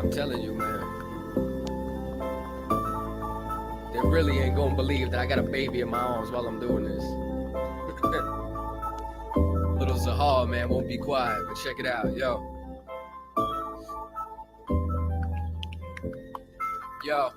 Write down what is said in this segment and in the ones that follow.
I'm telling you, man. They really ain't gonna believe that I got a baby in my arms while I'm doing this. Little Zahar, man, won't be quiet, but check it out, yo. Yo.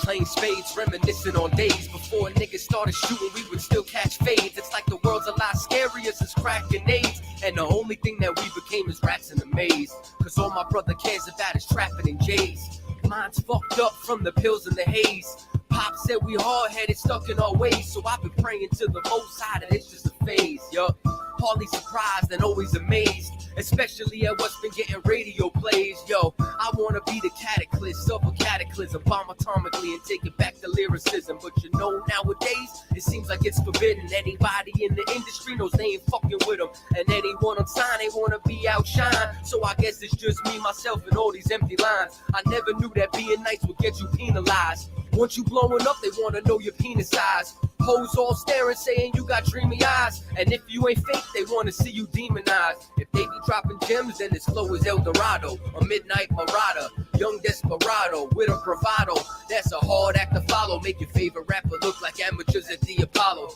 Playing spades, reminiscing on days before niggas started shooting, we would still catch fades. It's like the world's a lot scarier since crack grenades, and the only thing that we became is rats in a maze. Cause all my brother cares about is trapping in J's. Mine's fucked up from the pills and the haze. Pop said we hard-headed, stuck in our ways, so I've been praying to the Most High that it's just a phase, yo. Hardly surprised and always amazed, especially at what's been getting radio plays, yo. I wanna be the cataclysm of a cataclysm, bomb atomically and take it back to lyricism. But you know nowadays, it seems like it's forbidden. Anybody in the industry knows they ain't fucking with them, and anyone on sign, they wanna be outshine. So I guess it's just me, myself, and all these empty lines. I never knew that being nice would get you penalized. Once you blowing up, they wanna know your penis size. Hoes all staring, saying you got dreamy eyes. And if you ain't fake, they wanna see you demonized. If they be dropping gems, then this flow is El Dorado. A midnight marauder, young desperado with a bravado. That's a hard act to follow. Make your favorite rapper look like amateurs at the Apollo.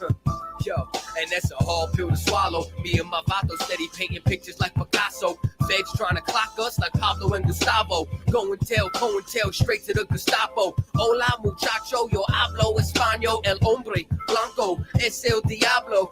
Yo, and that's a hard pill to swallow. Me and my vato steady painting pictures like Picasso. Feds trying to clock us like Pablo and Gustavo. Go and tell, straight to the Gestapo. Hola muchacho, yo hablo español. El hombre blanco es el diablo.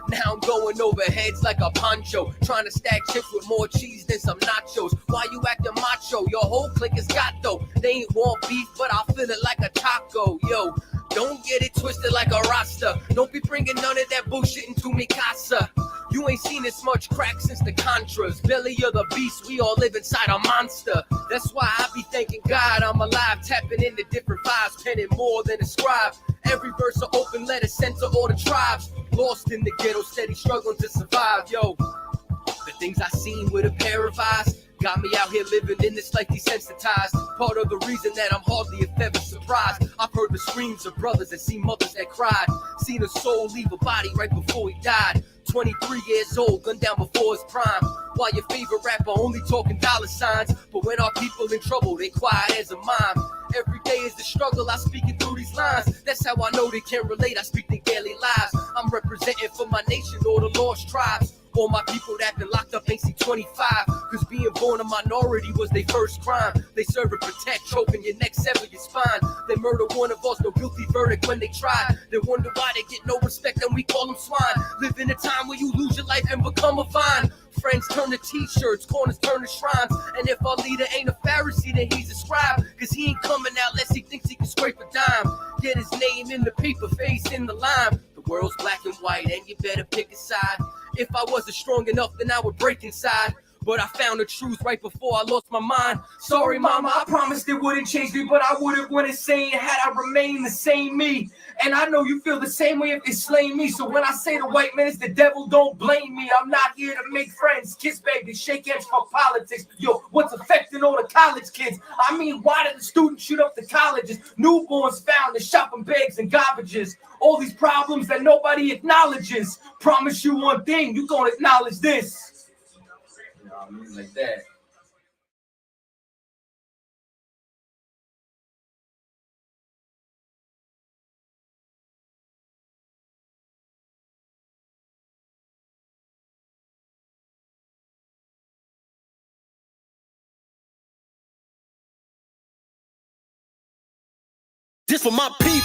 Now I'm going over heads like a poncho, trying to stack chips with more cheese than some nachos. Why you acting macho? Your whole clique is gato. They ain't want beef, but I feel it like a taco. Yo, don't get it twisted like a rasta. Don't be bringing none of that bullshit into mi casa. You ain't seen this much crack since the Contras. Belly of the beast, we all live inside a monster. That's why I be thanking God I'm alive, tapping into different vibes, penning more than a scribe. Every verse an open letter sent to all the tribes. Lost in the ghetto, steady struggling to survive. Yo, the things I seen with a pair of eyes got me out here living in this like desensitized. Part of the reason that I'm hardly if ever surprised. I've heard the screams of brothers and seen mothers that cried. Seen a soul leave a body right before he died. 23 years old, gunned down before his prime. While your favorite rapper only talking dollar signs. But when our people in trouble, they quiet as a mime. Every day is the struggle, I speak it through these lines. That's how I know they can't relate, I speak their daily lives. I'm representing for my nation, all the lost tribes. All my people that been locked up ain't see 25. Cause being born a minority was their first crime. They serve and protect, choking your neck, sever your spine. They murder one of us, no guilty verdict when they try. They wonder why they get no respect and we call them swine. Live in a time where you lose your life and become a vine. Friends turn to t-shirts, corners turn to shrines. And if our leader ain't a Pharisee, then he's a scribe. Cause he ain't coming out unless he thinks he can scrape a dime. Get his name in the paper, face in the lime. The world's black and white and you better pick a side. If I wasn't strong enough, then I would break inside. But I found the truth right before I lost my mind. Sorry, mama, I promised it wouldn't change me, but I wouldn't went insane had I remained the same me. And I know you feel the same way if they slay me. So when I say the white man is the devil, don't blame me. I'm not here to make friends, kiss babies, shake hands for politics. Yo, what's affecting all the college kids? I mean, why did the students shoot up the colleges? Newborns found in shopping bags and garbages. All these problems that nobody acknowledges. Promise you one thing, you gonna acknowledge this. You know what I mean? Like that. This for my people.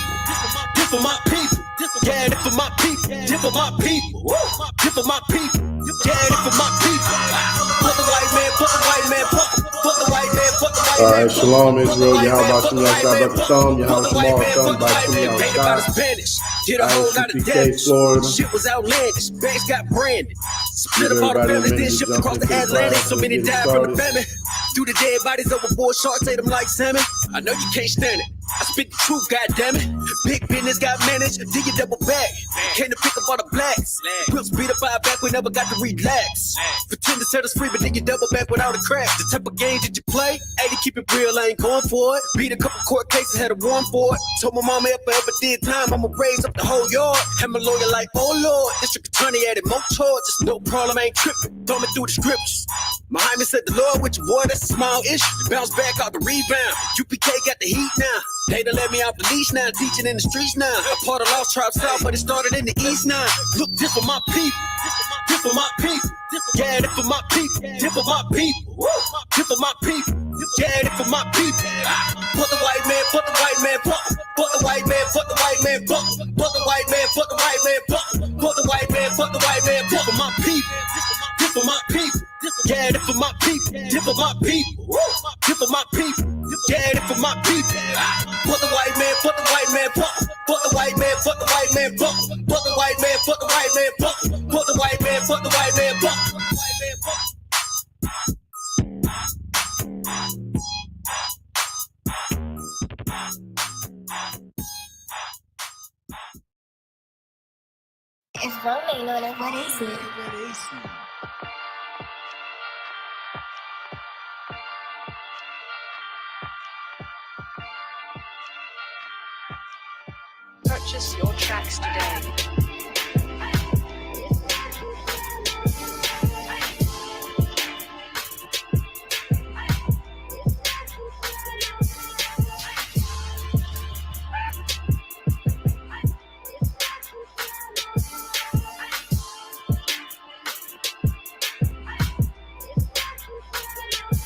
This for my people. Yeah, this for my people. This for my people. This for my people. Yeah, this for my people. Fuck the white man, fuck the white man, fuck the white man, fuck the white man. All right, Shalom Israel, YAHANNA, Get a whole lot of death. Florida. Shit was outlandish. Banks got branded. Split apart the family, then shipped across the Atlantic. So many died from the famine. Threw the dead bodies overboard, sharks ate them like salmon. I know you can't stand it. I speak the truth, goddammit. Big business got managed, dig it double back. Came to pick up all the blacks. We'll speed up our back, we never got to relax. Pretend to set us free, but then you double back without a crack. The type of game that you play, 80 keep it real, I ain't going for it. Beat a couple court cases, had a warrant for it. Told my mama if I ever did time, I'ma raise up the whole yard. Had my lawyer like, oh Lord, district attorney added more charges, no problem ain't tripping. Thumbing through the scriptures. Muhammad said, the Lord with you, boy, that's a small issue. Bounce back out the rebound. UPK got the heat now. They done let me off the leash now, teaching in the streets now. A part of Lost Tribe South, but it started in the East now. Look, this for my people. This for my people. Yeah, this for my people. This for my people. This for my people. Yeah, this for my people. Fuck the white man, fuck the white man, fuck. Fuck the white man, fuck the white man, fuck. Fuck the white man, fuck the white man, fuck. Fuck the white man, fuck the white man, fuck. For my people. This for my people. Yeah, this for my people. This for my people. This for my people. Yeah, this for my people. Fuck the white man, fuck the white man, fuck. Fuck the white man, fuck the white man, fuck. Fuck the white man, fuck the white man, fuck. Fuck the white man, fuck the white man, fuck. It's rolling on it. What is it? Purchase your tracks today.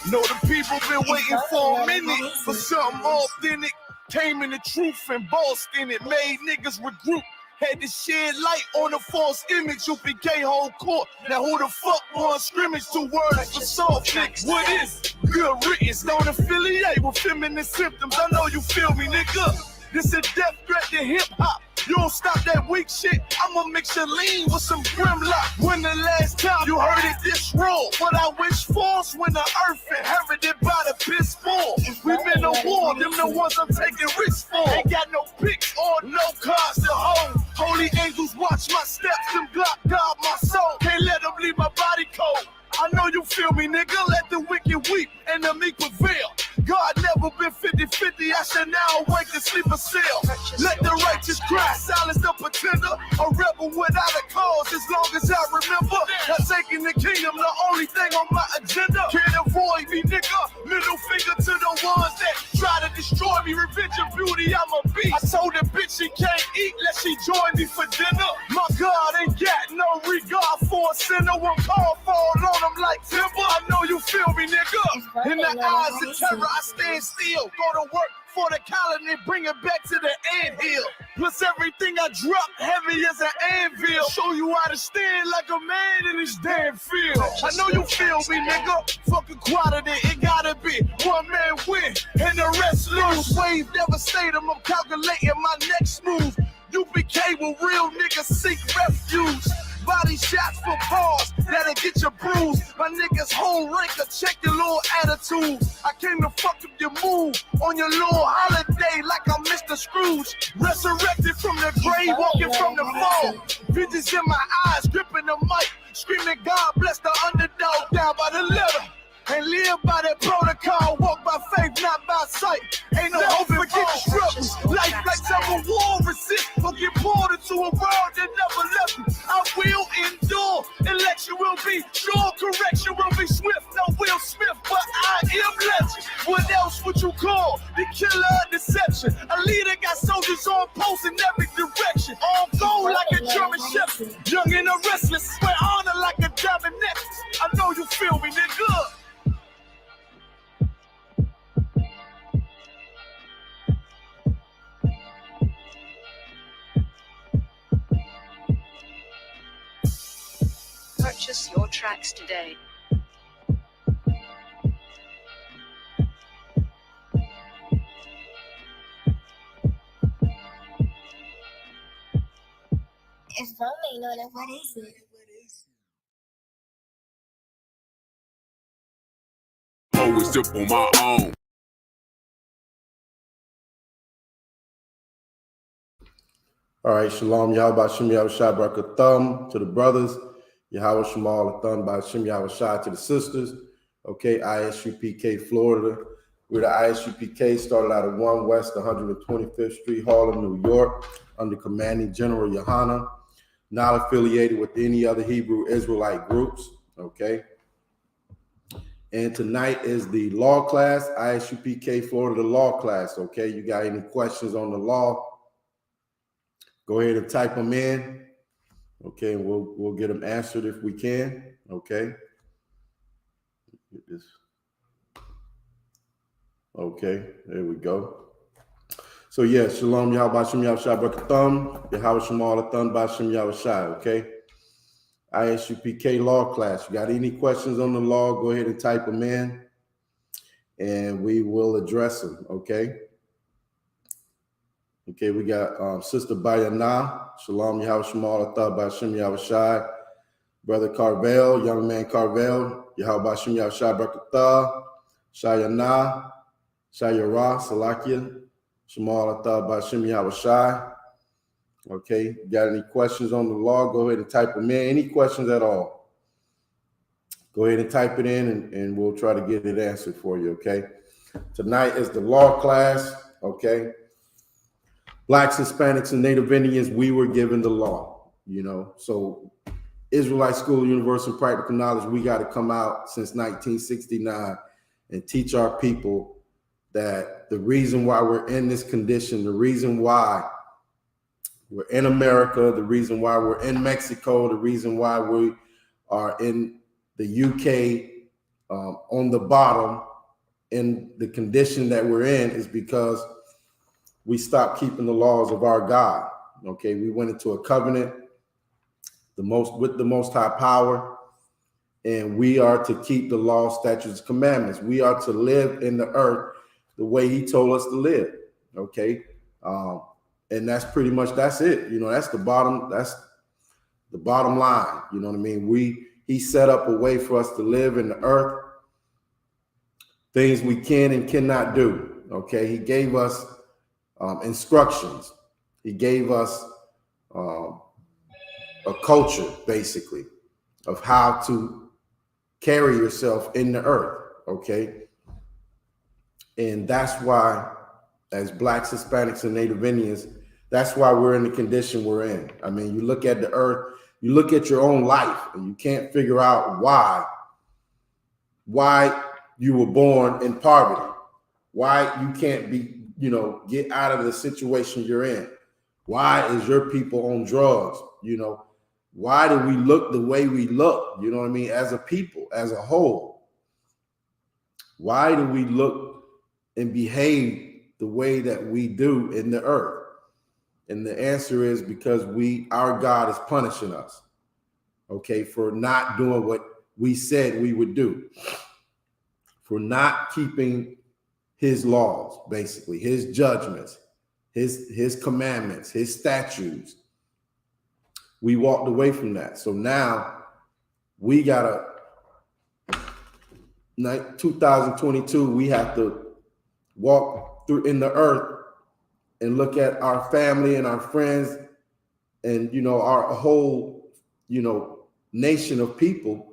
Know the people been waiting for a minute for something authentic. Came in the truth and bossed in it. Made niggas regroup. Had to shed light on the false image. I.S.U.P.K whole court. Now who the fuck won scrimmage? 2 words for soft niggas. What is good riddance? Don't affiliate with feminine symptoms. I know you feel me, nigga. This a death threat to hip hop. You don't stop that weak shit, I'ma mix your lean with some Grimlock. When the last time you heard it this raw? What I wish for's when the earth inherited by the piss fall. We been to war, them the ones I'm taking risks for. Ain't got no picks or no cars to hold. Holy angels watch my steps, them Glock guard my soul. Can't let them leave my body cold. I know you feel me, nigga. Let the wicked weep and the meek prevail. God never been 50-50. I shall now awake and sleep a cell. Let the righteous cry, silence the pretender. A rebel without a cause, as long as I remember. Not taking the kingdom, the only thing on my agenda. Can't avoid me, nigga. Middle finger to the ones that try to destroy me. Revenge of beauty, I'm a beast. I told the bitch she can't eat, let she join me for dinner. My God ain't got no regard for a sinner. One call fall on him like timber. I know you feel me, nigga. In the eyes of terror, I stand still. Go to work for the colony, bring it back to the anthill. Plus everything I drop heavy as an anvil. Show you how to stand like a man in this damn field. I know you feel me, nigga. Fuck equality, it gotta be one man win and the rest lose. Wave devastated, I'm calculating my next move. U.P.K will real niggas seek refuge. Body shots for pause, that'll get you bruised. My niggas whole ranker, check your little attitude. I came to fuck up your move on your little holiday like I'm Mr. Scrooge. Resurrected from the grave, walking from the fall. Visions in my eyes, gripping the mic, screaming God bless the underdog down by the letter. And live by that protocol, walk by faith, not by sight. Ain't no hope for getting struggles. Life like some war, resist or get pulled into a world that never left me. I will endure, election will be sure, correction will be swift. No Will Smith, but I am legend. What else would you call the killer of deception? A leader got soldiers on post in every direction. On gold like a German shepherd, young and a restless, wear honor like a diamond necklace. I know you feel me, nigga. Purchase your tracks today. It's rolling on it. What is it? Always up on my own. All right, Shalom, Yahweh Shem Yahweh Shai Barak Thumb to the brothers. Yahweh Shemal Thumb by Shem Yahweh Shai to the sisters. Okay, I.S.U.P.K Florida. We're the I.S.U.P.K, started out at 1 West 125th Street, Harlem, New York, under Commanding General YAHANNA. not affiliated with any other Hebrew Israelite groups, okay? And tonight is the law class, I.S.U.P.K, Florida, the law class, okay? You got any questions on the law? Go ahead and type them in, okay? And we'll get them answered if we can, okay? Get this. Okay, there we go. So yeah, Shalom, Yahweh Shem Yahweh Shai Barakatham, Yahweh Shemal Athon Bashem Yahweh Shai, okay? I.S.U.P.K law class. You got any questions on the law, go ahead and type them in and we will address them, okay? Okay, we got Sister Bayana, Shalom, Yahweh Shemal Athon Bashem Yahweh Shai, Brother Carvel, young man Carvel, Yahweh Bashem Yahweh Shai Barakatham, Shayana, Shayara, Salakia, Shemal Athah Bashem Yahweh Shai. Okay, got any questions on the law? Go ahead and type them in. Any questions at all? Go ahead and type it in and we'll try to get it answered for you, okay? Tonight is the law class, okay? Blacks, Hispanics, and Native Indians, we were given the law, you know? So Israelite School of Universal Practical Knowledge, we got to come out since 1969 and teach our people that the reason why we're in this condition, the reason why we're in America, the reason why we're in Mexico, the reason why we are in the UK on the bottom in the condition that we're in is because we stopped keeping the laws of our God. Okay, we went into a covenant with the Most High Power, and we are to keep the law, statutes, commandments. We are to live in the earth the way he told us to live, okay? And that's pretty much, that's it. You know, that's the bottom line, you know what I mean? He set up a way for us to live in the earth, things we can and cannot do, okay? He gave us instructions. He gave us a culture, basically, of how to carry yourself in the earth, okay? And that's why, as Blacks, Hispanics, and Native Indians, that's why we're in the condition we're in. I mean, you look at the earth, you look at your own life, and you can't figure out why you were born in poverty, why you can't be, you know, get out of the situation you're in. Why is your people on drugs? You know, why do we look the way we look? You know what I mean? As a people, as a whole, why do we look and behave the way that we do in the earth? And the answer is because our God is punishing us, okay, for not doing what we said we would do, for not keeping his laws, basically, his judgments, his commandments, his statutes. We walked away from that. So now we gotta, 2022, we have to walk through in the earth and look at our family and our friends and, you know, our whole, you know, nation of people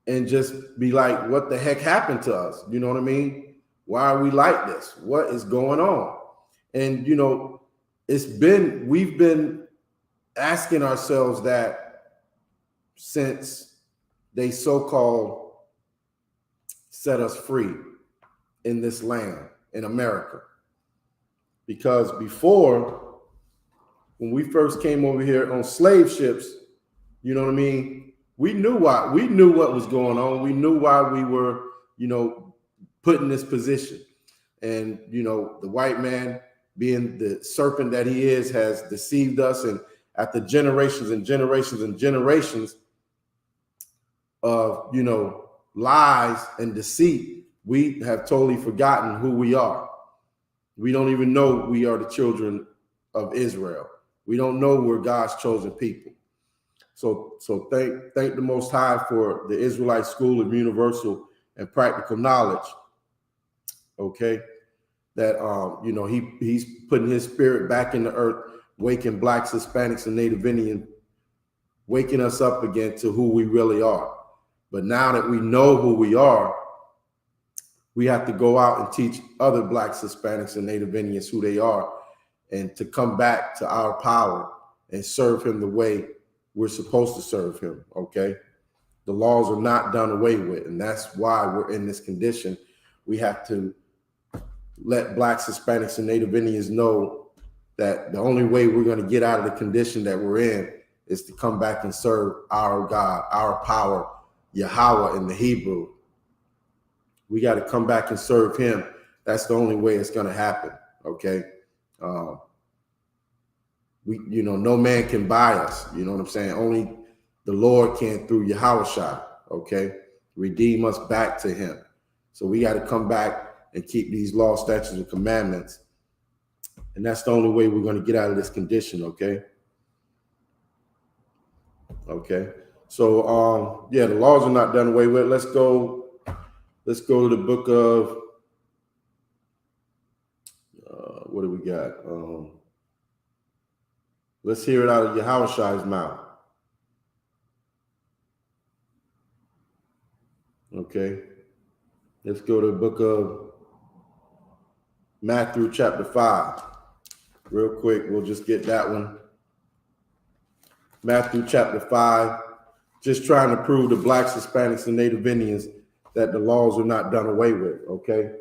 and just be like, what the heck happened to us? You know what I mean? Why are we like this? What is going on? And, you know, we've been asking ourselves that since they so-called set us free in this land, in America. Because before, when we first came over here on slave ships, you know what I mean? We knew what was going on. We knew why we were, you know, put in this position. And, you know, the white man, being the serpent that he is, has deceived us. And after generations and generations and generations of, you know, lies and deceit, we have totally forgotten who we are. We don't even know we are the children of Israel. We don't know we're God's chosen people. So thank the Most High for the Israelite School of Universal and Practical Knowledge. Okay, that you know, he's putting his spirit back in the earth, waking Blacks, Hispanics, and Native Indians, waking us up again to who we really are. But now that we know who we are, we have to go out and teach other Blacks, Hispanics, and Native Indians who they are, and to come back to our power and serve him the way we're supposed to serve him, okay? The laws are not done away with, and that's why we're in this condition. We have to let Blacks, Hispanics, and Native Indians know that the only way we're going to get out of the condition that we're in is to come back and serve our God, our power, Yahweh in the Hebrew. We got to come back and serve him. That's the only way it's going to happen, okay? No man can buy us, you know what I'm saying? Only the Lord can through Yahweh, okay? Redeem us back to him. So we got to come back and keep these laws, statutes, and commandments. And that's the only way we're going to get out of this condition, okay? Okay. So, the laws are not done away with. Let's go to the book of, what do we got? Let's hear it out of Yahweh's mouth. Okay. Let's go to the book of Matthew chapter 5. Real quick, we'll just get that one. Matthew chapter 5, just trying to prove to Blacks, Hispanics, and Native Indians that the laws are not done away with, okay?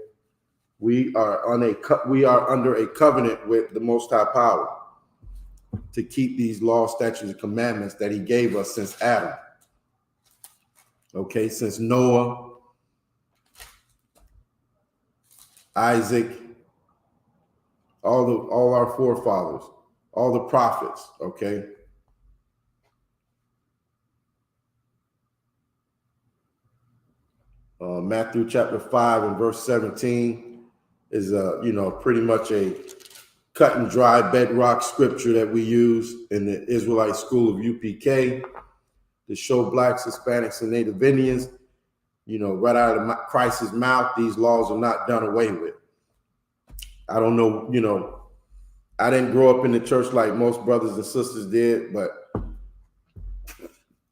We are under a covenant with the Most High Power to keep these laws, statutes, and commandments that he gave us since Adam. Okay, since Noah, Isaac, all our forefathers, all the prophets, okay? Matthew chapter 5 and verse 17 is pretty much a cut and dry bedrock scripture that we use in the Israelite school of UPK to show Blacks, Hispanics, and Native Indians, right out of Christ's mouth, these laws are not done away with. I don't know, I didn't grow up in the church like most brothers and sisters did, but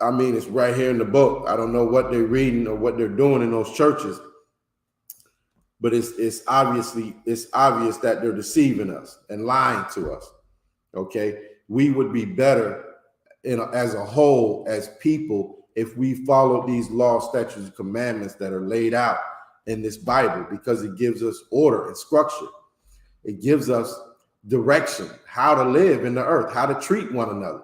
I mean, it's right here in the book. I don't know what they're reading or what they're doing in those churches, but it's obvious that they're deceiving us and lying to us. Okay, we would be better as a whole, as people, if we followed these laws, statutes, and commandments that are laid out in this Bible, because it gives us order and structure. It gives us direction, how to live in the earth, how to treat one another.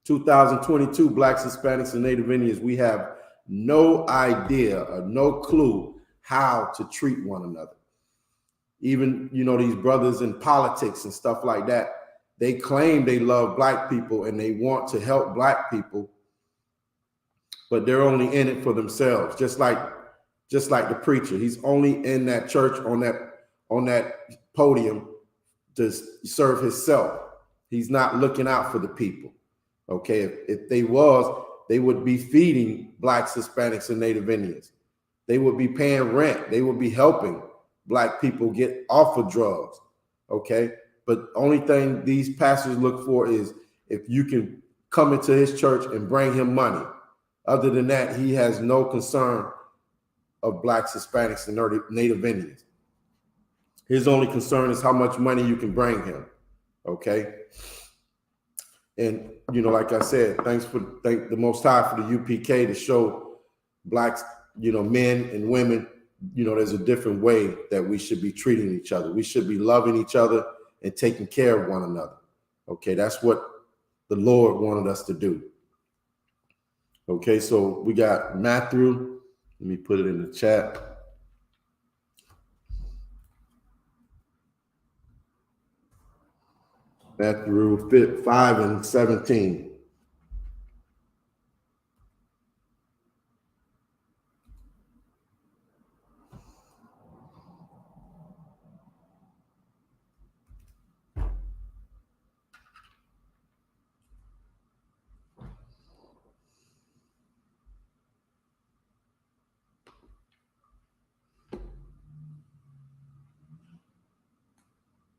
2022, Blacks, Hispanics, and Native Indians, we have no idea or no clue how to treat one another. Even, these brothers in politics and stuff like that, they claim they love Black people and they want to help Black people, but they're only in it for themselves. Just like the preacher, he's only in that church on that podium to serve himself. He's not looking out for the people. Okay, if they was, they would be feeding Blacks, Hispanics, and Native Indians. They would be paying rent. They would be helping Black people get off of drugs. Okay, but only thing these pastors look for is if you can come into his church and bring him money. Other than that, he has no concern of Blacks, Hispanics, and Native Indians. His only concern is how much money you can bring him. Okay. And, like I said, thank the Most High for the UPK to show Blacks, men and women, there's a different way that we should be treating each other. We should be loving each other and taking care of one another. Okay, that's what the Lord wanted us to do. Okay, so we got Matthew. Let me put it in the chat. Matthew 5 and 17.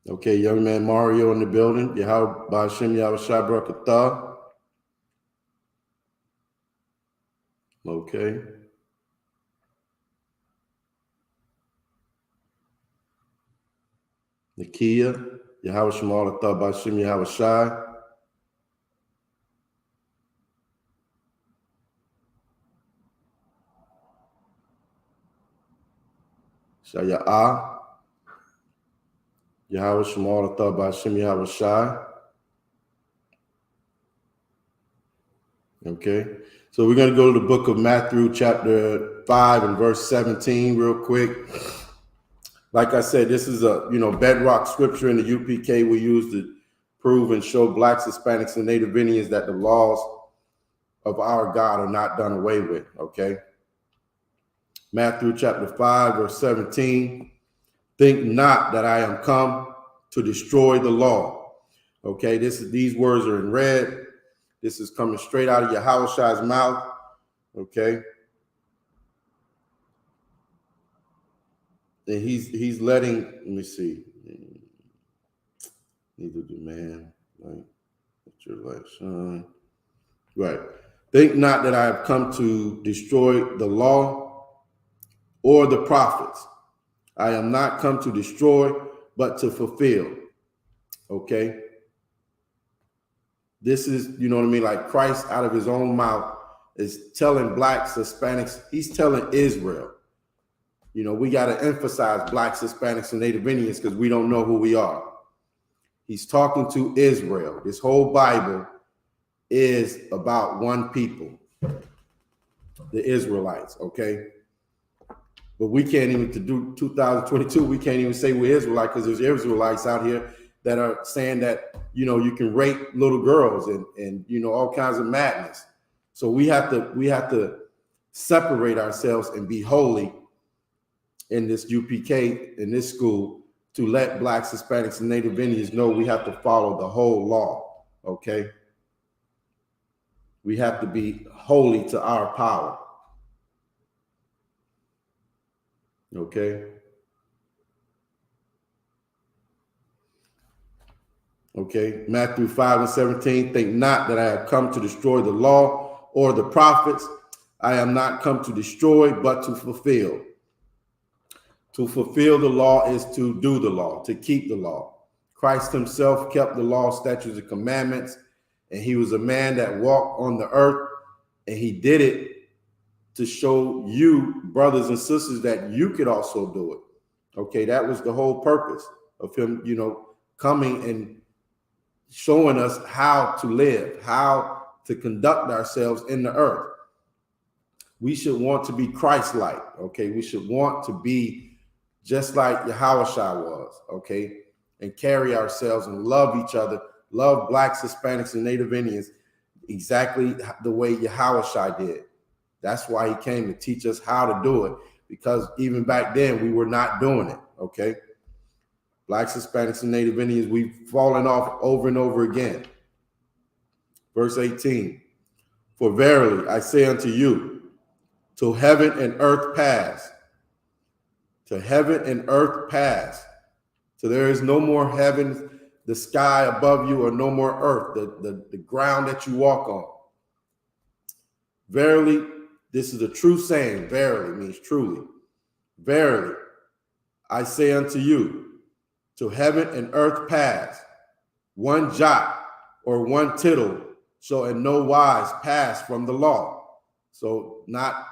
Okay, young man Mario in the building. Yahweh Ba'Shem Yahweh Shai Barakatah. Okay. Nakia, Yahweh Shemal Atah Ba'Shem Yahweh Shai. Shaya'ah, Yahweh Shemal Athar B'Hashem Yahweh Shai. Okay, so we're going to go to the book of Matthew, chapter 5 and verse 17 real quick. Like I said, this is a bedrock scripture in the UPK we use to prove and show blacks, Hispanics, and Native Indians that the laws of our God are not done away with. Okay, Matthew chapter 5 verse 17. Think not that I am come to destroy the law. Okay, these words are in red. This is coming straight out of Yahawashai's mouth. Okay, and he's letting. Let me see. Neither do man. Right. Let your light shine. Right. Think not that I have come to destroy the law or the prophets. I am not come to destroy, but to fulfill. Okay. This is, like Christ out of his own mouth is telling blacks, Hispanics, he's telling Israel. We got to emphasize blacks, Hispanics, and Native Indians because we don't know who we are. He's talking to Israel. This whole Bible is about one people, the Israelites, okay? But we can't even, to do 2022, we can't even say we're Israelite because there's Israelites out here that are saying that, you can rape little girls and all kinds of madness. So we have to separate ourselves and be holy in this UPK, in this school, to let blacks, Hispanics, and Native Indians know we have to follow the whole law, okay? We have to be holy to our power, okay? Okay, Matthew 5 and 17, think not that I have come to destroy the law or the prophets. I am not come to destroy, but to fulfill. To fulfill the law is to do the law, to keep the law. Christ himself kept the law, statutes, and commandments, and he was a man that walked on the earth, and he did it to show you, brothers and sisters, that you could also do it. Okay, that was the whole purpose of him, coming and showing us how to live, how to conduct ourselves in the earth. We should want to be Christ-like, okay? We should want to be just like Yahawashai was, okay? And carry ourselves and love each other, love blacks, Hispanics, and Native Indians exactly the way Yahawashai did. That's why he came to teach us how to do it, because even back then we were not doing it, okay? Blacks, Hispanics, and Native Indians, we've fallen off over and over again. Verse 18, for verily I say unto you, till heaven and earth pass, till heaven and earth pass, so there is no more heaven, the sky above you, or no more earth, the ground that you walk on. Verily, this is a true saying. Verily means truly. Verily, I say unto you, till heaven and earth pass, one jot or one tittle shall in no wise pass from the law. So not,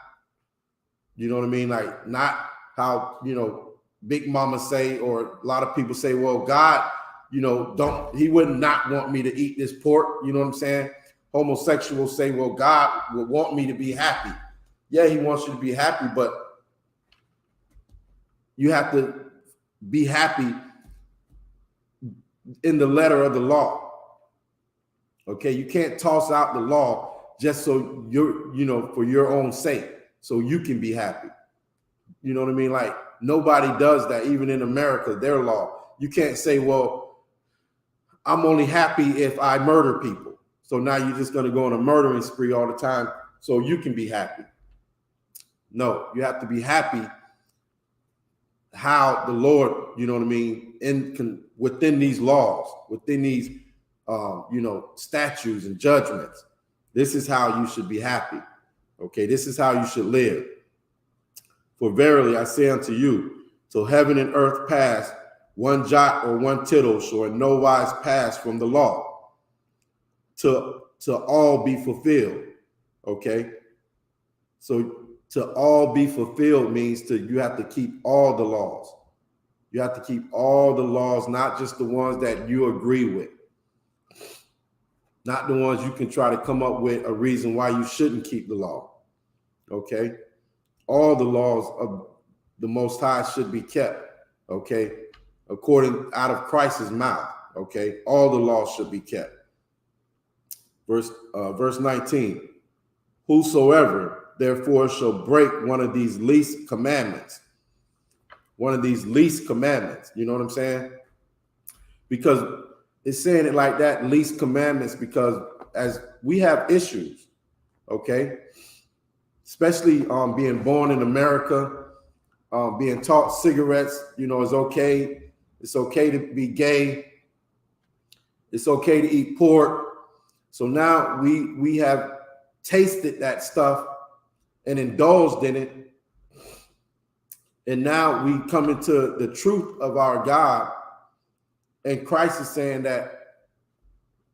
like not how, big mama say, or a lot of people say, well, God, he would not want me to eat this pork. You know what I'm saying? Homosexuals say, well, God would want me to be happy. Yeah, he wants you to be happy, but you have to be happy in the letter of the law. Okay, you can't toss out the law just so you're, for your own sake, so you can be happy. You know what I mean? Like nobody does that, even in America, their law. You can't say, well, I'm only happy if I murder people. So now you're just going to go on a murdering spree all the time so you can be happy. No, you have to be happy how the Lord, within these laws, within these, statutes and judgments. This is how you should be happy. Okay, this is how you should live. For verily I say unto you, till heaven and earth pass, one jot or one tittle shall in no wise pass from the law, to all be fulfilled. Okay, so to all be fulfilled means you have to keep all the laws. You have to keep all the laws, not just the ones that you agree with, not the ones you can try to come up with a reason why you shouldn't keep the law. Okay? All the laws of the Most High should be kept. Okay? According out of Christ's mouth. Okay? All the laws should be kept. Verse 19. Whosoever therefore shall break one of these least commandments. One of these least commandments. You know what I'm saying? Because it's saying it like that, least commandments, because as we have issues, okay, especially being born in America, being taught cigarettes, you know, is okay. It's okay to be gay. It's okay to eat pork. So now we have tasted that stuff and indulged in it. And now we come into the truth of our God. And Christ is saying that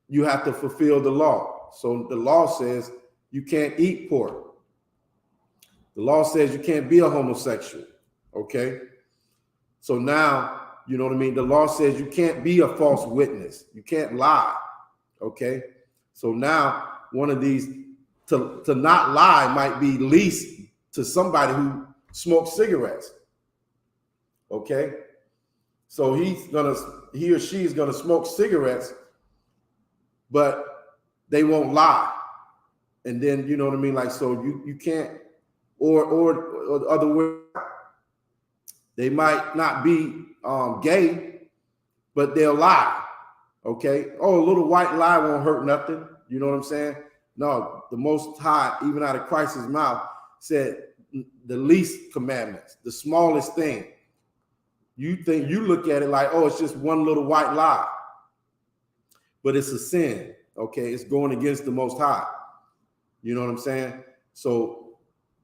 you have to fulfill the law. So the law says you can't eat pork. The law says you can't be a homosexual. Okay? So now, you know what I mean? The law says you can't be a false witness. You can't lie. Okay? So now one of these, to not lie might be least to somebody who smokes cigarettes. Okay? So he or she is gonna smoke cigarettes, but they won't lie. And then, you know what I mean? Like, so you can't, or other way, they might not be gay, but they'll lie. Okay. Oh, a little white lie won't hurt nothing. You know what I'm saying? No, the Most High, even out of Christ's mouth, said the least commandments, the smallest thing. You look at it like, oh, it's just one little white lie, but it's a sin. Okay, it's going against the Most High. You know what I'm saying? So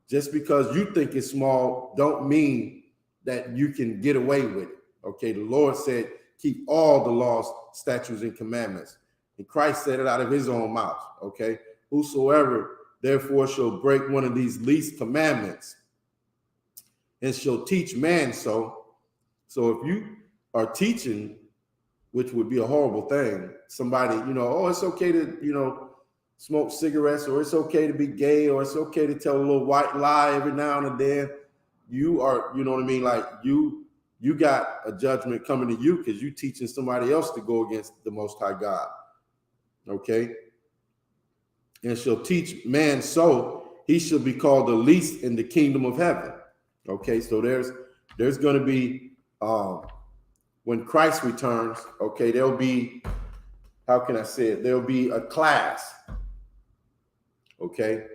just because you think it's small, don't mean that you can get away with it. Okay, the Lord said, keep all the laws, statutes, and commandments. And Christ said it out of his own mouth. Okay, whosoever therefore shall break one of these least commandments and shall teach man so. So if you are teaching, which would be a horrible thing, somebody, you know, oh, it's okay to, you know, smoke cigarettes, or it's okay to be gay, or it's okay to tell a little white lie every now and then. You are, you know what I mean? Like you got a judgment coming to you because you're teaching somebody else to go against the Most High God. Okay. And shall teach man so he shall be called the least in the kingdom of heaven. Okay. So there's going to be, when Christ returns, okay, there'll be, how can I say it? There'll be a class. Okay.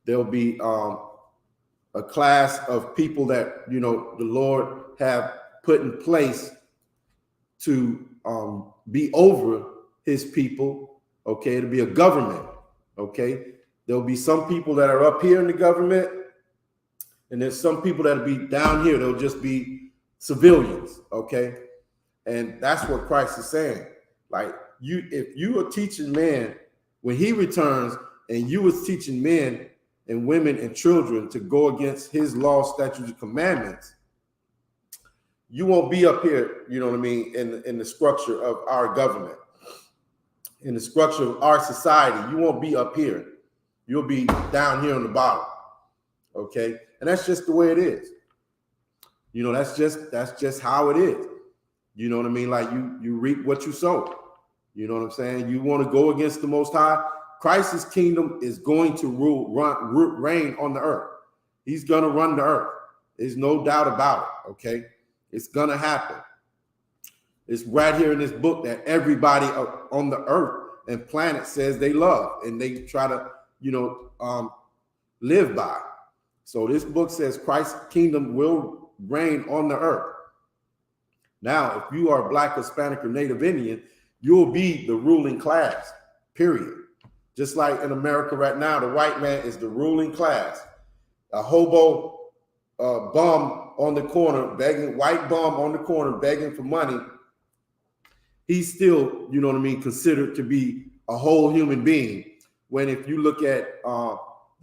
There'll be, a class of people that, you know, the Lord have put in place to be over his people. Okay, it'll be a government. Okay, there'll be some people that are up here in the government, and there's some people that'll be down here. They'll just be civilians. Okay, and that's what Christ is saying. Like if you are teaching men when he returns, and you was teaching men and women and children to go against his law, statutes, and commandments, you won't be up here, you know what I mean, in the structure of our government, in the structure of our society. You won't be up here. You'll be down here on the bottom. Okay? And that's just the way it is. You know, that's just how it is. You know what I mean? Like you reap what you sow. You know what I'm saying? You want to go against the Most High. Christ's kingdom is going to reign on the earth. He's going to run the earth. There's no doubt about it. Okay. It's going to happen. It's right here in this book that everybody on the earth and planet says they love and they try to, you know, live by. So this book says Christ's kingdom will reign on the earth. Now, if you are Black, Hispanic, or Native Indian, you'll be the ruling class, period. Just like in America right now, the white man is the ruling class. A hobo bum on the corner begging, white bum on the corner begging for money, he's still, you know what I mean, considered to be a whole human being. When if you look at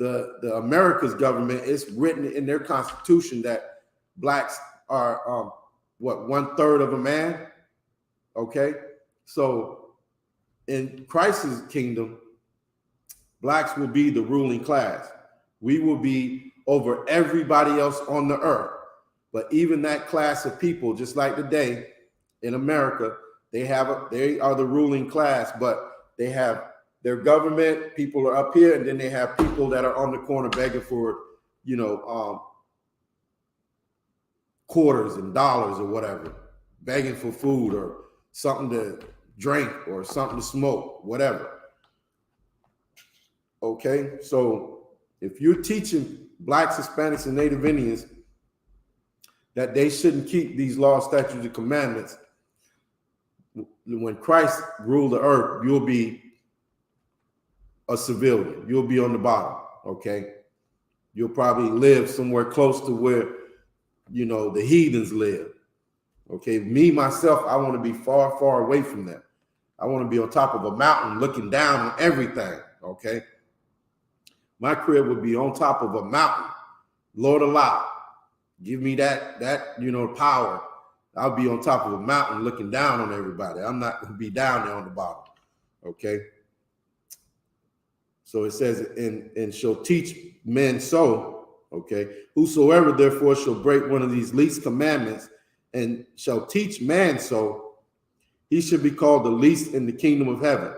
the America's government, it's written in their constitution that blacks are 1/3 of a man. Okay, so in Christ's kingdom, blacks will be the ruling class. We will be over everybody else on the earth. But even that class of people, just like today in America, they are the ruling class, but they have their government, people are up here, and then they have people that are on the corner begging for, quarters and dollars or whatever, begging for food or something to drink or something to smoke, whatever. Okay, so if you're teaching blacks, Hispanics, and Native Indians that they shouldn't keep these laws, statutes, and commandments, when Christ ruled the earth, you'll be a civilian. You'll be on the bottom, okay? You'll probably live somewhere close to where, the heathens live, okay? Me, myself, I want to be far, far away from them. I want to be on top of a mountain looking down on everything, okay? My crib would be on top of a mountain. Lord allow. Give me that power. I'll be on top of a mountain looking down on everybody. I'm not going to be down there on the bottom. Okay. So it says, and shall teach men so, okay, whosoever therefore shall break one of these least commandments and shall teach man so, he should be called the least in the kingdom of heaven.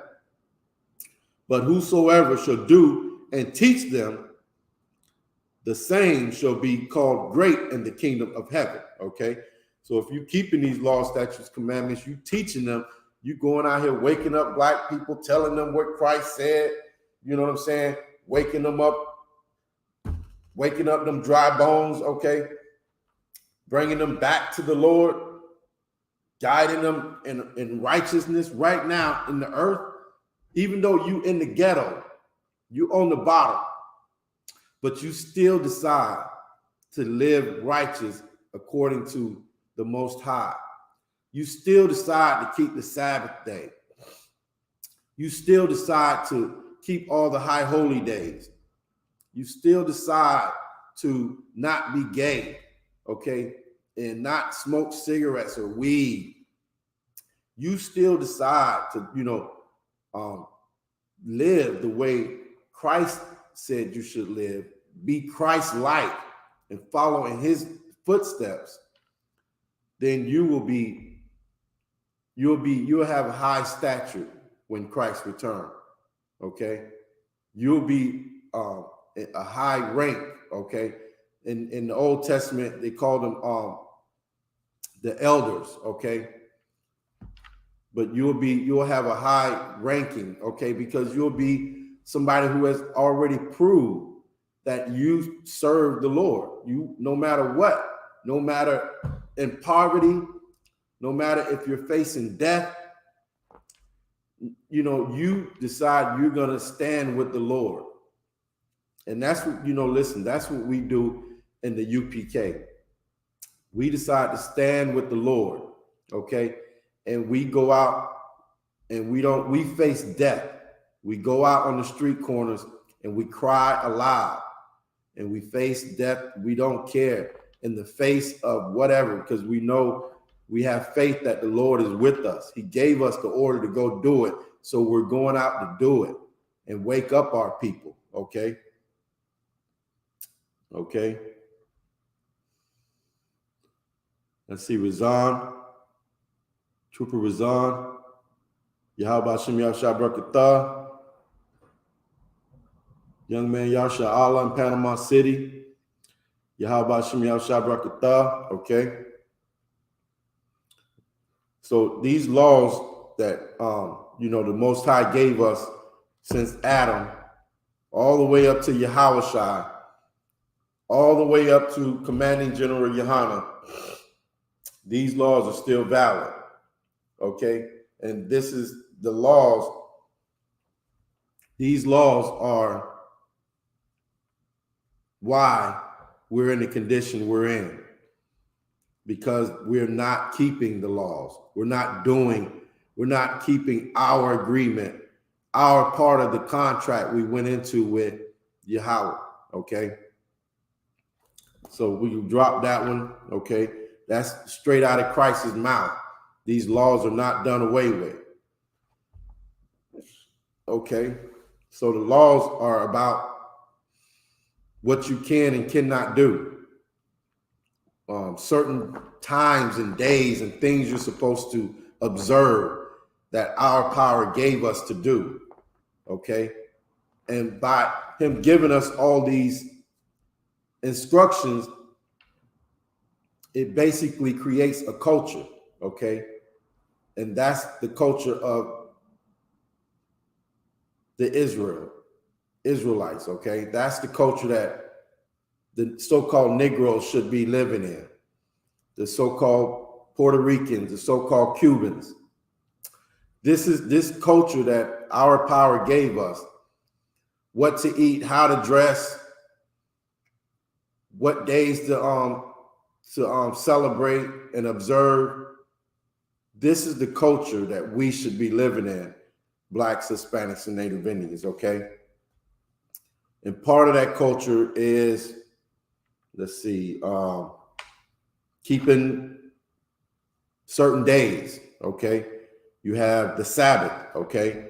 But whosoever shall do and teach them, the same shall be called great in the kingdom of heaven. Okay. So if you keeping these laws, statutes, commandments, you teaching them, you going out here waking up black people, telling them what Christ said, you know what I'm saying? Waking them dry bones, okay? Bringing them back to the Lord, guiding them in righteousness right now in the earth, even though you in the ghetto, you on the bottom, but you still decide to live righteous according to the Most High. You still decide to keep the Sabbath day. You still decide to keep all the high holy days. You still decide to not be gay, okay, and not smoke cigarettes or weed. You still decide to, live the way Christ said you should live, be Christ-like and follow in his footsteps. Then you'll have a high stature when Christ returns. Okay, you'll be a high rank. Okay, in the Old Testament they called them the elders. Okay, but you'll have a high ranking. Okay, because you'll be somebody who has already proved that you serve the Lord. You, no matter what, no matter in poverty, no matter if you're facing death, you decide you're going to stand with the Lord. And that's what, listen, that's what we do in the UPK. We decide to stand with the Lord, okay? And we go out and we face death. We go out on the street corners and we cry aloud and we face death. We don't care in the face of whatever, because we know we have faith that the Lord is with us. He gave us the order to go do it. So we're going out to do it and wake up our people. Okay. Okay. Let's see. Razan, Trooper Razan, Yahweh Shem Yahshua Barakatah, young man Yasha Allah in Panama City, Yahweh Shem Yahshua Barakatah. Okay. So these laws that, the Most High gave us since Adam, all the way up to Yahawashi, all the way up to Commanding General YAHANNA, these laws are still valid, okay? And this is the laws. These laws are why we're in the condition we're in, because we're not keeping the laws. We're not keeping our agreement, our part of the contract we went into with Yahweh, okay? So we drop that one, okay? That's straight out of Christ's mouth. These laws are not done away with. Okay? So the laws are about what you can and cannot do. Certain times and days and things you're supposed to observe that our power gave us to do, okay? And by him giving us all these instructions, it basically creates a culture, okay? And that's the culture of the Israelites, okay? That's the culture that the so-called Negroes should be living in. The so-called Puerto Ricans, the so-called Cubans. This is this culture that our power gave us. What to eat, how to dress, what days to celebrate and observe. This is the culture that we should be living in, Blacks, Hispanics, and Native Indians, okay? And part of that culture is, let's see, keeping certain days, okay? You have the Sabbath, okay?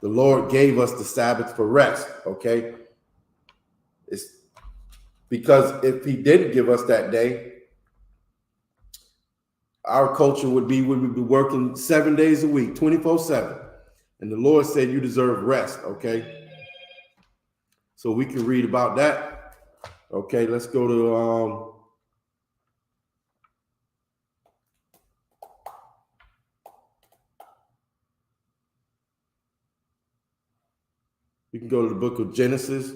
The Lord gave us the Sabbath for rest, okay? It's because if he didn't give us that day, our culture would be working 7 days a week, 24/7. And the Lord said you deserve rest, okay? So we can read about that. Okay, let's go to we can go to the book of Genesis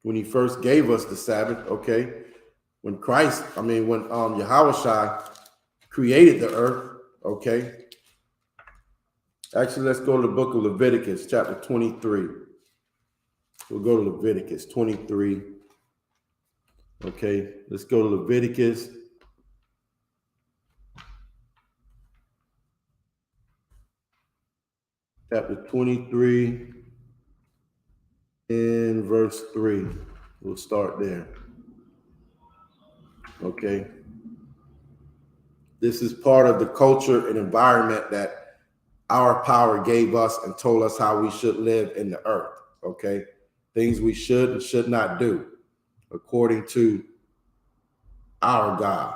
when he first gave us the Sabbath, okay? When Yahweh created the earth, okay? Actually, let's go to the book of Leviticus, chapter 23. We'll go to Leviticus 23. Okay, let's go to Leviticus. Chapter 23 in verse 3. We'll start there. Okay. This is part of the culture and environment that our power gave us and told us how we should live in the earth. Okay. Things we should and should not do according to our God,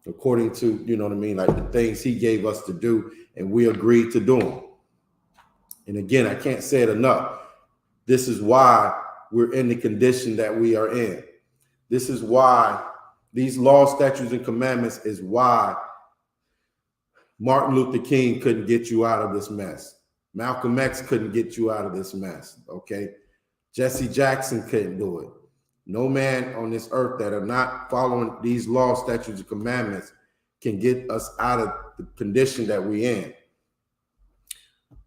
according to, you know what I mean? Like the things he gave us to do and we agreed to do them. And again, I can't say it enough. This is why we're in the condition that we are in. This is why these laws, statutes, and commandments is why Martin Luther King couldn't get you out of this mess. Malcolm X couldn't get you out of this mess, okay? Jesse Jackson couldn't do it. No man on this earth that are not following these laws, statutes, and commandments can get us out of the condition that we're in.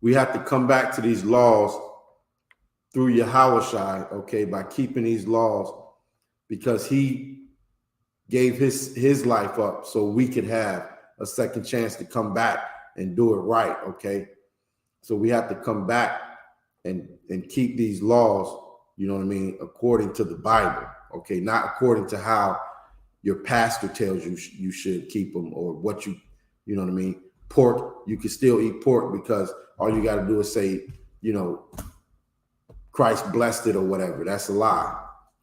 We have to come back to these laws through Yahweh, okay, by keeping these laws, because he gave his life up so we could have a second chance to come back and do it right, okay? So we have to come back and keep these laws, you know what I mean, according to the Bible, okay? Not according to how your pastor tells you you should keep them, or what you know what I mean? Pork, you can still eat pork because all you got to do is say, you know, Christ blessed it or whatever. That's a lie.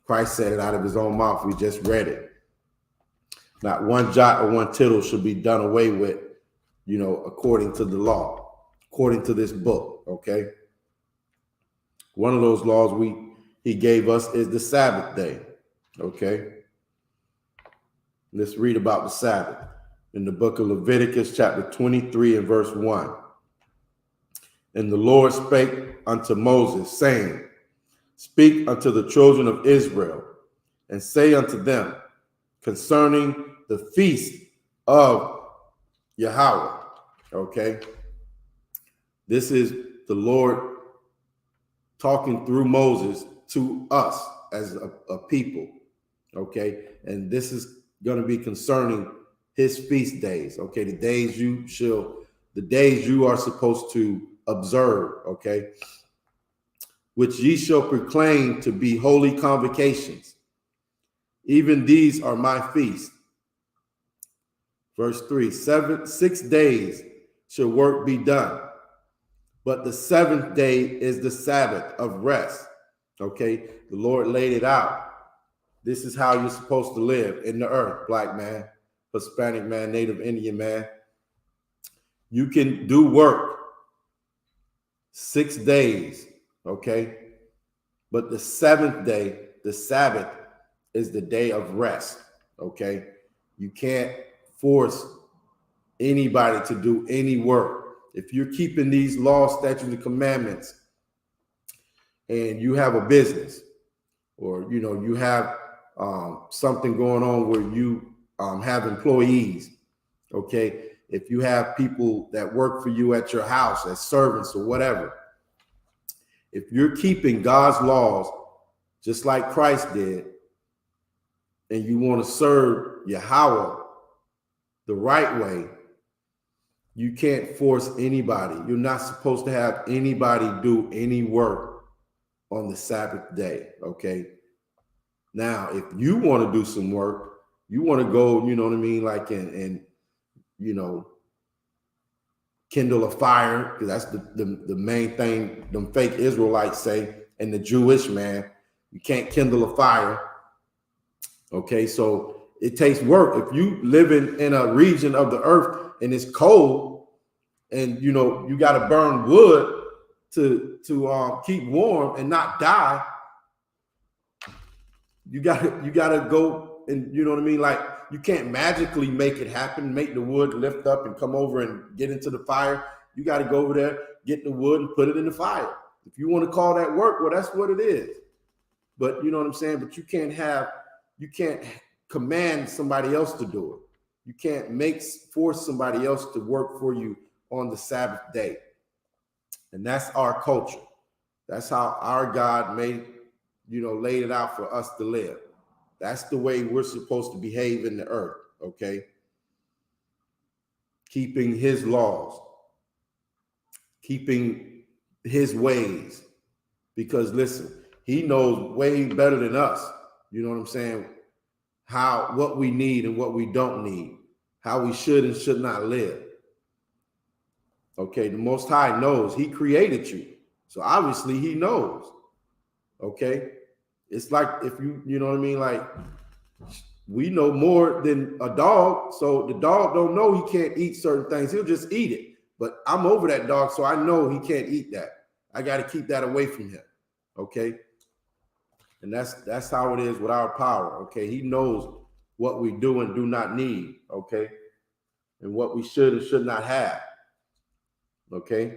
Christ said it out of his own mouth. We just read it. Not one jot or one tittle should be done away with, you know, according to the law, according to this book, okay? One of those laws he gave us is the Sabbath day, okay? Let's read about the Sabbath in the book of Leviticus, chapter 23 and verse 1. And the Lord spake unto Moses, saying, Speak unto the children of Israel, and say unto them concerning the feast of Yahweh. Okay. This is the Lord talking through Moses to us as a people. Okay. And this is going to be concerning his feast days. Okay. The days you are supposed to observe. Okay. which ye shall proclaim to be holy convocations. Even these are my feasts. Verse 3, 6 days shall work be done, but the seventh day is the Sabbath of rest. Okay, the Lord laid it out. This is how you're supposed to live in the earth, black man, Hispanic man, Native Indian man. You can do work 6 days, okay? But the seventh day, the Sabbath, is the day of rest, okay? You can't force anybody to do any work. If you're keeping these laws, statutes, and commandments, and you have a business, or you have something going on where you have employees, okay? If you have people that work for you at your house as servants or whatever, if you're keeping God's laws just like Christ did, and you want to serve Yahweh the right way, you can't force anybody. You're not supposed to have anybody do any work on the Sabbath day, okay? Now, if you want to do some work, you want to go, you know what I mean, like and kindle a fire, because that's the main thing them fake Israelites say, and the Jewish man, you can't kindle a fire. Okay, so it takes work. If you live in a region of the earth and it's cold, and you got to burn wood to keep warm and not die, you gotta go, and you know what I mean? Like, you can't magically make it happen, make the wood lift up and come over and get into the fire. You got to go over there, get the wood and put it in the fire. If you want to call that work, well, that's what it is. But you know what I'm saying? But you can't command somebody else to do it. You can't force somebody else to work for you on the Sabbath day. And that's our culture. That's how our God laid it out for us to live. That's the way we're supposed to behave in the earth, okay? Keeping his laws, keeping his ways. Because listen, he knows way better than us, you know what I'm saying? What we need and what we don't need, how we should and should not live. Okay, the Most High knows. He created you. So obviously he knows, okay? It's like if you know what I mean? Like, we know more than a dog. So the dog don't know he can't eat certain things. He'll just eat it. But I'm over that dog, so I know he can't eat that. I got to keep that away from him, okay? And that's how it is with our power, okay? He knows what we do and do not need, okay? And what we should and should not have, okay?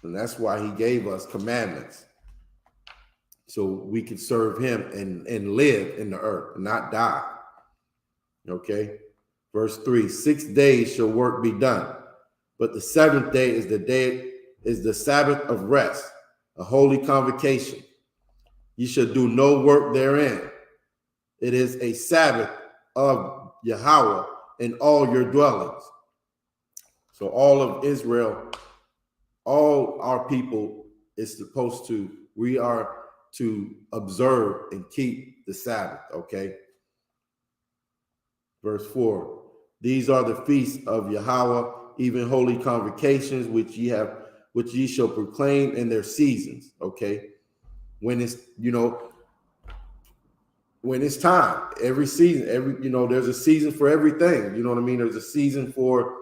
And that's why he gave us commandments, so we can serve him and live in the earth and not die. Okay. Verse 3, 6 days shall work be done, but the seventh day is the Sabbath of rest, a holy convocation. You shall do no work therein. It is a Sabbath of Yahweh in all your dwellings. So all of Israel, all our people we are to observe and keep the Sabbath, okay? Verse 4, these are the feasts of Yahweh, even holy convocations, which ye shall proclaim in their seasons, okay? When it's, when it's time, every season, there's a season for everything, you know what I mean? There's a season for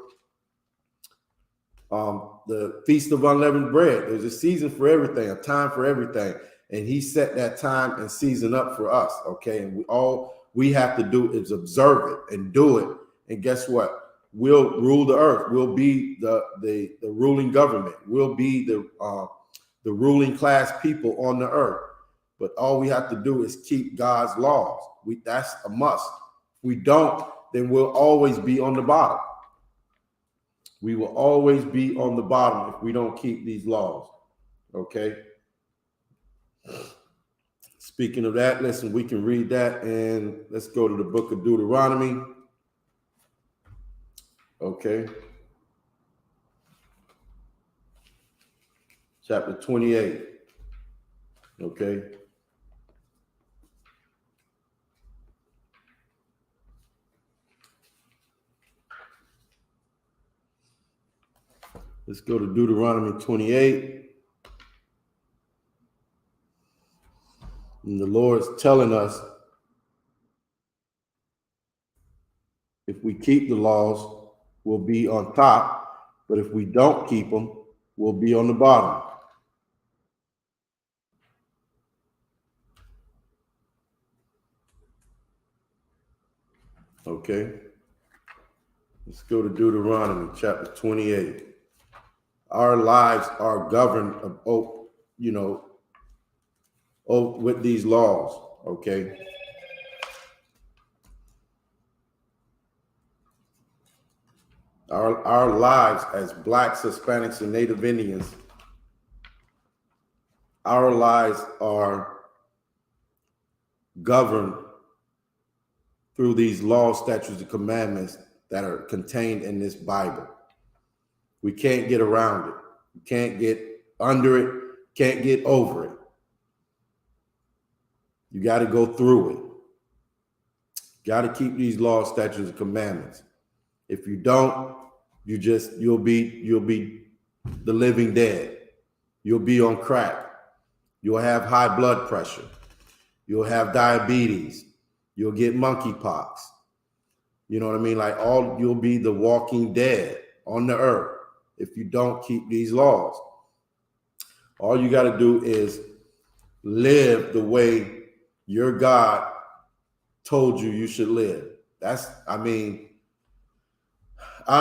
the Feast of Unleavened Bread. There's a season for everything, a time for everything. And he set that time and season up for us, okay? And all we have to do is observe it and do it. And guess what? We'll rule the earth. We'll be the ruling government. We'll be the ruling class people on the earth. But all we have to do is keep God's laws. That's a must. If we don't, then we'll always be on the bottom. We will always be on the bottom if we don't keep these laws, okay? Speaking of that, listen, we can read that, and let's go to the book of Deuteronomy. Okay. chapter 28. Okay. Let's go to Deuteronomy 28. And the Lord's telling us if we keep the laws, we'll be on top. But if we don't keep them, we'll be on the bottom. Okay. Let's go to Deuteronomy chapter 28. Our lives are governed, with these laws. Okay. Our lives as Blacks, Hispanics, and Native Indians, our lives are governed through these laws, statutes, and commandments that are contained in this Bible. We can't get around it. We can't get under it, can't get over it. You got to go through it. Got to keep these laws, statutes, and commandments. If you don't, you'll be the living dead. You'll be on crack. You'll have high blood pressure. You'll have diabetes. You'll get monkeypox. You know what I mean? Like you'll be the walking dead on the earth if you don't keep these laws. All you got to do is live the way your God told you should live. I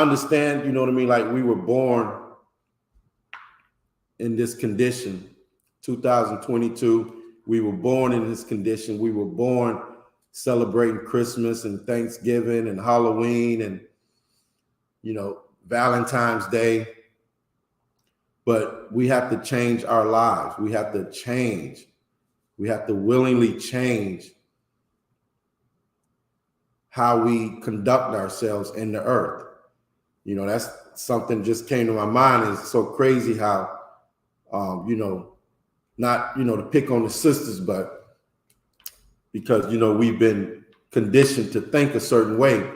understand, you know what I mean? Like we were born in this condition, 2022, we were born in this condition. We were born celebrating Christmas and Thanksgiving and Halloween and, Valentine's Day. But we have to change our lives. We have to change. We have to willingly change how we conduct ourselves in the earth. That's something just came to my mind. It's so crazy how, not, to pick on the sisters, but because, we've been conditioned to think a certain way.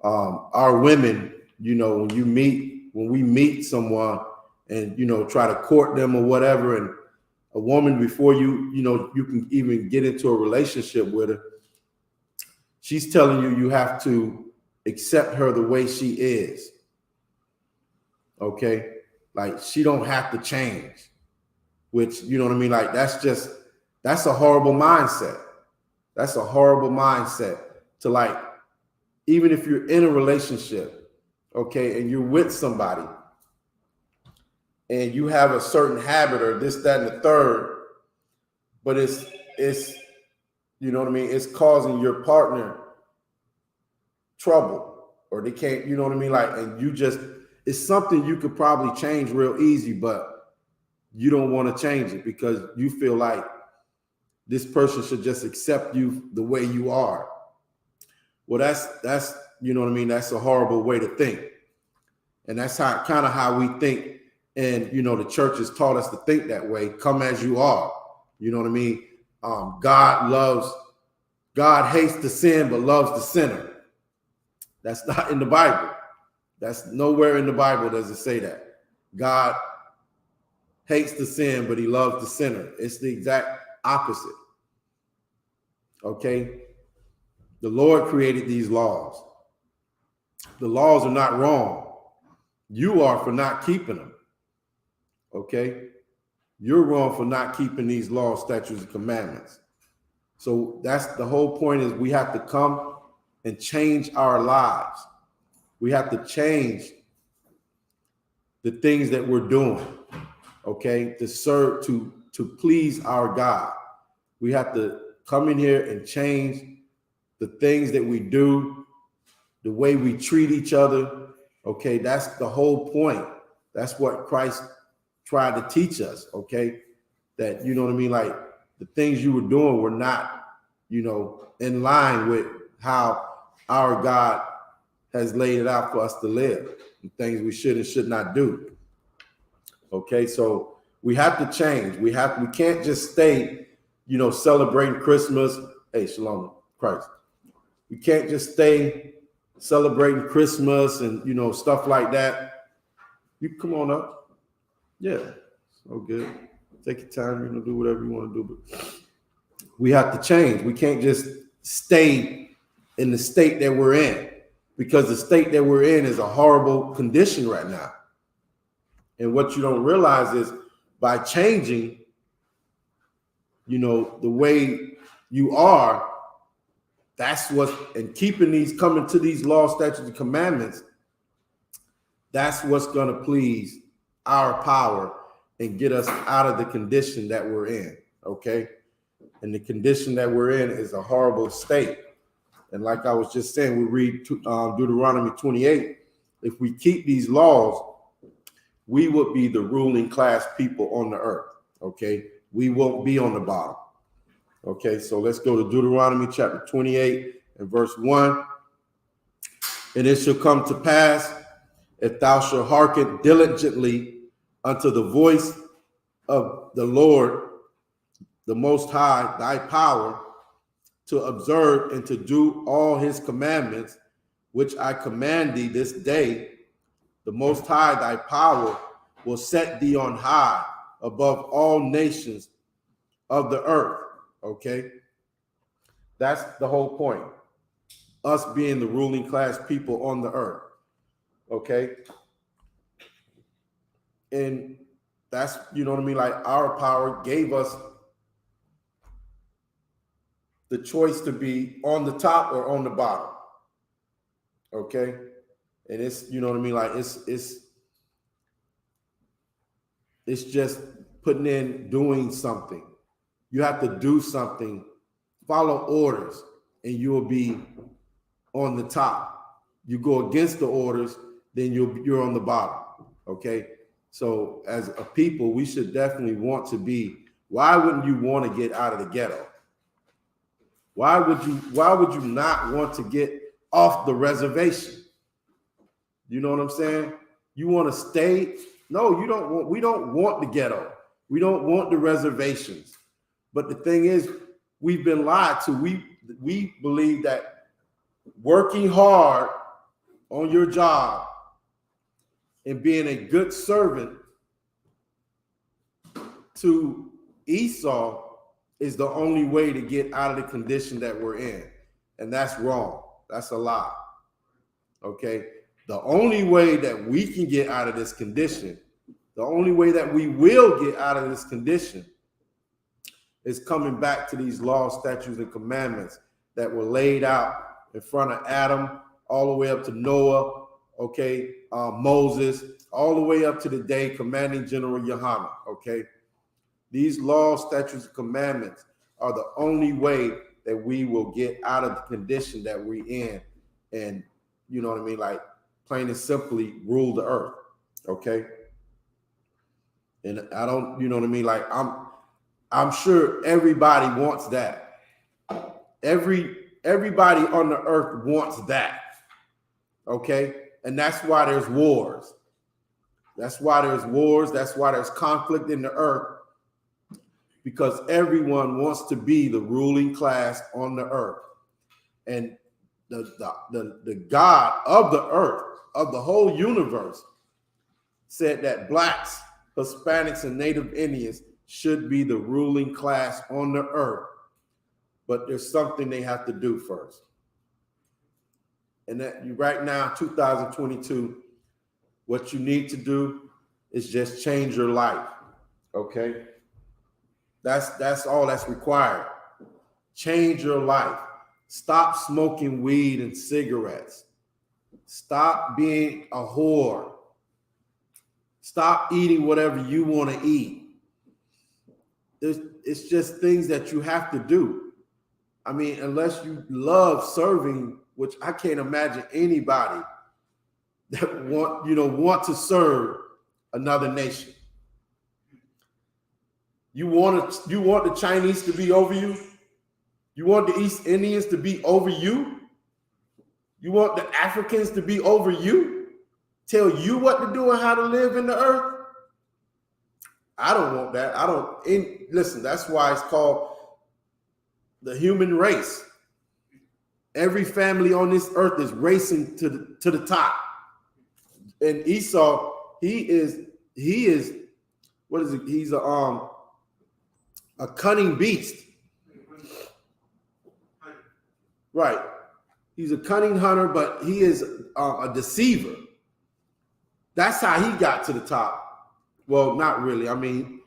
Our women, when we meet someone and, try to court them or whatever, and a woman before you can even get into a relationship with her, she's telling you have to accept her the way she is. Okay. Like she don't have to change, which, you know what I mean? Like, that's a horrible mindset. That's a horrible mindset to, like, even if you're in a relationship, okay, and you're with somebody and you have a certain habit or this, that, and the third, but it's, you know what I mean? It's causing your partner trouble, or they can't, you know what I mean? Like, and it's something you could probably change real easy, but you don't want to change it because you feel like this person should just accept you the way you are. Well, that's, you know what I mean? That's a horrible way to think. And that's how we think. And, the church has taught us to think that way. Come as you are. You know what I mean? God hates the sin, but loves the sinner. That's not in the Bible. That's nowhere in the Bible does it say that. God hates the sin, but he loves the sinner. It's the exact opposite. Okay? The Lord created these laws. The laws are not wrong. You are for not keeping them. Okay? You're wrong for not keeping these laws, statutes, and commandments. So that's the whole point, is we have to come and change our lives. We have to change the things that we're doing, okay, to serve, to please our God. We have to come in here and change the things that we do, the way we treat each other, okay? That's the whole point. That's what Christ tried to teach us, okay? That, you know what I mean? Like, the things you were doing were not, in line with how our God has laid it out for us to live, and things we should and should not do. Okay, so we have to change. We can't just stay, celebrating Christmas. Hey, Shalom, Christ. We can't just stay celebrating Christmas and stuff like that. You come on up. Yeah, so good. Take your time, do whatever you want to do. But we have to change. We can't just stay in the state that we're in, because the state that we're in is a horrible condition right now. And what you don't realize is by changing, the way you are, and coming to these laws, statutes, and commandments, that's what's going to please our power and get us out of the condition that we're in, okay? And the condition that we're in is a horrible state. And like I was just saying, we read Deuteronomy 28. If we keep these laws, we would be the ruling class people on the earth, okay? We won't be on the bottom. Okay, so let's go to Deuteronomy chapter 28 and verse 1. And it shall come to pass, if thou shalt hearken diligently unto the voice of the Lord, the Most High, thy power, to observe and to do all his commandments, which I command thee this day, the Most High, thy power, will set thee on high above all nations of the earth. Okay, that's the whole point. Us being the ruling class people on the earth. Okay, and that's, like our power gave us the choice to be on the top or on the bottom. Okay, and it's, like it's just putting in, doing something. You have to do something, follow orders, and you will be on the top. You go against the orders, then you're on the bottom. Okay, so as a people, we should definitely want to be. Why wouldn't you want to get out of the ghetto? Why would you not want to get off the reservation? You know what I'm saying? You want to stay? No, you don't want. We don't want the ghetto. We don't want the reservations. But the thing is, we've been lied to. We believe that working hard on your job and being a good servant to Esau is the only way to get out of the condition that we're in. And that's wrong. That's a lie. Okay? The only way that we can get out of this condition, the only way that we will get out of this condition, is coming back to these laws, statutes, and commandments that were laid out in front of Adam, all the way up to Noah, okay, Moses, all the way up to the day commanding General YAHANNA, okay? These laws, statutes, and commandments are the only way that we will get out of the condition that we're in and, like plain and simply rule the earth, okay? And I don't, like I'm sure everybody wants that. Everybody on the earth wants that. Okay? And that's why there's wars. That's why there's wars. That's why there's conflict in the earth. Because everyone wants to be the ruling class on the earth. And the God of the earth, of the whole universe, said that blacks, Hispanics, and Native Indians should be the ruling class on the earth. But there's something they have to do first. And that right now, 2022, what you need to do is just change your life. Okay? That's all that's required. Change your life. Stop smoking weed and cigarettes. Stop being a whore. Stop eating whatever you want to eat. It's just things that you have to do. I mean, unless you love serving, which I can't imagine anybody that want to serve another nation. You want the Chinese to be over you? You want the East Indians to be over you? You want the Africans to be over you? Tell you what to do and how to live in the earth? I don't want that. Listen, that's why it's called the human race. Every family on this earth is racing to the top. And Esau, he is what is it? He's a cunning beast. Right. He's a cunning hunter, but he is a deceiver. That's how he got to the top. Well, not really. I mean,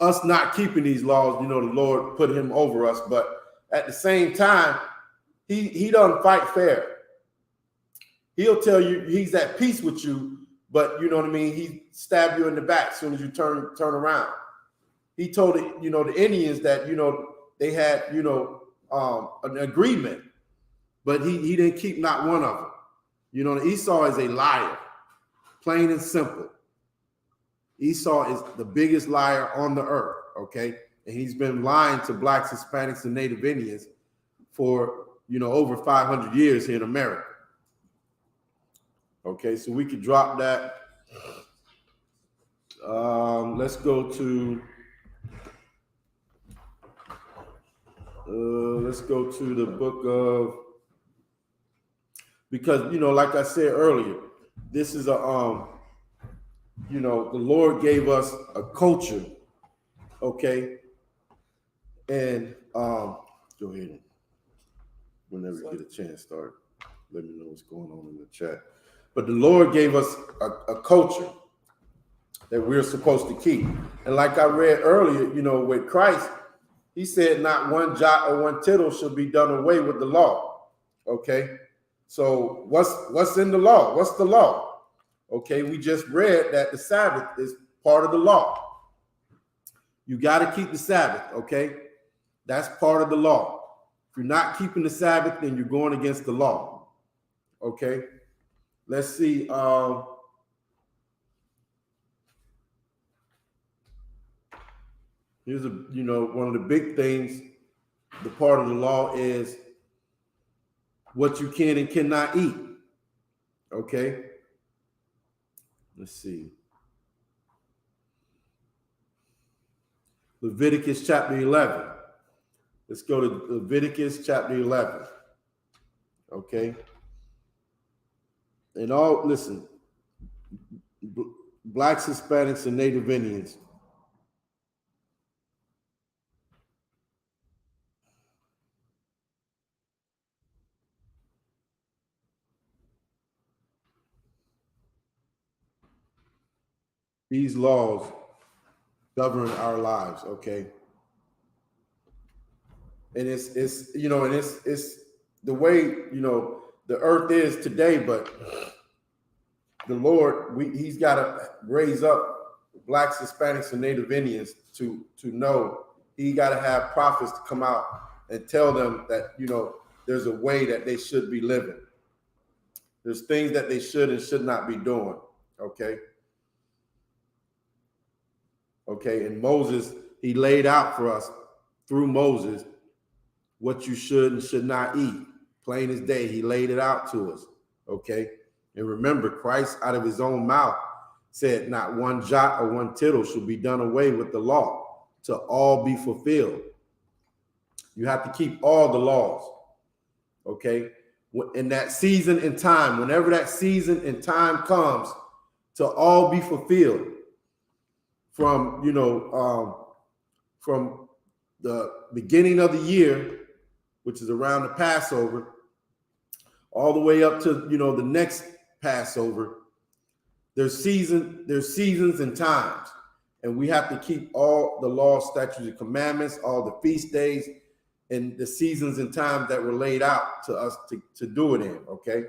us not keeping these laws, the Lord put him over us, but at the same time, he doesn't fight fair. He'll tell you he's at peace with you, but you know what I mean? He stabbed you in the back as soon as you turn around. He told the Indians that, they had, an agreement, but he didn't keep not one of them. Esau is a liar, plain and simple. Esau is the biggest liar on the earth, okay? And he's been lying to blacks, Hispanics, and Native Indians for, over 500 years here in America. Okay, so we could drop that. Let's go to the book of, because like I said earlier, this is the Lord gave us a culture, okay? And go ahead, whenever you get a chance, start. Let me know what's going on in the chat. But the Lord gave us a culture that we're supposed to keep. And like I read earlier, with Christ, he said not one jot or one tittle should be done away with the law. Okay. So what's in the law? What's the law? Okay. We just read that the Sabbath is part of the law. You got to keep the Sabbath. Okay. That's part of the law. If you're not keeping the Sabbath, then you're going against the law. Okay. Let's see. Here's one of the big things. The part of the law is what you can and cannot eat. Okay. Let's see. Leviticus chapter 11. Let's go to Leviticus chapter 11. Okay. And listen, blacks, Hispanics, and Native Indians. These laws govern our lives, okay? And it's the way, the earth is today, but the Lord, he's got to raise up blacks, Hispanics, and Native Indians to know. He got to have prophets to come out and tell them that, there's a way that they should be living. There's things that they should and should not be doing, okay? Okay, and Moses, he laid out for us through Moses what you should and should not eat. Plain as day, he laid it out to us, okay? And remember, Christ out of his own mouth said not one jot or one tittle should be done away with the law to all be fulfilled. You have to keep all the laws, okay? In that season and time, whenever that season and time comes, to all be fulfilled. From from the beginning of the year, which is around the Passover, all the way up to the next Passover. There's seasons and times, and we have to keep all the laws, statutes, and commandments, all the feast days, and the seasons and times that were laid out to us to do it in. Okay,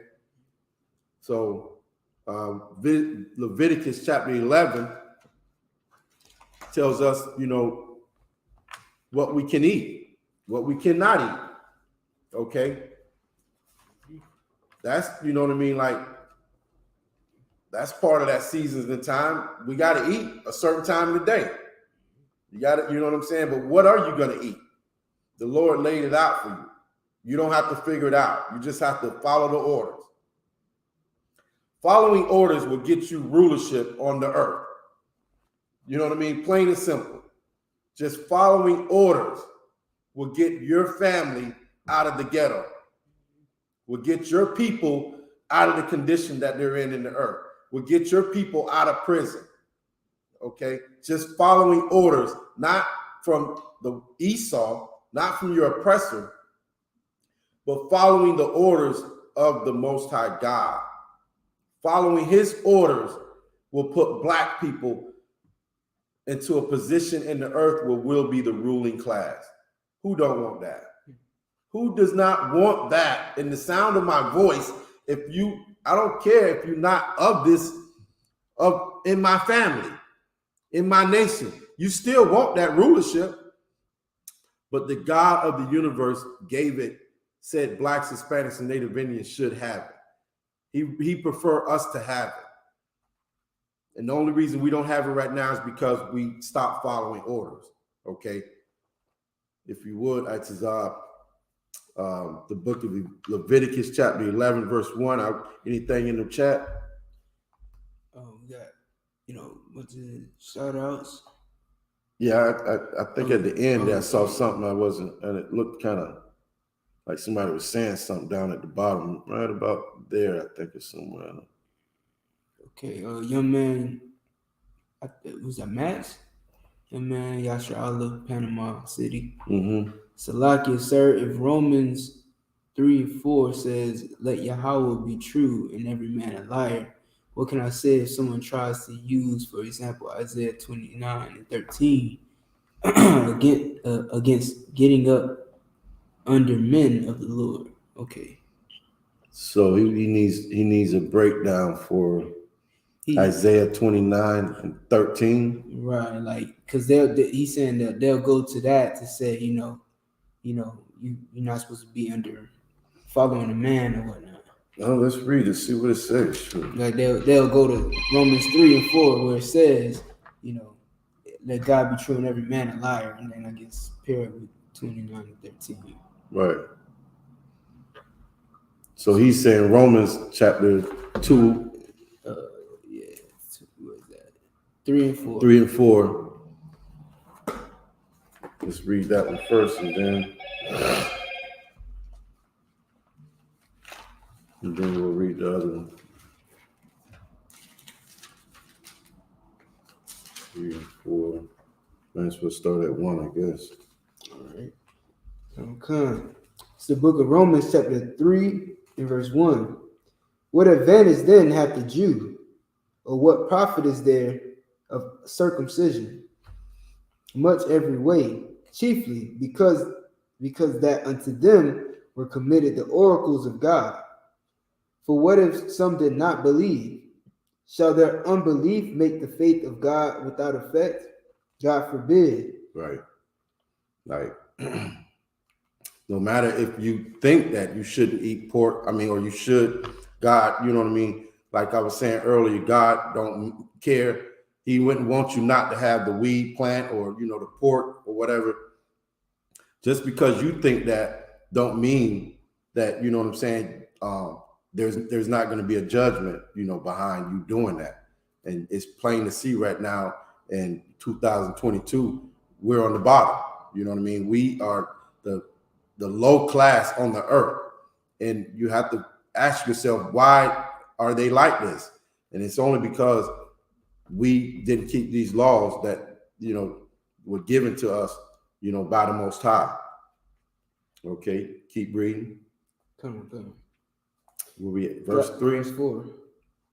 so Leviticus chapter 11. Tells us, what we can eat, what we cannot eat. Okay. That's, what I mean? Like, that's part of that seasons and time. We got to eat a certain time of the day. You got to, you know what I'm saying? But what are you going to eat? The Lord laid it out for you. You don't have to figure it out. You just have to follow the orders. Following orders will get you rulership on the earth. You know what I mean? Plain and simple. Just following orders will get your family out of the ghetto, will get your people out of the condition that they're in the earth, will get your people out of prison. Okay? Just following orders, not from the Esau, not from your oppressor, but following the orders of the Most High God. Following his orders will put black people into a position in the earth where we'll be the ruling class. Who don't want that? Who does not want that? In the sound of my voice, I don't care if you're not of this, in my family, in my nation, you still want that rulership. But the God of the universe gave it, said blacks, Hispanics, and Native Indians should have it. He prefer us to have it. And the only reason we don't have it right now is because we stopped following orders. Okay. If you would, Itazab, the book of Leviticus, chapter 11, verse 1. Anything in the chat? We got, what's the shout outs? Yeah, I think at the end I saw something and it looked kind of like somebody was saying something down at the bottom, right about there, I think it's somewhere. Okay, young man, was that Max? Young man, Yasha, Panama City. Mm-hmm. Salakia, sir, if Romans 3:4 says, let Yahweh be true and every man a liar, what can I say if someone tries to use, for example, Isaiah 29:13 against getting up under men of the Lord? Okay. So he needs a breakdown for Isaiah 29:13. Right, like because he's saying that they'll go to that to say, you're not supposed to be under following a man or whatnot. Oh, let's read it, see what it says. Sure. Like they'll go to Romans 3:4 where it says, let God be true and every man a liar, and then I guess paired with 29:13. Right. So he's saying Romans chapter 2. What is that? 3 and 4. 3 and 4. Let's read that one first, and then we'll read the other one. 3 and 4. Might as well start at 1, I guess. All right. Okay. It's the book of Romans, chapter 3 and verse 1. What advantage then hath the Jew, or what profit is there of circumcision? Much every way, chiefly because that unto them were committed the oracles of God. For what if some did not believe? Shall their unbelief make the faith of God without effect? God forbid. Right. Like, no matter if you think that you shouldn't eat pork, or you should, God, you know what I mean? Like I was saying earlier, God don't care. He wouldn't want you not to have the weed plant or, the pork or whatever. Just because you think that don't mean that, you know what I'm saying? There's not going to be a judgment, behind you doing that. And it's plain to see right now in 2022, we're on the bottom. You know what I mean? We are the low class on the earth. And you have to ask yourself, why are they like this? And it's only because we didn't keep these laws that, were given to us, by the Most High. Okay, keep reading. Come on. We'll be at verse 3. Verse 4.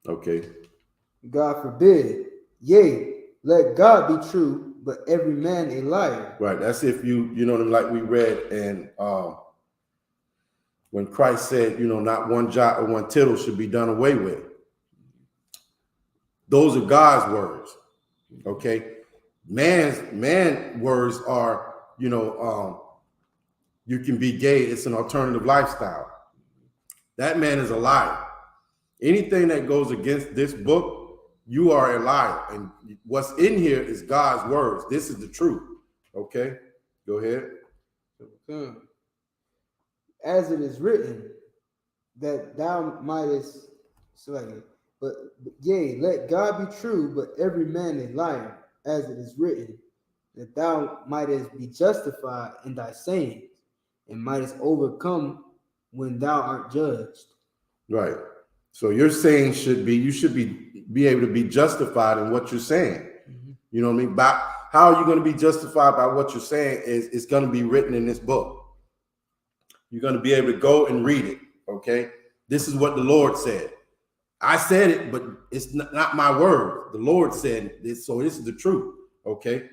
Okay. God forbid. Yea, let God be true, but every man a liar. Right. That's if you know, like we read, and when Christ said, not one jot or one tittle should be done away with. Those are God's words. Okay. Man words are, you can be gay. It's an alternative lifestyle. That man is a liar. Anything that goes against this book, you are a liar. And what's in here is God's words. This is the truth. Okay, go ahead. As it is written, that thou mightest slay. But yea, let God be true, but every man a liar. as it is written, that thou mightest be justified in thy sayings, and mightest overcome when thou art judged. Right. So your saying should be, you should be able to be justified in what you're saying. You know what I mean? How are you going to be justified by what you're saying is it's going to be written in this book. You're going to be able to go and read it. Okay. This is what the Lord said. I said it, but it's not my word. The Lord said this, so this is the truth. Okay.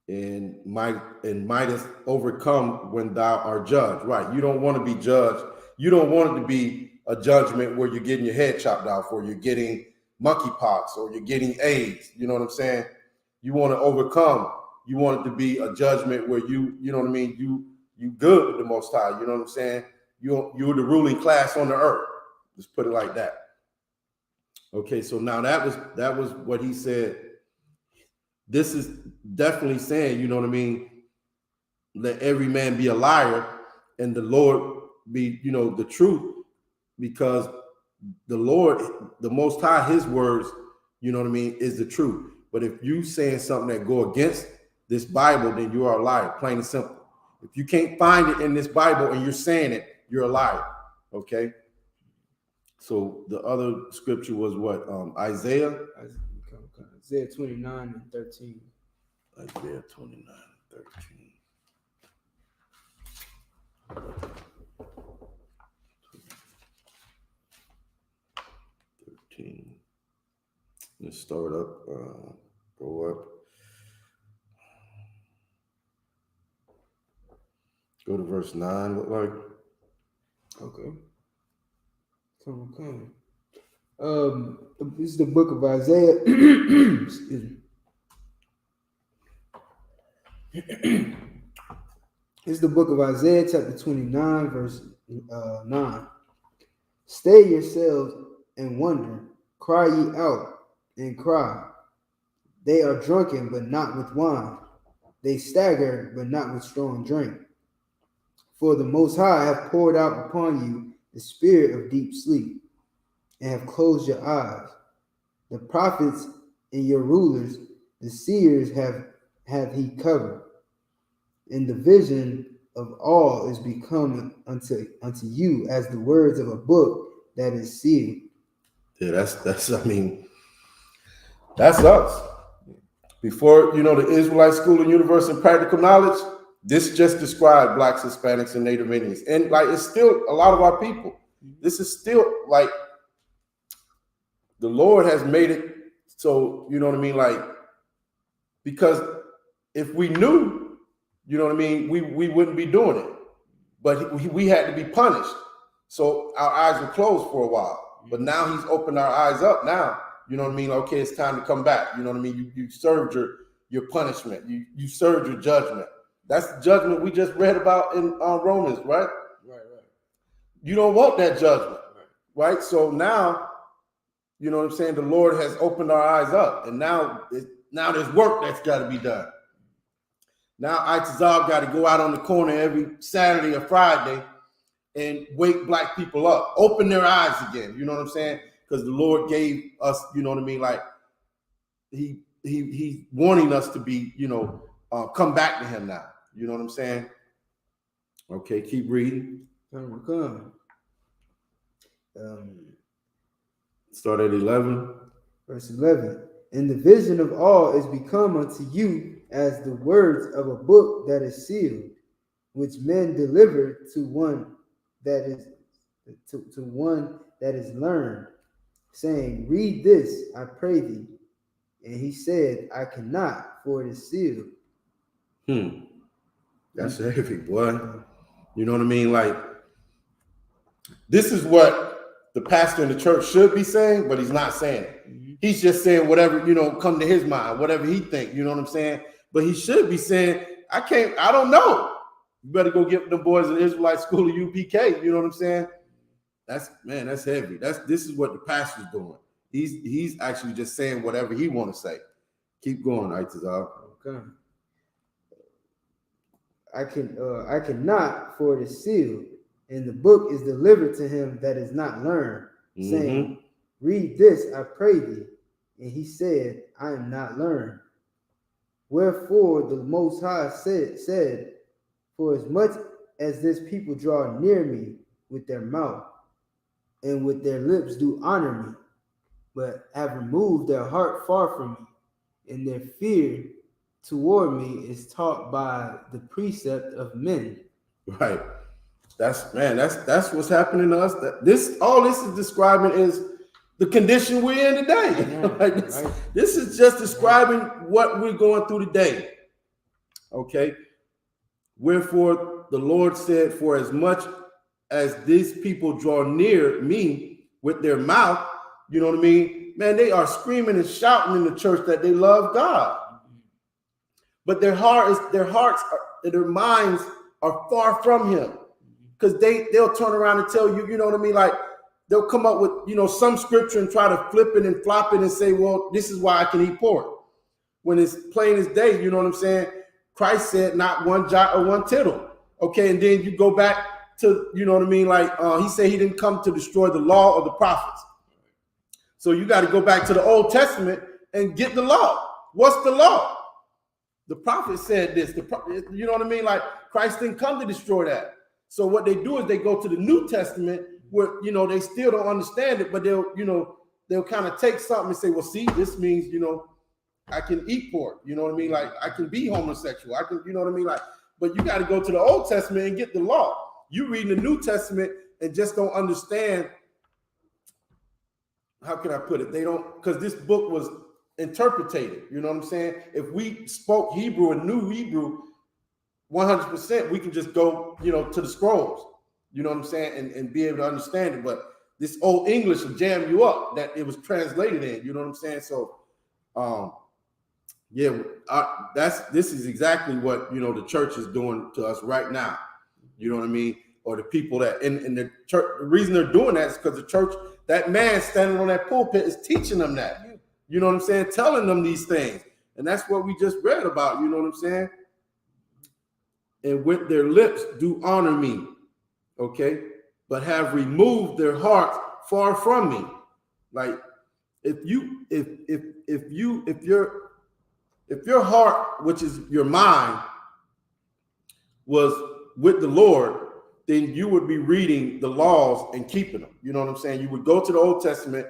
And mightest overcome when thou art judged. Right. You don't want to be judged. You don't want it to be a judgment where you're getting your head chopped off, or you're getting monkeypox, or you're getting AIDS. You know what I'm saying? You want to overcome. You want it to be a judgment where you know what I mean? You good with the Most High. You know what I'm saying? You're the ruling class on the earth. Just put it like that. Okay, so now that was what he said. This is definitely saying, you know what I mean? Let every man be a liar and the Lord be, you know, the truth, because the Lord, the Most High, his words, you know what I mean, is the truth. But if you saying something that go against this Bible, then you are a liar, plain and simple. If you can't find it in this Bible and you're saying it, you're a liar. Okay. So the other scripture was what? Isaiah 29 and 13. Isaiah 29 and 13. Let's start up, go up. Go to verse 9, look like. Okay. Come. This is the book of Isaiah. Excuse me. This is the book of Isaiah, chapter 29, verse 9. Stay yourselves and wonder, cry ye out and cry. They are drunken, but not with wine. They stagger, but not with strong drink. For the Most High hath poured out upon you the spirit of deep sleep, and have closed your eyes. The prophets and your rulers, the seers have he covered. And the vision of all is become unto you as the words of a book that is sealed. Yeah, that's I mean, that's us. Before, you know, the Israelite School of Universal and Practical Knowledge, this just described Blacks, Hispanics, and Native Indians. And like, it's still a lot of our people. This is still like, the Lord has made it so, you know what I mean? Like, because if we knew, you know what I mean, we wouldn't be doing it. But we had to be punished. So our eyes were closed for a while. But now he's opened our eyes up now. You know what I mean? Okay, it's time to come back. You know what I mean? You served your punishment. You served your judgment. That's the judgment we just read about in Romans, right? Right. You don't want that judgment, right? So now, you know what I'm saying? The Lord has opened our eyes up, and now there's work that's got to be done. Now I.S.U.P.K got to go out on the corner every Saturday or Friday and wake Black people up, open their eyes again. You know what I'm saying? Because the Lord gave us, you know what I mean? Like he's wanting us to be, you know, come back to him now. You know what I'm saying? Okay, keep reading. Start at 11. Verse 11. And the vision of all is become unto you as the words of a book that is sealed, which men deliver to one that is to one that is learned, saying, read this, I pray thee. And he said, I cannot, for it is sealed. That's heavy, boy. You know what I mean? Like, this is what the pastor in the church should be saying, but he's not saying it. He's just saying whatever, you know, come to his mind, whatever he think, you know what I'm saying? But he should be saying, I don't know. You better go get the boys in the Israelite School of U.P.K. You know what I'm saying? That's heavy. This is what the pastor's doing. He's actually just saying whatever he want to say. Keep going, I.S.U.P.K. Okay. I cannot, for it is sealed, and the book is delivered to him that is not learned, saying, read this, I pray thee. And he said, I am not learned. Wherefore the Most High said, for as much as this people draw near me with their mouth, and with their lips do honor me, but have removed their heart far from me, and their fear toward me is taught by the precept of men. Right. That's what's happening to us. All this is describing is the condition we're in today. Yeah, this is just describing what we're going through today. Okay. Wherefore the Lord said, for as much as these people draw near me with their mouth, you know what I mean? Man, they are screaming and shouting in the church that they love God. But their minds are far from him. Because they'll turn around and tell you, you know what I mean? Like they'll come up with, some scripture and try to flip it and flop it and say, well, this is why I can eat pork. When it's plain as day, you know what I'm saying? Christ said not one jot or one tittle. Okay, and then you go back to, you know what I mean? Like he said he didn't come to destroy the law or the prophets. So you got to go back to the Old Testament and get the law. What's the law? The prophet said this. You know what I mean? Like Christ didn't come to destroy that. So what they do is they go to the New Testament where, they still don't understand it, but they'll kind of take something and say, well, see, this means, I can eat pork. You know what I mean? Like I can be homosexual. I can, you know what I mean? Like, but you got to go to the Old Testament and get the law. You read the New Testament and just don't understand. How can I put it? They don't, because this book was interpreted. You know what I'm saying? If we spoke Hebrew and knew Hebrew 100%, we can just go, to the scrolls. You know what I'm saying? And be able to understand it. But this old English will jam you up that it was translated in. You know what I'm saying? So, this is exactly what, the church is doing to us right now. You know what I mean? Or the people that in the church, the reason they're doing that is because the church, that man standing on that pulpit is teaching them that. You know what I'm saying? Telling them these things. And that's what we just read about. You know what I'm saying? And with their lips do honor me, okay, but have removed their hearts far from me. Like if your heart, which is your mind, was with the Lord, then you would be reading the laws and keeping them. You know what I'm saying? You would go to the Old Testament,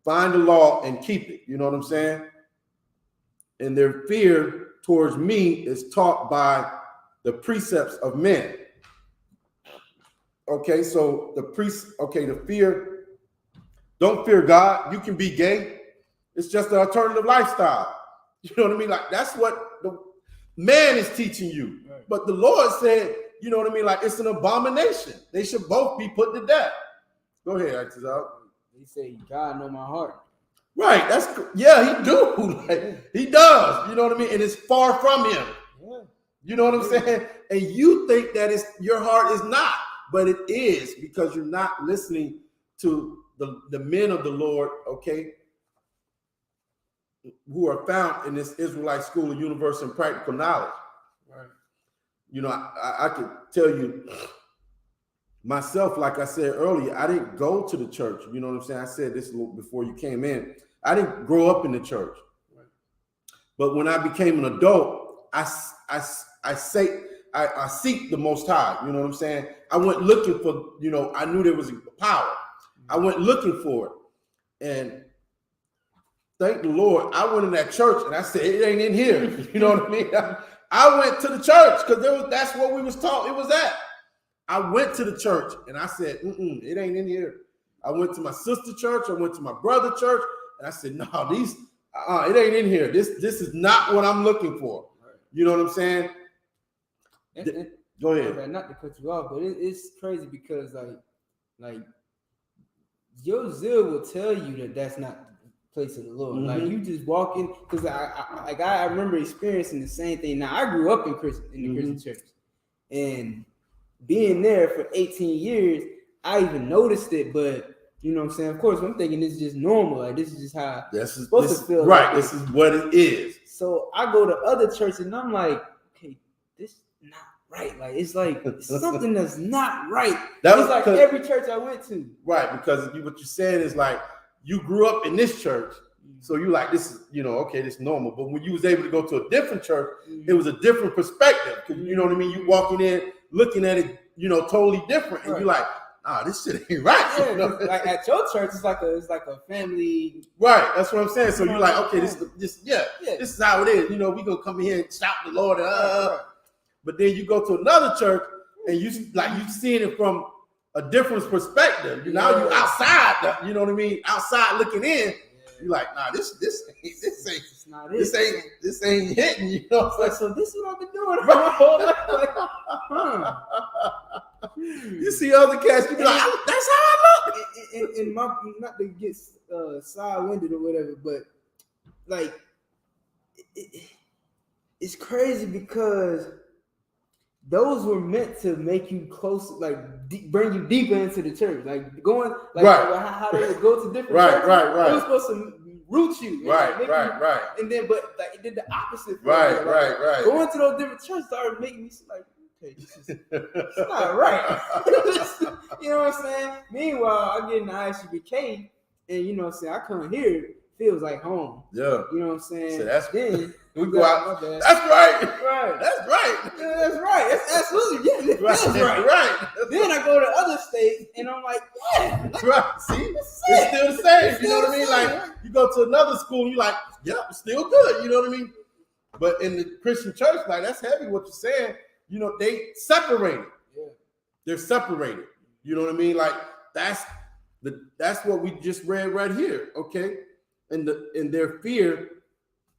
find the law and keep it. You know what I'm saying? And their fear towards me is taught by the precepts of men. Okay, so the fear, don't fear God. You can be gay. It's just an alternative lifestyle. You know what I mean? Like that's what the man is teaching you. Right. But the Lord said, you know what I mean? Like it's an abomination. They should both be put to death. Go ahead, Isupk. He said, God know my heart. Right. He do. Like, he does. You know what I mean? And it's far from him. Yeah. You know what I'm saying? And you think that your heart is not, but it is because you're not listening to the men of the Lord, okay, who are found in this Israelite School of Universal and Practical Knowledge. Right. I could tell you myself, like I said earlier, I didn't go to the church. You know what I'm saying? I said this before you came in. I didn't grow up in the church. Right. But when I became an adult, I seek the Most High. You know what I'm saying? I went looking for, I knew there was a power. I went looking for it. And thank the Lord, I went in that church and I said, it ain't in here. You know what I mean? I went to the church because that's what we was taught. It was that. I went to the church and I said, it ain't in here. I went to my sister church. I went to my brother church. And I said, no, it ain't in here. This is not what I'm looking for. You know what I'm saying? Go ahead. Not to cut you off, but it's crazy because like your zeal will tell you that that's not the place of the Lord. Mm-hmm. Like you just walk in because I remember experiencing the same thing. Now I grew up in the Christian church, and being there for 18 years, I even noticed it. But you know what I'm saying? Of course, I'm thinking this is just normal. Like this is just how it's supposed to feel. Right. This is what it is. So I go to other churches and I'm like, okay, this is not right. Like it's like something that's not right. That was like every church I went to. Right, because what you're saying is like you grew up in this church, So you like, this is, okay, this is normal. But when you was able to go to a different church, it was a different perspective. Because you know what I mean? You walking in, looking at it, totally different. And you're like, nah, this shit ain't right. Yeah, like at your church, it's like a family. Right, that's what I'm saying. So you're like, okay, this is how it is. We gonna come in here and shout the Lord. But then you go to another church and you seeing it from a different perspective. Now you outside, you know what I mean? Outside looking in. You're like, nah, this ain't hitting, So this is what I've been doing. You see other cats, you be like, that's how I look. And not to get side-winded or whatever, but like it's crazy because those were meant to make you closer, like bring you deeper into the church, like going, like how they would go to different churches. Right. It was supposed to root you, right. And then, but like it did the opposite. Right. Going to those different churches started making me like, okay, this is it's not right. You know what I'm saying? Meanwhile, I get in the I.S.U.P.K, and you know what I'm saying, I come here, it feels like home. Yeah. You know what I'm saying? So that's then. We go out. That's right. That's right. Yeah, that's right. That's absolutely that's right. Then I go to other states and I'm like, right. See, it's still the same. You know what I mean? Like you go to another school, and you're like, yeah, it's still good. You know what I mean? But in the Christian church, like that's heavy. What you're saying? They separated. Yeah. They're separated. You know what I mean? Like that's what we just read right here. Okay, and their fear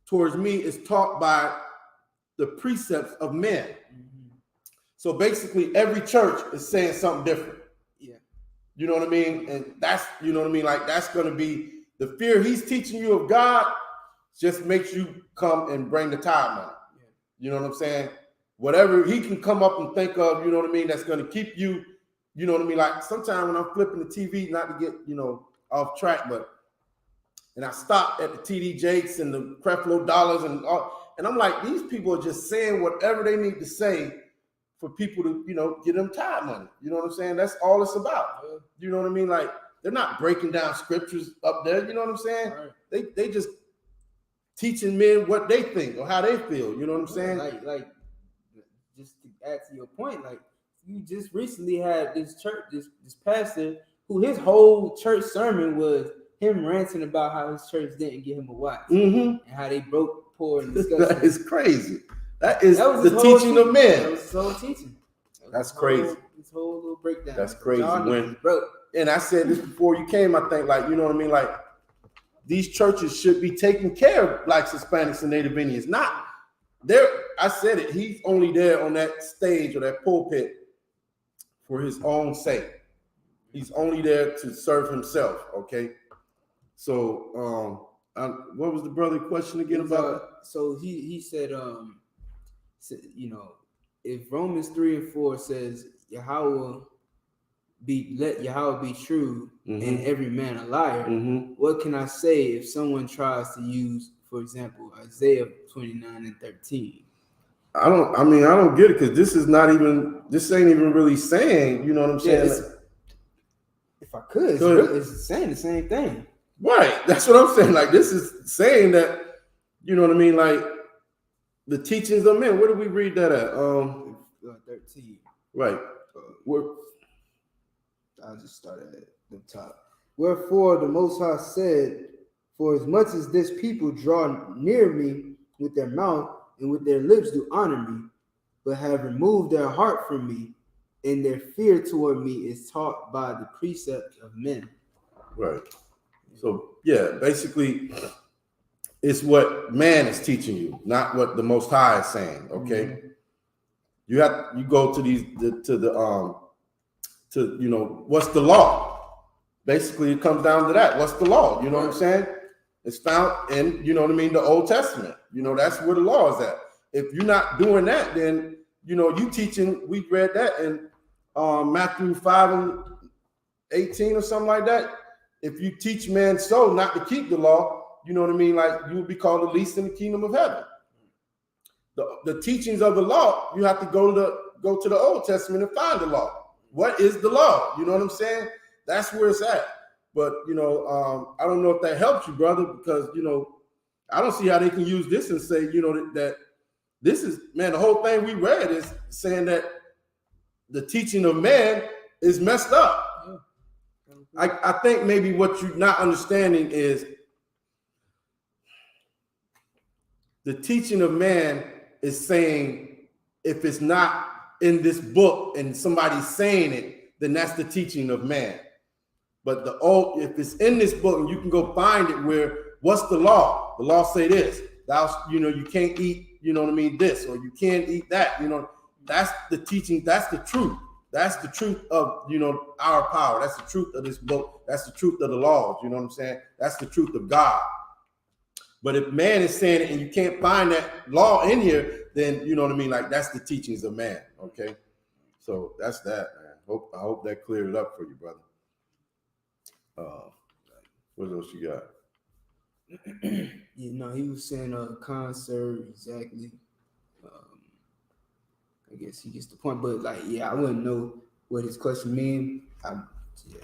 towards me is taught by the precepts of men. Mm-hmm. So basically every church is saying something different. Yeah. You know what I mean? And that's, you know what I mean? Like that's going to be the fear he's teaching you of God just makes you come and bring the tithe money. Yeah. You know what I'm saying? Whatever he can come up and think of, you know what I mean? That's going to keep you, you know what I mean? Like sometimes when I'm flipping the TV, not to get, off track, and I stopped at the TD Jakes and the Creflo Dollars and I'm like, these people are just saying whatever they need to say for people to, get them tithe money. You know what I'm saying? That's all it's about. Yeah. You know what I mean? Like they're not breaking down scriptures up there. You know what I'm saying? Right. They just teaching men what they think or how they feel. You know what I'm saying? Like just to add to your point, like you just recently had this church, this pastor who his whole church sermon was him ranting about how his church didn't give him a watch and how they broke, poor, and disgusting. That is crazy. That was the teaching of men. That was his whole teaching. That's crazy. His whole little breakdown. That's crazy. And I said this before you came, I think, like, you know what I mean? Like, these churches should be taking care of Blacks, Hispanics, and Native Indians. Not there. I said it. He's only there on that stage or that pulpit for his own sake. He's only there to serve himself. Okay. So, what was the brother question again about? So he said, if Romans 3:4 says Yahweh let Yahweh be true and every man a liar, what can I say if someone tries to use, for example, Isaiah 29:13? I don't get it because this ain't even really saying, you know what I'm saying? If I could, it's saying the same thing. Right. That's what I'm saying. Like, this is saying that, you know what I mean? Like, the teachings of men. Where did we read that at? 13. Right. I'll just start at the top. Wherefore the Most High said, for as much as this people draw near me with their mouth and with their lips do honor me, but have removed their heart from me, and their fear toward me is taught by the precept of men. Right. So, yeah, basically, it's what man is teaching you, not what the Most High is saying. Okay, you go to what's the law? Basically, it comes down to that. What's the law? You know what I'm saying? It's found in, you know what I mean, the Old Testament. You know, that's where the law is at. If you're not doing that, then you teaching. We read that in Matthew 5:18 or something like that. If you teach men so not to keep the law, you know what I mean? Like, you will be called the least in the kingdom of heaven. The teachings of the law, you have to go to the Old Testament and find the law. What is the law? You know what I'm saying? That's where it's at. But I don't know if that helps you, brother, because I don't see how they can use this and say, that this is, man, the whole thing we read is saying that the teaching of man is messed up. I think maybe what you're not understanding is the teaching of man is saying if it's not in this book and somebody's saying it, then that's the teaching of man. But if it's in this book and you can go find it, where what's the law? The law say this. You can't eat, this, or you can't eat that. That's the teaching. That's the truth. That's the truth of our power. That's the truth of this book. That's the truth of the laws. You know what I'm saying? That's the truth of God. But if man is saying it and you can't find that law in here, then you know what I mean. Like that's the teachings of man. Okay, so that's that, man. I hope that cleared it up for you, brother. What else you got? He was saying concert exactly. I guess he gets the point, but I wouldn't know what his question mean.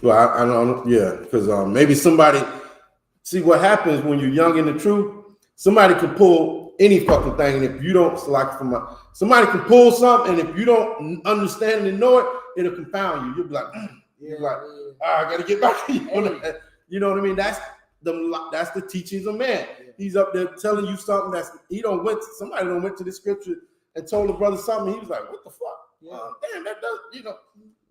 Well, I don't. Yeah, because maybe somebody see what happens when you're young in the truth. Somebody can pull any fucking thing, and if you don't, somebody can pull something, and if you don't understand and know it, it'll confound you. You'll be like, I gotta get back to you. You know what I mean? That's the teachings of man. He's up there telling you something somebody went to the scripture and told the brother something. He was like, what the fuck? Yeah. Damn, that does,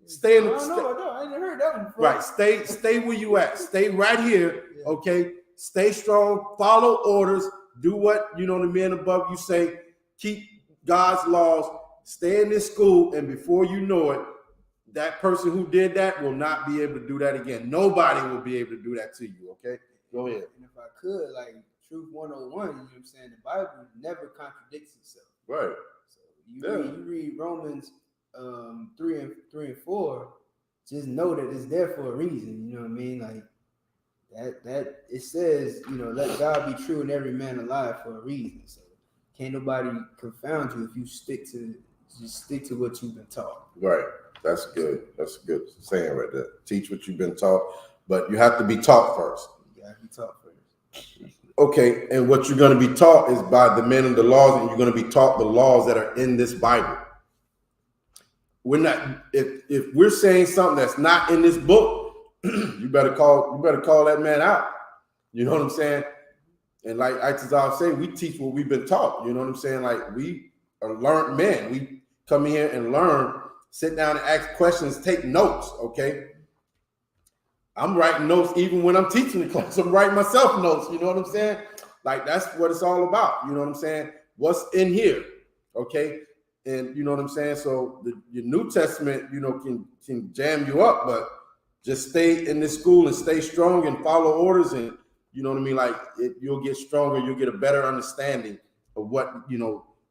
stay in the. I ain't heard that one before. Right, stay where you at. Stay right here, okay? Stay strong, follow orders, do what, the men above you say, keep God's laws, stay in this school, and before you know it, that person who did that will not be able to do that again. Nobody will be able to do that to you, okay? Go ahead. And if I could, Truth 101, you know what I'm saying? The Bible never contradicts itself. Right. So you read Romans 3 and 4, just know that it's there for a reason. You know what I mean? That it says, let God be true and every man alive for a reason. So can't nobody confound you if you stick to what you've been taught. Right. That's good. That's a good saying right there. Teach what you've been taught, but you have to be taught first. You gotta be taught first. Okay, and what you're going to be taught is by the men of the laws, and you're going to be taught the laws that are in this Bible. We're not. If we're saying something that's not in this book, you better call that man out. You know what I'm saying? And like Itazal say, we teach what we've been taught. You know what I'm saying? Like we are learned men. We come in here and learn. Sit down and ask questions, take notes, okay? I'm writing notes even when I'm teaching the class. I'm writing myself notes, you know what I'm saying? That's what it's all about, you know what I'm saying? What's in here, okay? And you know what I'm saying? So your New Testament, can jam you up, but just stay in this school and stay strong and follow orders, and you know what I mean? You'll get stronger, you'll get a better understanding of what,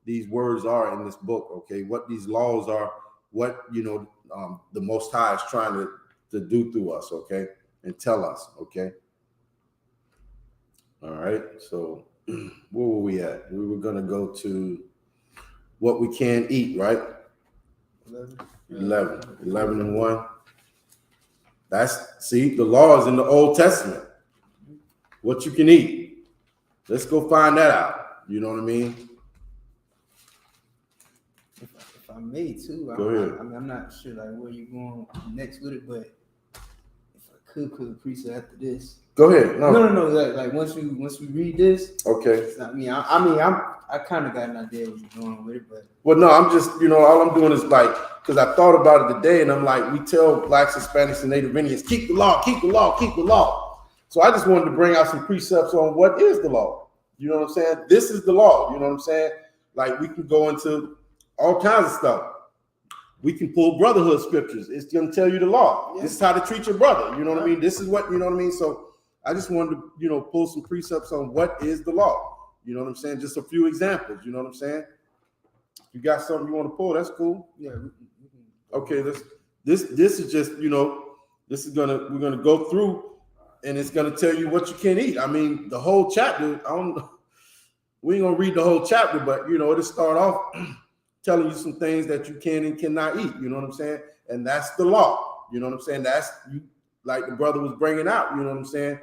these words are in this book, okay? What these laws are, what the Most High is trying to do through us, okay, and tell us, okay. All right, so where were we at? We were gonna go to what we can eat, right? 11 and 1. The law is in the Old Testament. What you can eat. Let's go find that out. You know what I mean? I may too. Go ahead. I'm not sure where you're going next with it, but if I could put a precept after this. Go ahead. No. Once we read this. Okay. It's not me. I kind of got an idea where you're going with it, but. Well, no, I'm just all I'm doing is because I thought about it today, and I'm like, we tell Blacks, Hispanics, and Native Indians, keep the law, keep the law, keep the law. So I just wanted to bring out some precepts on what is the law. You know what I'm saying? This is the law. You know what I'm saying? We can go into all kinds of stuff. We can pull brotherhood scriptures. It's going to tell you the law. Yeah. This is how to treat your brother. You know what I mean? This is what, you know what I mean? So I just wanted to, pull some precepts on what is the law. You know what I'm saying? Just a few examples. You know what I'm saying? If you got something you want to pull, that's cool. Yeah. Okay. This is just, we're going to go through, and it's going to tell you what you can eat. I mean, the whole chapter, we ain't going to read the whole chapter, but, it'll start off telling you some things that you can and cannot eat. You know what I'm saying? And that's the law. You know what I'm saying? like the brother was bringing out, you know what I'm saying?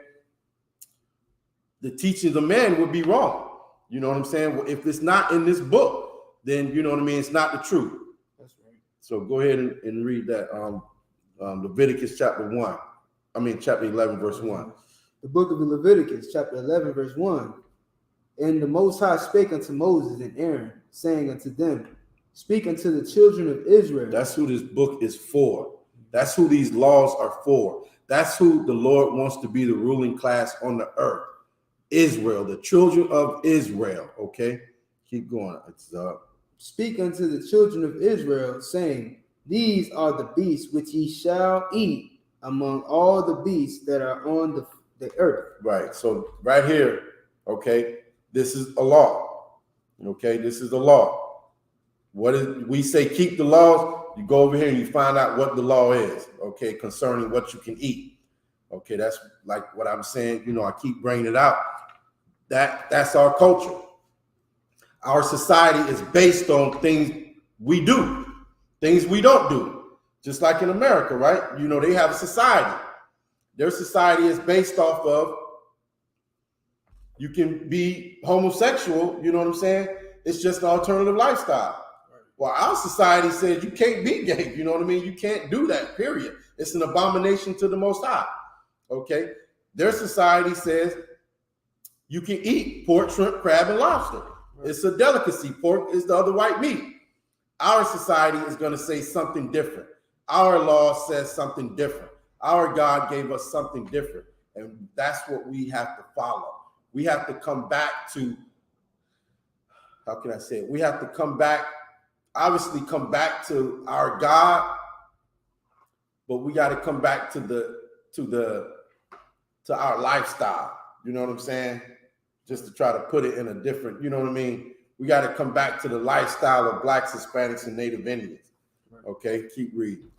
The teachings of man would be wrong. You know what I'm saying? Well, if it's not in this book, then you know what I mean? It's not the truth. That's right. So go ahead and read that. Leviticus chapter 11, verse 1. The book of Leviticus, chapter 11, verse 1. And the Most High spake unto Moses and Aaron, saying unto them, speak unto the children of Israel. That's who this book is for. That's who these laws are for. That's who the Lord wants to be the ruling class on the earth. Israel, the children of Israel. Okay, keep going. Speak unto the children of Israel, saying, these are the beasts which ye shall eat among all the beasts that are on the earth. Right. So right here, okay, this is a law. Okay, this is the law. What is we say? Keep the laws. You go over here and you find out what the law is. Okay, concerning what you can eat. Okay, that's like what I'm saying. You know, I keep bringing it out. That's our culture. Our society is based on things we do, things we don't do. Just like in America, right? You know, they have a society. Their society is based off of you can be homosexual, you know what I'm saying? It's just an alternative lifestyle. Well, our society says you can't be gay, you know what I mean? You can't do that, period. It's an abomination to the Most High, okay? Their society says you can eat pork, shrimp, crab, and lobster. It's a delicacy. Pork is the other white meat. Our society is going to say something different. Our law says something different. Our God gave us something different. And that's what we have to follow. We have to come back to, how can I say it? We have to come back, obviously come back to our God, but we got to come back to our lifestyle. You know what I'm saying? Just to try to put it in a different, you know what I mean? We got to come back to the lifestyle of Blacks, Hispanics, and Native Indians. Okay, keep reading.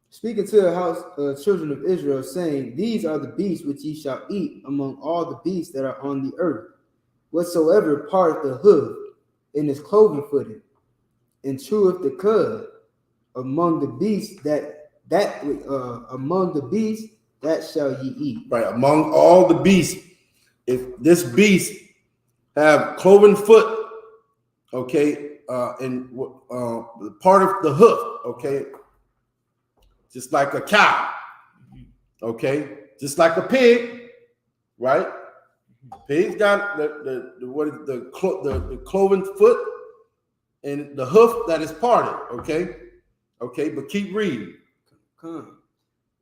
Speaking to the house, children of Israel, saying, these are the beasts which ye shall eat among all the beasts that are on the earth. Whatsoever part the hoof and is cloven footed, and cheweth the cud among the beasts among the beasts that shall ye eat. Right, among all the beasts. If this beast have cloven foot, okay, and part of the hoof, okay, just like a cow, okay, just like a pig, right? Pig's got the cloven foot and the hoof that is parted, okay, but keep reading. Come.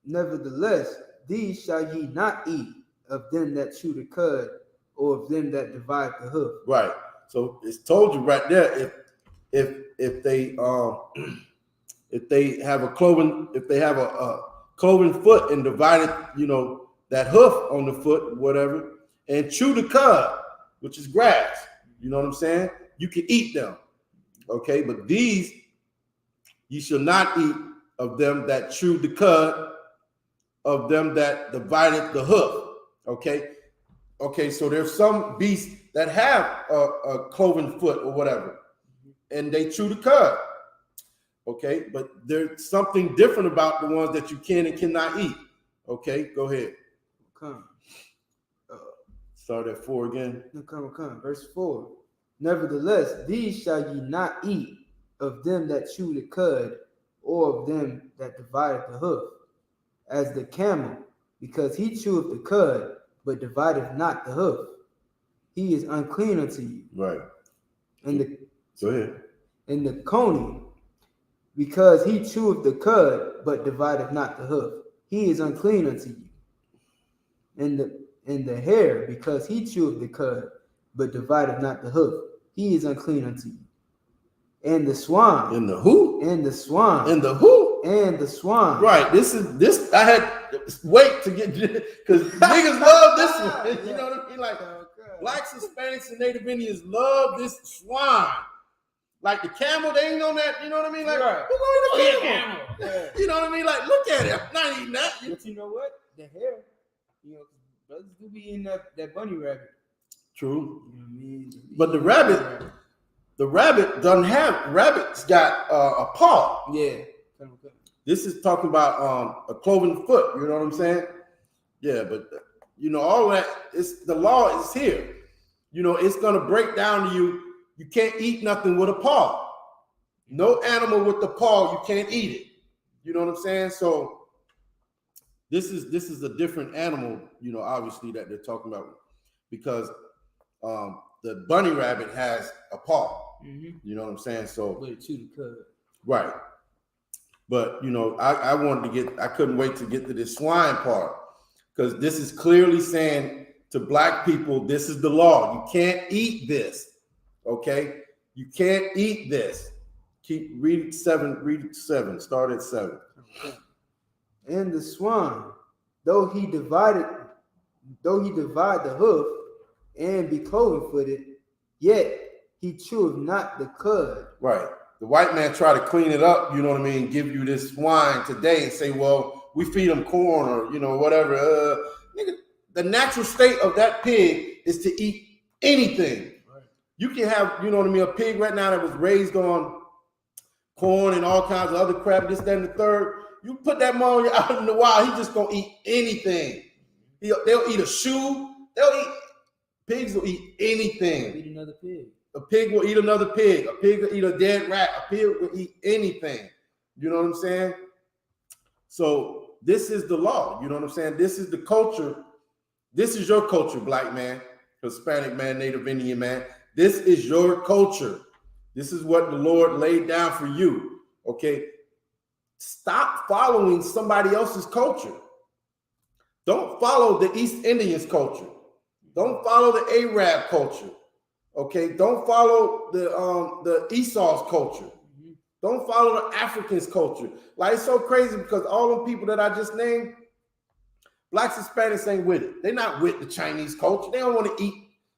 Nevertheless, these shall ye not eat of them that chew the cud, or of them that divide the hoof. Right. So it's told you right there. If they have a cloven foot and divided, you know, that hoof on the foot, whatever, and chew the cud, which is grass. You know what I'm saying? You can eat them. Okay, but these ye shall not eat of them that chew the cud, of them that divided the hoof. Okay, so there's some beasts that have a cloven foot or whatever, and they chew the cud. Okay, but there's something different about the ones that you can and cannot eat. Okay, go ahead. Come. Start at 4 again. Come. Verse 4. Nevertheless, these shall ye not eat of them that chew the cud, or of them that divide the hoof, as the camel, because he cheweth the cud, but divideth not the hoof. He is unclean unto you. Right. And go ahead. And the coney, because he cheweth the cud, but divideth not the hoof. He is unclean unto you. And the hare, because he cheweth the cud, but divideth not the hoof. He is unclean unto you. And the swan. And the who? And the swan. And the who? And the swan. Right. This I had wait to get, because niggas love this one. You know what I mean? Like Blacks, Hispanics, and Native Indians love this swan. Like the camel, they ain't on that. You know what I mean? Like, right. Who gonna eat a camel? Yeah. You know what I mean? Like, look at it. I'm not eating that. But you know what? The hare, you know, brothers do be eating that bunny rabbit. True. You know what I mean? But the rabbit doesn't have. Rabbit's got a paw. Yeah. This is talking about a cloven foot. You know what I'm saying? Yeah, but you know, all that is the law is here. You know, it's gonna break down to you. You can't eat nothing with a paw. No animal with the paw, you can't eat it. You know what I'm saying? So this is a different animal, you know, obviously that they're talking about, because the bunny rabbit has a paw. You know what I'm saying? So right. But you know, I wanted to get, I couldn't wait to get to this swine part, because this is clearly saying to black people, this is the law. You can't eat this. Okay? You can't eat this. Keep reading 7, start at 7. Okay. And the swine, though he divide the hoof and be cloven-footed, yet he cheweth not the cud. Right. The white man try to clean it up, you know what I mean, give you this swine today and say, well, we feed them corn or, you know, whatever. Nigga, the natural state of that pig is to eat anything. Right. You can have, you know what I mean, a pig right now that was raised on corn and all kinds of other crap, this, that, and the third. You put that mother out in the wild, he just gonna eat anything. They'll eat a shoe. Pigs will eat anything. Eat another pig. A pig will eat another pig. A pig will eat a dead rat. A pig will eat anything. You know what I'm saying? So this is the law. You know what I'm saying? This is the culture. This is your culture, black man, Hispanic man, Native Indian man. This is your culture. This is what the Lord laid down for you. Okay? Stop following somebody else's culture. Don't follow the East Indians culture. Don't follow the Arab culture. Okay, don't follow the Esau's culture. Don't follow the Africans' culture. Like, it's so crazy because all the people that I just named, blacks, Hispanics ain't with it. They're not with the Chinese culture. They don't want to eat,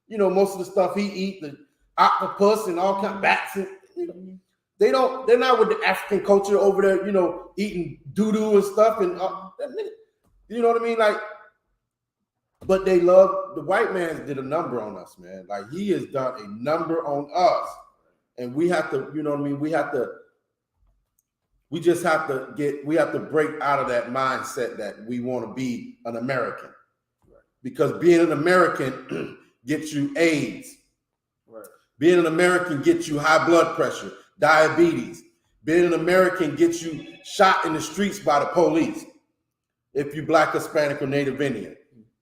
you know, most of the stuff he eat, the octopus and all kind of bats. And, you know, they're not with the African culture over there, you know, eating doo-doo and stuff. And you know what I mean? Like, but they love, the white man did a number on us, man. Like, he has done a number on us. And we have to, you know what I mean? We have to break out of that mindset that we want to be an American. Right. Because being an American gets you AIDS. Right. Being an American gets you high blood pressure, diabetes. Being an American gets you shot in the streets by the police if you black, Hispanic, or Native Indian.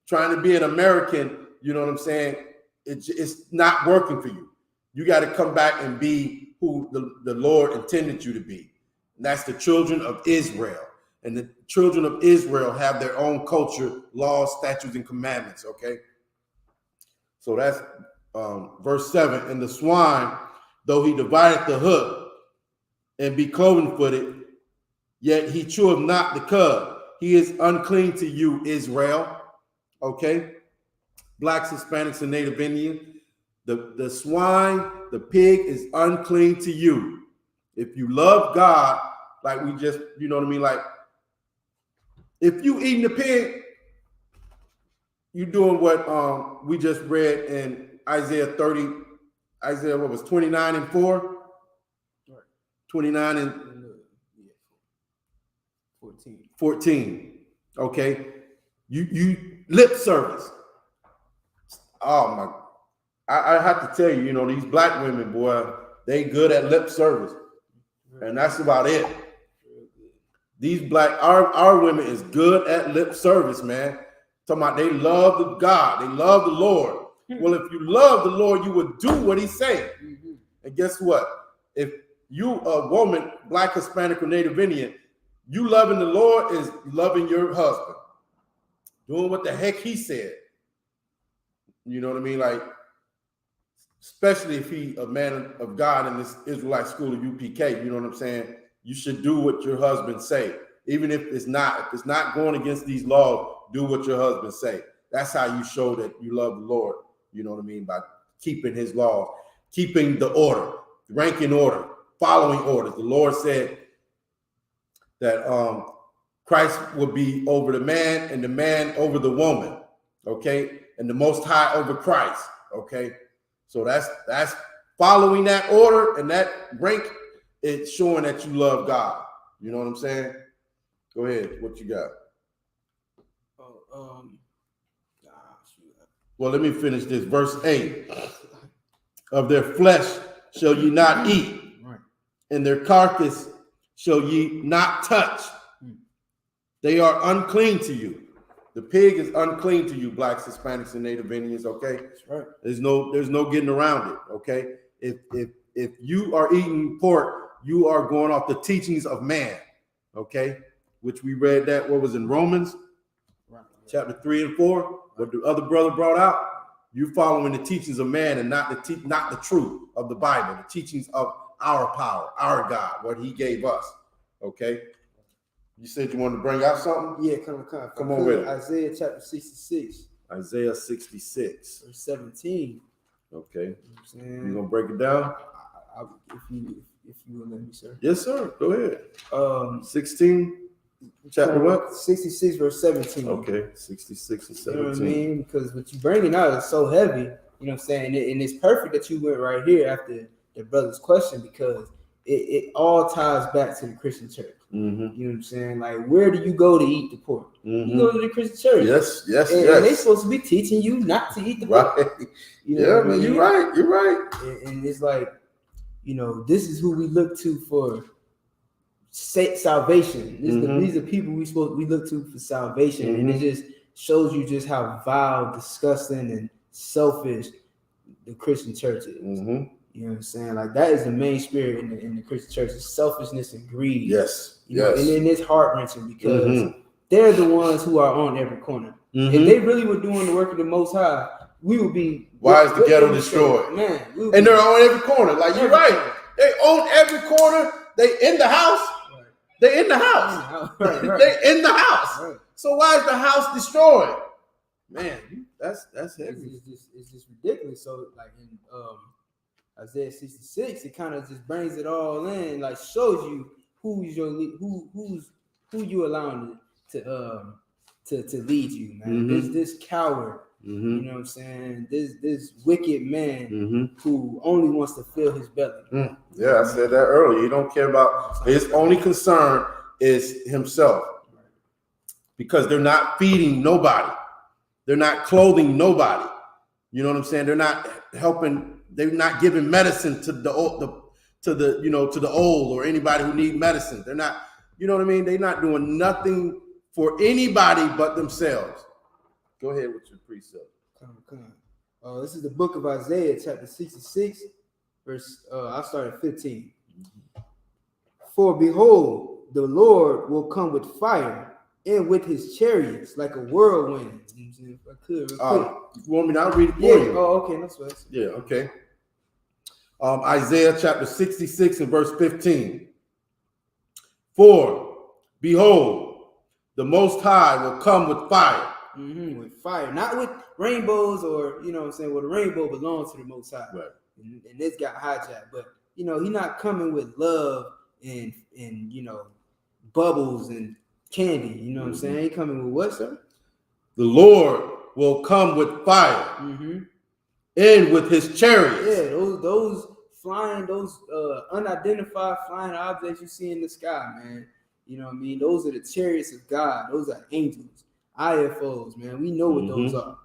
Trying to be an American, you know what I'm saying? It's not working for you. You got to come back and be who the Lord intended you to be. And that's the children of Israel. And the children of Israel have their own culture, laws, statutes, and commandments, okay? So that's verse 7. And the swine, though he divided the hoof and be cloven-footed, yet he cheweth not the cud. He is unclean to you, Israel. Okay, blacks, Hispanics, and Native Indian. The swine, the pig is unclean to you. If you love God, like we just, you know what I mean? Like, if you eating the pig, you doing what we just read in Isaiah 30, Isaiah, what was 29 and 4? Right. 29 and 14. Okay. You lip service. Oh my, I have to tell you, you know, these black women, boy, they good at lip service. And that's about it. These black, our women is good at lip service, man. Talking about they love the God, they love the Lord. Well, if you love the Lord, you would do what he say. And guess what? If you a woman, black, Hispanic, or Native Indian, you loving the Lord is loving your husband. Doing what the heck he said. You know what I mean? Like, especially if he a man of God in this Israelite school of UPK, you know what I'm saying? You should do what your husband say. Even if it's not going against these laws, do what your husband say. That's how you show that you love the Lord. You know what I mean? By keeping his laws, keeping the order, ranking order, following orders. The Lord said that Christ would be over the man and the man over the woman, okay? And the Most High over Christ, okay? So that's following that order and that rank. It's showing that you love God. You know what I'm saying? Go ahead. What you got? Well, let me finish this. Verse 8. Of their flesh shall ye not eat, and their carcass shall ye not touch. They are unclean to you. The pig is unclean to you, blacks, Hispanics, and Native Indians. Okay, that's right. There's no getting around it. Okay, if you are eating pork, you are going off the teachings of man. Okay, which we read that what was in Romans, chapter 3 and 4. What the other brother brought out, you following the teachings of man and not the truth of the Bible, the teachings of our power, our God, what He gave us. Okay. You said you wanted to bring out something? Yeah, come on with it. Isaiah chapter 66. Isaiah 66. Verse 17. Okay. You gonna break it down? If you will let me, sir. Yes, sir. Go ahead. 16. Chapter what? 66 verse 17. Okay. 66 and 17. You know what I mean? Because what you bringing out is so heavy. You know what I'm saying? And it's perfect that you went right here after the brother's question, because it all ties back to the Christian church. Mm-hmm. You know what I'm saying? Like, where do you go to eat the pork? Mm-hmm. You go to the Christian church. Yes. And they're supposed to be teaching you not to eat the pork. Right. You know man, you're right. You're right. And it's like, you know, this is who we look to for salvation. These are people we look to for salvation. Mm-hmm. And it just shows you just how vile, disgusting, and selfish the Christian church is. Mm-hmm. You know what I'm saying? Like, that is the main spirit in the Christian church, is selfishness and greed. Yes. You know, and then it's heart-wrenching because they're the ones who are on every corner. Mm-hmm. If they really were doing the work of the Most High, we would be. Why is the ghetto destroyed? Man, and they're on every corner. Like, you're right. They own every corner. They in the house. Right. They in the house. Right. They in the house. Right. So why is the house destroyed? Man, that's heavy. It's just ridiculous. So, like, in Isaiah 66, it kind of just brings it all in, like, shows you who you allowing to lead you, man. Mm-hmm. This coward, you know what I'm saying? This wicked man who only wants to fill his belly. Yeah, I said that earlier. He don't care about, his only concern is himself, because they're not feeding nobody, they're not clothing nobody. You know what I'm saying? They're not helping. They're not giving medicine to the old or anybody who need medicine. They're not, you know what I mean? They're not doing nothing for anybody but themselves. Go ahead with your precept. Come on. This is the book of Isaiah, chapter 66, verse. I'll start at 15. For behold, the Lord will come with fire and with His chariots like a whirlwind. If I could. You want me to read it for you? Oh, okay. That's what I said. Yeah, okay. Isaiah chapter 66 and verse 15. For behold, the Most High will come with fire. With fire, not with rainbows, or, you know what I'm saying, well, the rainbow belongs to the Most High. Right. And this got hijacked. But, you know, He's not coming with love and you know, bubbles and candy. You know what I'm saying? He coming with what, sir? The Lord will come with fire and with His chariots. Yeah, those flying, those unidentified flying objects you see in the sky, man. You know what I mean? Those are the chariots of God. Those are angels, IFOs, man. We know what those are.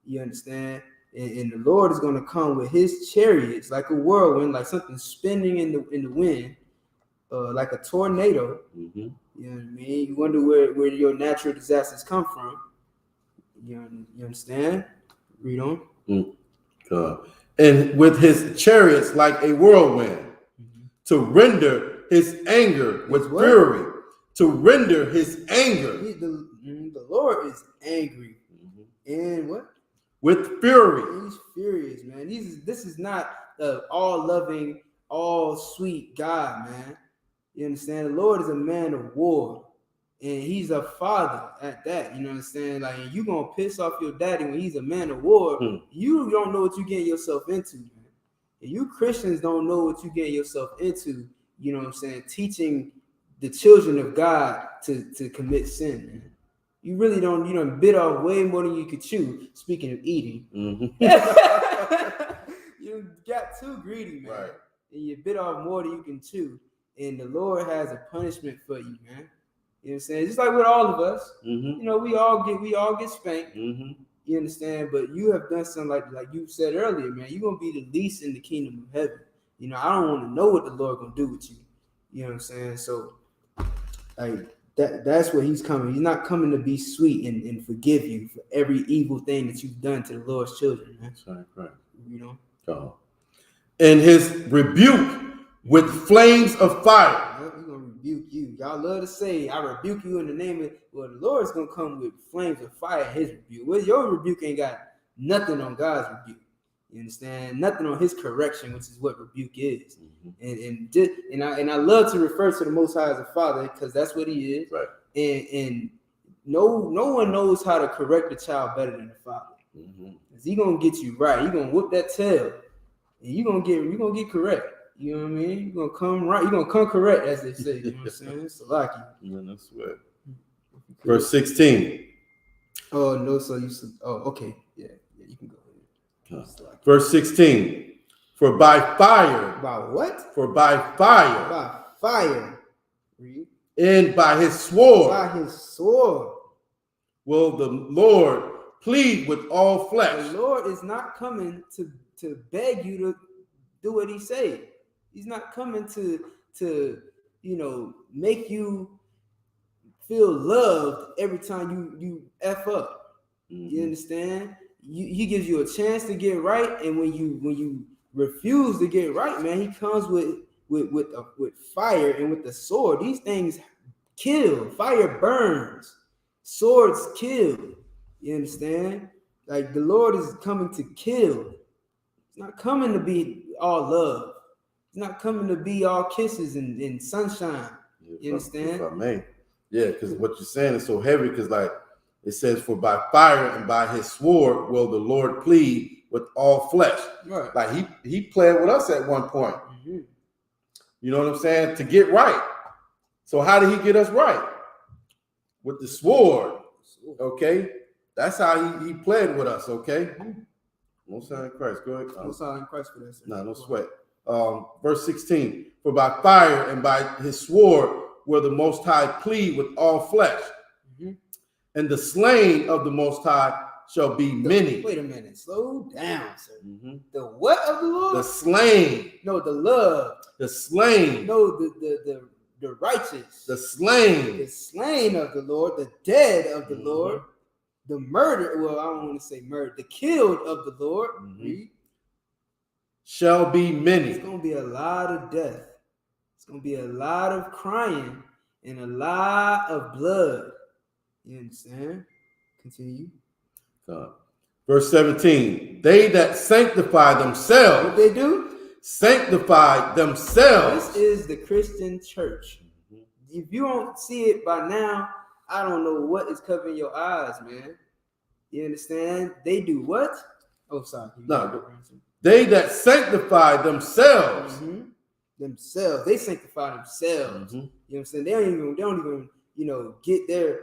You understand? And the Lord is going to come with His chariots like a whirlwind, like something spinning in the wind, like a tornado. You know what I mean? You wonder where your natural disasters come from. You understand? Read on. And with His chariots like a whirlwind, to render His anger with fury. To render His anger. The Lord is angry. And what? With fury. He's furious, man. This is not the all-loving, all-sweet God, man. You understand? The Lord is a man of war. And He's a father at that. You know what I'm saying? Like, you gonna piss off your daddy when he's a man of war. You don't know what you're getting yourself into, man. And you Christians don't know what you're getting yourself into. You know what I'm saying? Teaching the children of God to commit sin, man. You really don't. You done bit off way more than you could chew. Speaking of eating, you got too greedy, man. Right. And you bit off more than you can chew. And the Lord has a punishment for you, man. You know what I'm saying? Just like with all of us, Mm-hmm. you know, we all get spanked. Mm-hmm. You understand? But you have done something like you said earlier, man. You're gonna be the least in the kingdom of heaven. You know, I don't want to know what the Lord gonna do with you. You know what I'm saying? So, like that's where he's coming. He's not coming to be sweet and forgive you for every evil thing that you've done to the Lord's children, man. That's right. You know. And his rebuke with flames of fire. Yep, he's gonna rebuke you. Y'all love to say, "I rebuke you in the name of." Well, the Lord's gonna come with flames of fire. His rebuke. Well, your rebuke ain't got nothing on God's rebuke. You understand? Nothing on His correction, which is what rebuke is. Mm-hmm. And I love to refer to the Most High as a father because that's what He is. Right. And no one knows how to correct a child better than the father. Mm-hmm. Cause He gonna get you right. He gonna whoop that tail, and you gonna get correct. You know what I mean? You're gonna come right. You're gonna come correct, as they say. You know what I'm saying? So like you. Yeah, that's right. Verse 16. Oh no, so you said, oh, okay. Yeah, you can go ahead. Verse 16. For by fire. By what? For by fire. By fire. Read. And by his sword. By his sword. Will the Lord plead with all flesh. The Lord is not coming to beg you to do what He say. He's not coming to make you feel loved every time you F up. Mm-hmm. You understand? He gives you a chance to get right, and when you refuse to get right, man, He comes with fire and with the sword. These things kill. Fire burns. Swords kill. You understand? Like the Lord is coming to kill. It's not coming to be all love. It's not coming to be all kisses and sunshine. You understand? If I may. Yeah, because what you're saying is so heavy, because like it says, for by fire and by his sword will the Lord plead with all flesh. Right. Like he played with us at one point. Mm-hmm. You know what I'm saying? To get right. So how did he get us right? With the sword. Okay. That's how he played with us. Okay. Mm-hmm. No sign in Christ. Go ahead. No sign in Christ for that. Sir. No sweat. Verse 16. For by fire and by his sword will the Most High plead with all flesh. Mm-hmm. And the slain of the Most High shall be many. Wait a minute. Slow down, sir. Mm-hmm. The what of the Lord? The slain. No, the love. The slain. No, the righteous. The slain. The slain of the Lord. The dead of the Lord. The murder. Well, I don't want to say murder. The killed of the Lord. Mm-hmm. Shall be many. It's going to be a lot of death. It's going to be a lot of crying and a lot of blood. You understand? Continue. Verse 17. They that sanctify themselves. What they do? Sanctify themselves. This is the Christian church. Mm-hmm. If you don't see it by now, I don't know what is covering your eyes, man. You understand? They do what? Oh, sorry. No, they that sanctify themselves. Mm-hmm. Themselves. They sanctify themselves. Mm-hmm. You know what I'm saying? They don't even get their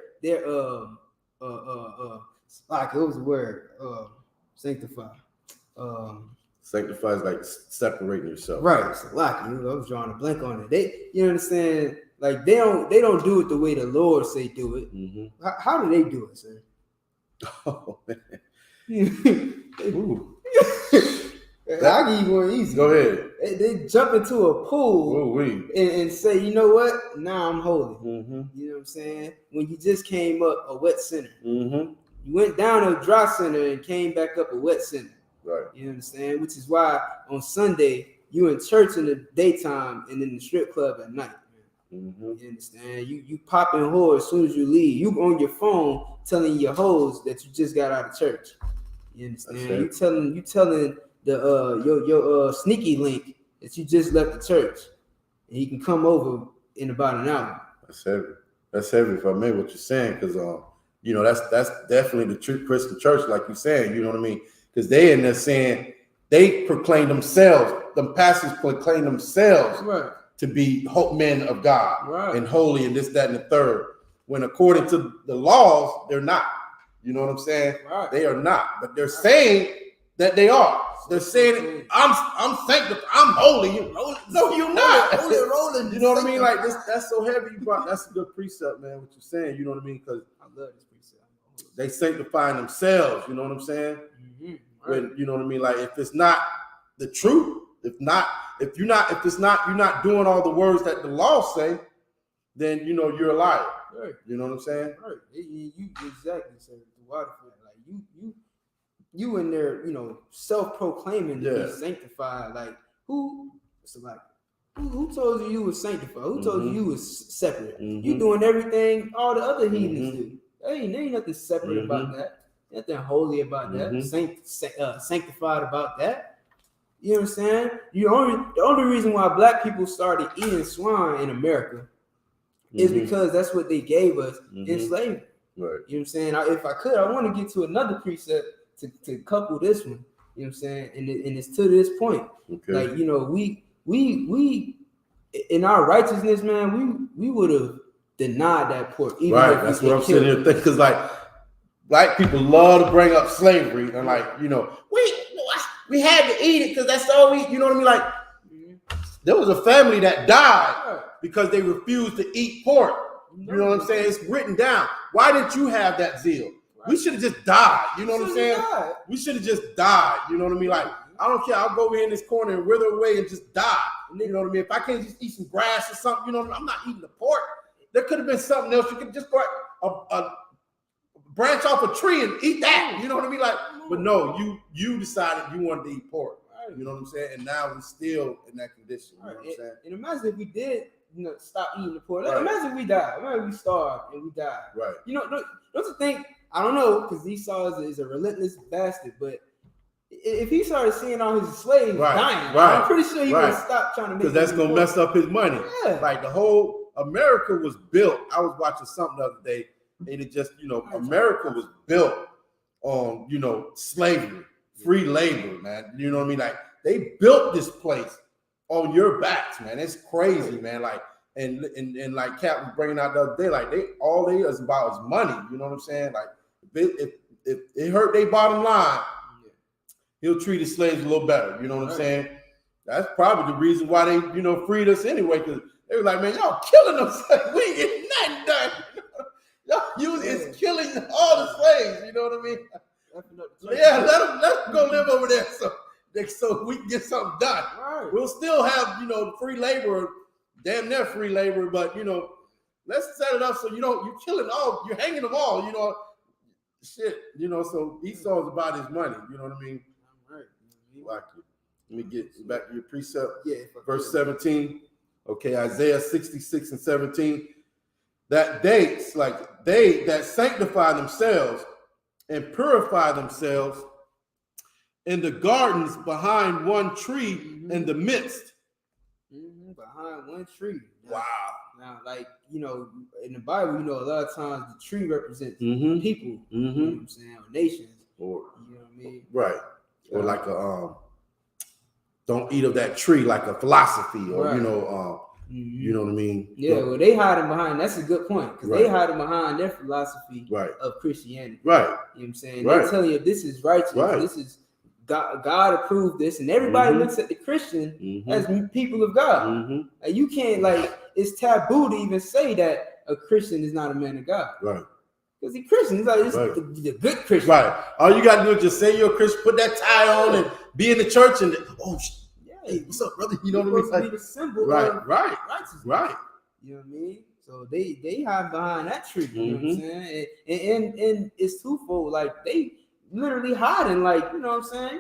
like what was the word? Sanctify. Sanctify is like separating yourself. Right. So like I was drawing a blank on it. They, you understand? Like they don't do it the way the Lord say do it. Mm-hmm. How do they do it, sir? Oh man. I'll give you one easy. Go ahead. They jump into a pool and say, you know what? Now I'm holy. Mm-hmm. You know what I'm saying? When you just came up a wet sinner. Mm-hmm. You went down a dry sinner and came back up a wet sinner. Right. You understand? Which is why on Sunday, you in church in the daytime and in the strip club at night. Mm-hmm. You understand? You popping whore as soon as you leave. You on your phone telling your hoes that you just got out of church. You understand? You telling the your sneaky link that you just left the church, and he can come over in about an hour. That's heavy. That's heavy. If I may, what you're saying, because that's definitely the true Christian church, like you're saying. You know what I mean? Because they in there saying they proclaim themselves. The pastors proclaim themselves to be men of God and holy and this, that, and the third. When according to the laws, they're not. You know what I'm saying? Right. They are not, but they're saying that they are. They're saying, I'm sanctified, I'm holy. No, you're not. Rolling You know what I mean? Like this, that's so heavy. That's a good precept, man. What you're saying, you know what I mean? Because I love this precept. they sanctify themselves. You know what I'm saying? Mm-hmm. When you know what I mean? Like if it's not the truth, if you're not doing all the words that the law say, then you know you're a liar. Right. You know what I'm saying? Right. You exactly said the waterfall. Like you in there, you know, self-proclaiming to be sanctified. Like who? So like who told you was sanctified? Who told you was separate? You doing everything all the other heathens do. There ain't nothing separate about that. Nothing holy about that. Sanctified about that. You know what I'm saying? The only reason why black people started eating swine in America is because that's what they gave us in slavery. Right. You know what I'm saying? If I could, I want to get to another precept to couple this one. You know what I'm saying? And it's to this point. Okay. Like, you know, we in our righteousness, man, we would have denied that pork. Even right. That's what I'm sitting here thinking. Because like black people love to bring up slavery and like, you know, we had to eat it because that's all we, you know what I mean? Like there was a family that died because they refused to eat pork. You know what I'm saying? It's written down. Why didn't you have that zeal? Right. We should have just died. You know what I'm saying? We should have just died. You know what I mean? Like, I don't care. I'll go over here in this corner and wither away and just die. You know what I mean? If I can't just eat some grass or something, you know what I mean? I'm not eating the pork. There could have been something else. You could just go a branch off a tree and eat that. You know what I mean? Like, but no, you decided you wanted to eat pork. You know what I'm saying? And now we're stitle in that condition. You know what I'm saying? And imagine if we did, you know, stop eating the pork. Like, imagine if we died. Imagine we starved and we died. Right. You know, don't you think? I don't know, because Esau is a relentless bastard. But if he started seeing all his slaves dying, I'm pretty sure he would stop trying to make. Because that's gonna mess up his money. Yeah. Like the whole America was built. I was watching something the other day, and it just, you know, America was built on, you know, slavery. Free labor, man. You know what I mean? Like they built this place on your backs, man. It's crazy, man. Like and like Cap was bringing out the other day, like all they is about is money. You know what I'm saying? Like if it hurt their bottom line, he'll treat his slaves a little better. You know what I'm saying? That's probably the reason why they, you know, freed us anyway. Because they were like, man, y'all killing them slaves. We ain't getting nothing done. Y'all is killing all the slaves. You know what I mean? Yeah, let them go live over there so we can get something done. Right. We'll still have, you know, free labor, damn near free labor, but you know, let's set it up so you're killing all, you're hanging them all, you know, shit, you know. So Esau's about his money, you know what I mean? Right. Like it. Let me get back to your precept. Yeah. Verse 17. Okay, Isaiah 66 and 17. That dates like they that sanctify themselves and purify themselves in the gardens behind one tree in the midst. Behind one tree. Wow. Now, like, you know, in the Bible, you know, a lot of times the tree represents people, you know what I'm saying, or nations. Or, you know what I mean? Right. Or like a, don't eat of that tree, like a philosophy, or, you know, you know what I mean? Yeah, well, they hiding behind, that's a good point, because they hiding behind their philosophy of Christianity. Right. You know what I'm saying? They're telling you this is righteous, this is God approved this, and everybody looks at the Christian as people of God. And you can't, like, it's taboo to even say that a Christian is not a man of God. Right. Because he's Christian, he's like the good Christian. Right. All you gotta do is just say you're a Christian, put that tie on, and be in the church, and hey, what's up, brother? You know what I mean? Like, be the symbol of righteousness. Right. You know what I mean? So they hide behind that tree. You know what I'm saying? And it's twofold. Like they literally hiding. Like, you know what I'm saying?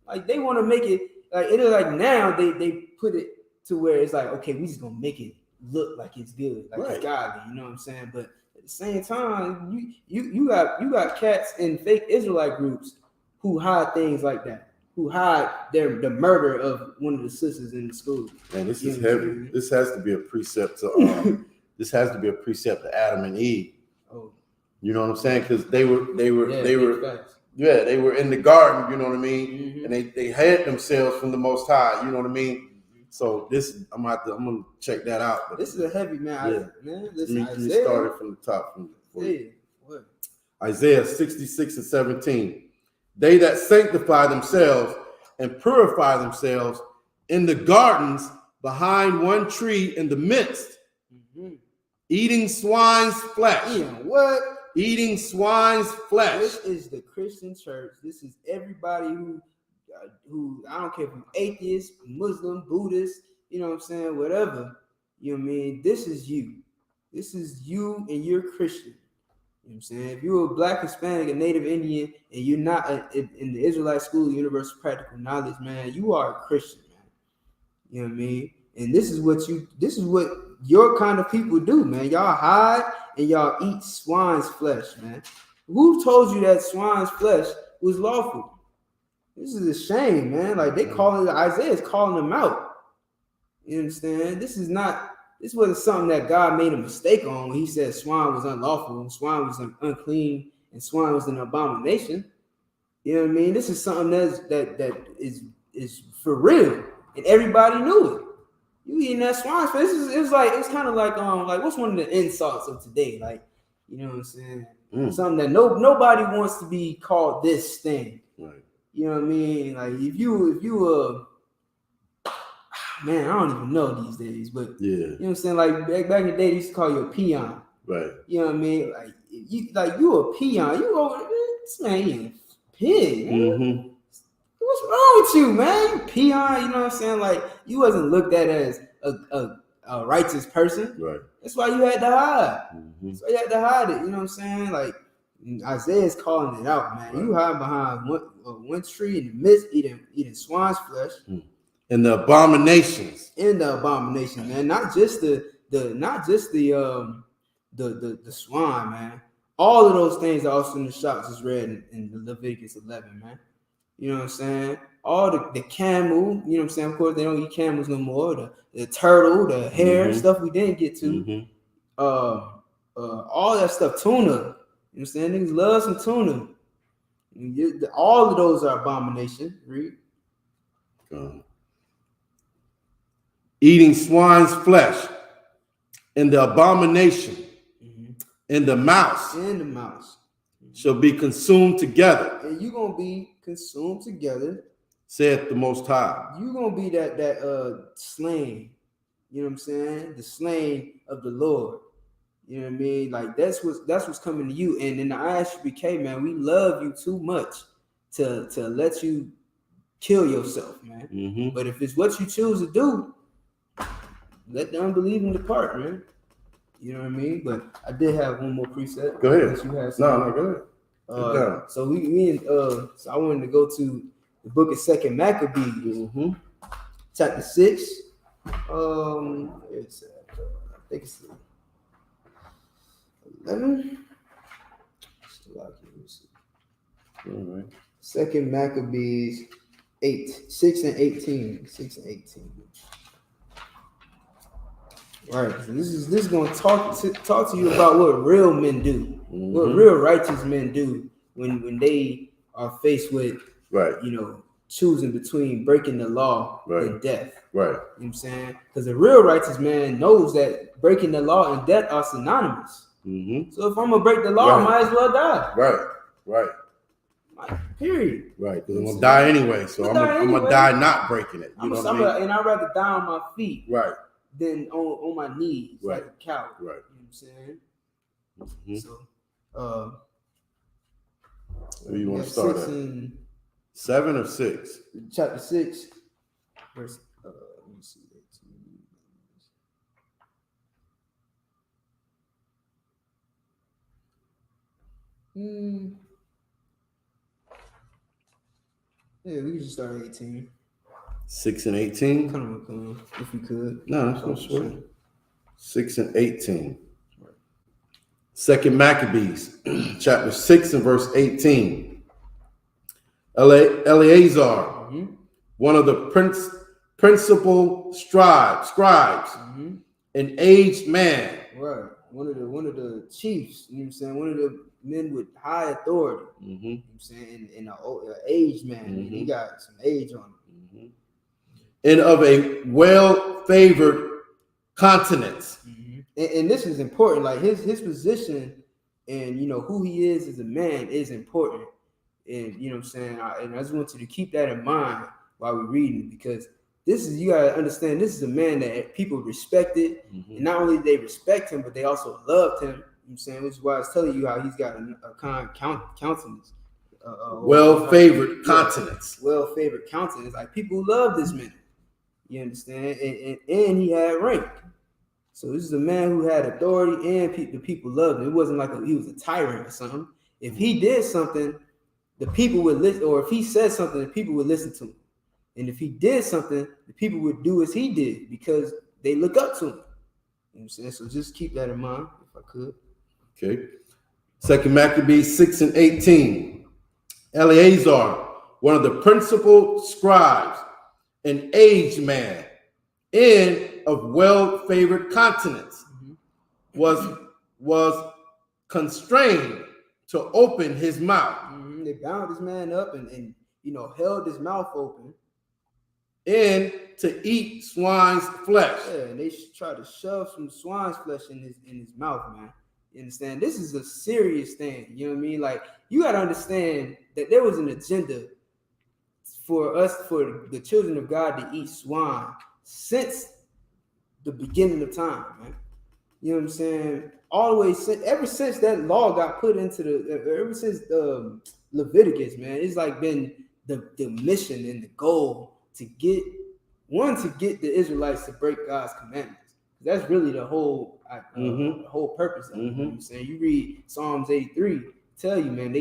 Like they want to make it like it is like now they put it to where it's like, okay, we just gonna make it look like it's good, like it's godly. You know what I'm saying? But at the same time, you got cats in fake Israelite groups who hide things like that. Who hide the murder of one of the sisters in the school. Man, this is heavy. This has to be a precept to Adam and Eve. Oh, you know what I'm saying? Because they were in the garden. You know what I mean? And they hid themselves from the Most High. You know what I mean? So this, I'm gonna check that out. But this is a heavy man. Let me start it from the top. Isaiah 66 and 17. They that sanctify themselves and purify themselves in the gardens behind one tree in the midst, Mhm. eating swine's flesh. Eating what? Eating swine's flesh. This is the Christian church. This is everybody who I don't care if you're atheist, Muslim, Buddhist, you know what I'm saying, whatever. You know what I mean? This is you. This is you and you're Christian. You know what I'm saying? If you're a Black, Hispanic, a Native Indian, and you're not in the Israelite School, Universal Practical Knowledge, man, you are a Christian, man. You know what I mean? And this is what your kind of people do, man. Y'all hide and y'all eat swine's flesh, man. Who told you that swine's flesh was lawful? This is a shame, man. Like Isaiah is calling them out. You understand? This wasn't something that God made a mistake on when he said swine was unlawful, and swine was unclean, and swine was an abomination. You know what I mean? This is something that is for real, and everybody knew it. You eating that swine flesh? It's kind of like what's one of the insults of today? Like, you know what I'm saying? Something that nobody wants to be called this thing. Right. You know what I mean? Like if you man, I don't even know these days, but yeah, you know what I'm saying? Like back in the day, they used to call you a peon. Right. You know what I mean? Like you a peon. You over this man, eating pig. Mm-hmm. What's wrong with you, man? You peon, you know what I'm saying? Like you wasn't looked at as a righteous person. Right. That's why you had to hide. Mm-hmm. That's why you had to hide it. You know what I'm saying? Like Isaiah's calling it out, man. Right. You hide behind one tree in the midst, eating swine's flesh. And the abominations. In the abomination, man. Not just the swine, man. All of those things are also in the shots is read in Leviticus 11, man. You know what I'm saying? All the camel, you know what I'm saying? Of course, they don't eat camels no more. The turtle, the hare, stuff we didn't get to. All that stuff, tuna. You know what I'm saying? Niggas love some tuna. All of those are abomination. Read. Eating swine's flesh, and the abomination, and the mouse, shall be consumed together. And you're gonna be consumed together, saith the Most High. You're gonna be that slain. You know what I'm saying? The slain of the Lord. You know what I mean? Like that's what's coming to you. And in the I.S.U.P.K, man, we love you too much to let you kill yourself, man. But if it's what you choose to do, let the unbelieving depart, man. You know what I mean? But I did have one more preset. Go ahead. No, go ahead. So so I wanted to go to the book of 2 Maccabees, chapter 6. It's I think it's 11. All right. 2 Maccabees 6 and 18. 6 and 18. Right. So this is going to talk to you about what real men do, what real righteous men do when they are faced with, choosing between breaking the law and death. Right. You know what I'm saying? Because a real righteous man knows that breaking the law and death are synonymous. So if I'm gonna break the law, I might as well die. Right. Like, period. Right. Because I'm gonna die anyway. So I'm gonna die not breaking it. And I'd rather die on my feet. Right. Than on my knees, like a coward. Right. You know what I'm saying? So where you want to start at? 7 or 6? Chapter 6, verse let me see. Yeah, we can just start at 18. 6 and 18? Come on, if we could. No, that's no sweat. 6 and 18. 2 Maccabees, chapter 6 and verse 18. Eleazar, one of the principal scribes, an aged man. Right. One of the chiefs, you know what I'm saying? One of the men with high authority. You know what I'm saying? And an aged man. And he got some age on him. And of a well-favored countenance. And this is important. Like his position and who he is as a man is important. And you know what I'm saying? And I just want you to keep that in mind while we're reading, because this is, you gotta understand, this is a man that people respected, and not only did they respect him, but they also loved him. You know what I'm saying, which is why I was telling you how he's got a kind countenance, well-favored countenance. Well-favored countenance. Like people love this man. You understand, and he had rank. So this is a man who had authority, and the people loved him. It wasn't like he was a tyrant or something. If he did something, the people would listen, or if he said something, the people would listen to him. And if he did something, the people would do as he did because they look up to him. You know what I'm saying? So just keep that in mind, if I could. Okay. 2 Maccabees 6 and 18. Eleazar, one of the principal scribes, an aged man, and of well-favored countenance, was constrained to open his mouth. They bound this man up and held his mouth open. And to eat swine's flesh. Yeah, and they tried to shove some swine's flesh in his mouth, man. You understand? This is a serious thing. You know what I mean? Like, you got to understand that there was an agenda for the children of God to eat swine since the beginning of time, man. You know what I'm saying? All the way ever since that law got put into ever since Leviticus, man, it's like been the mission and the goal to get the Israelites to break God's commandments. That's really the whole purpose of it. You know what I'm saying? You read Psalms 83, tell you, man,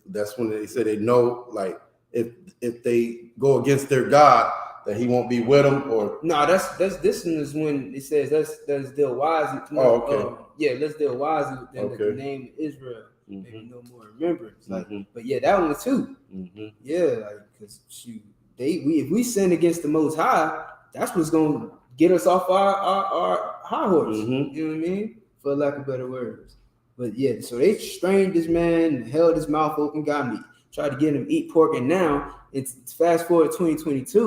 that's when they say they know, like, if they go against their God, that he won't be with them. Or no, this one is when it says let's deal wisely. Let's deal wisely with the name of Israel. Maybe no more remembrance. Like, but yeah, that one too. Yeah, like, because if we sin against the Most High, that's what's gonna get us off our high horse. You know what I mean? For lack of better words. But yeah, so they strained this man and held his mouth open, tried to get him to eat pork, and now it's fast forward 2022.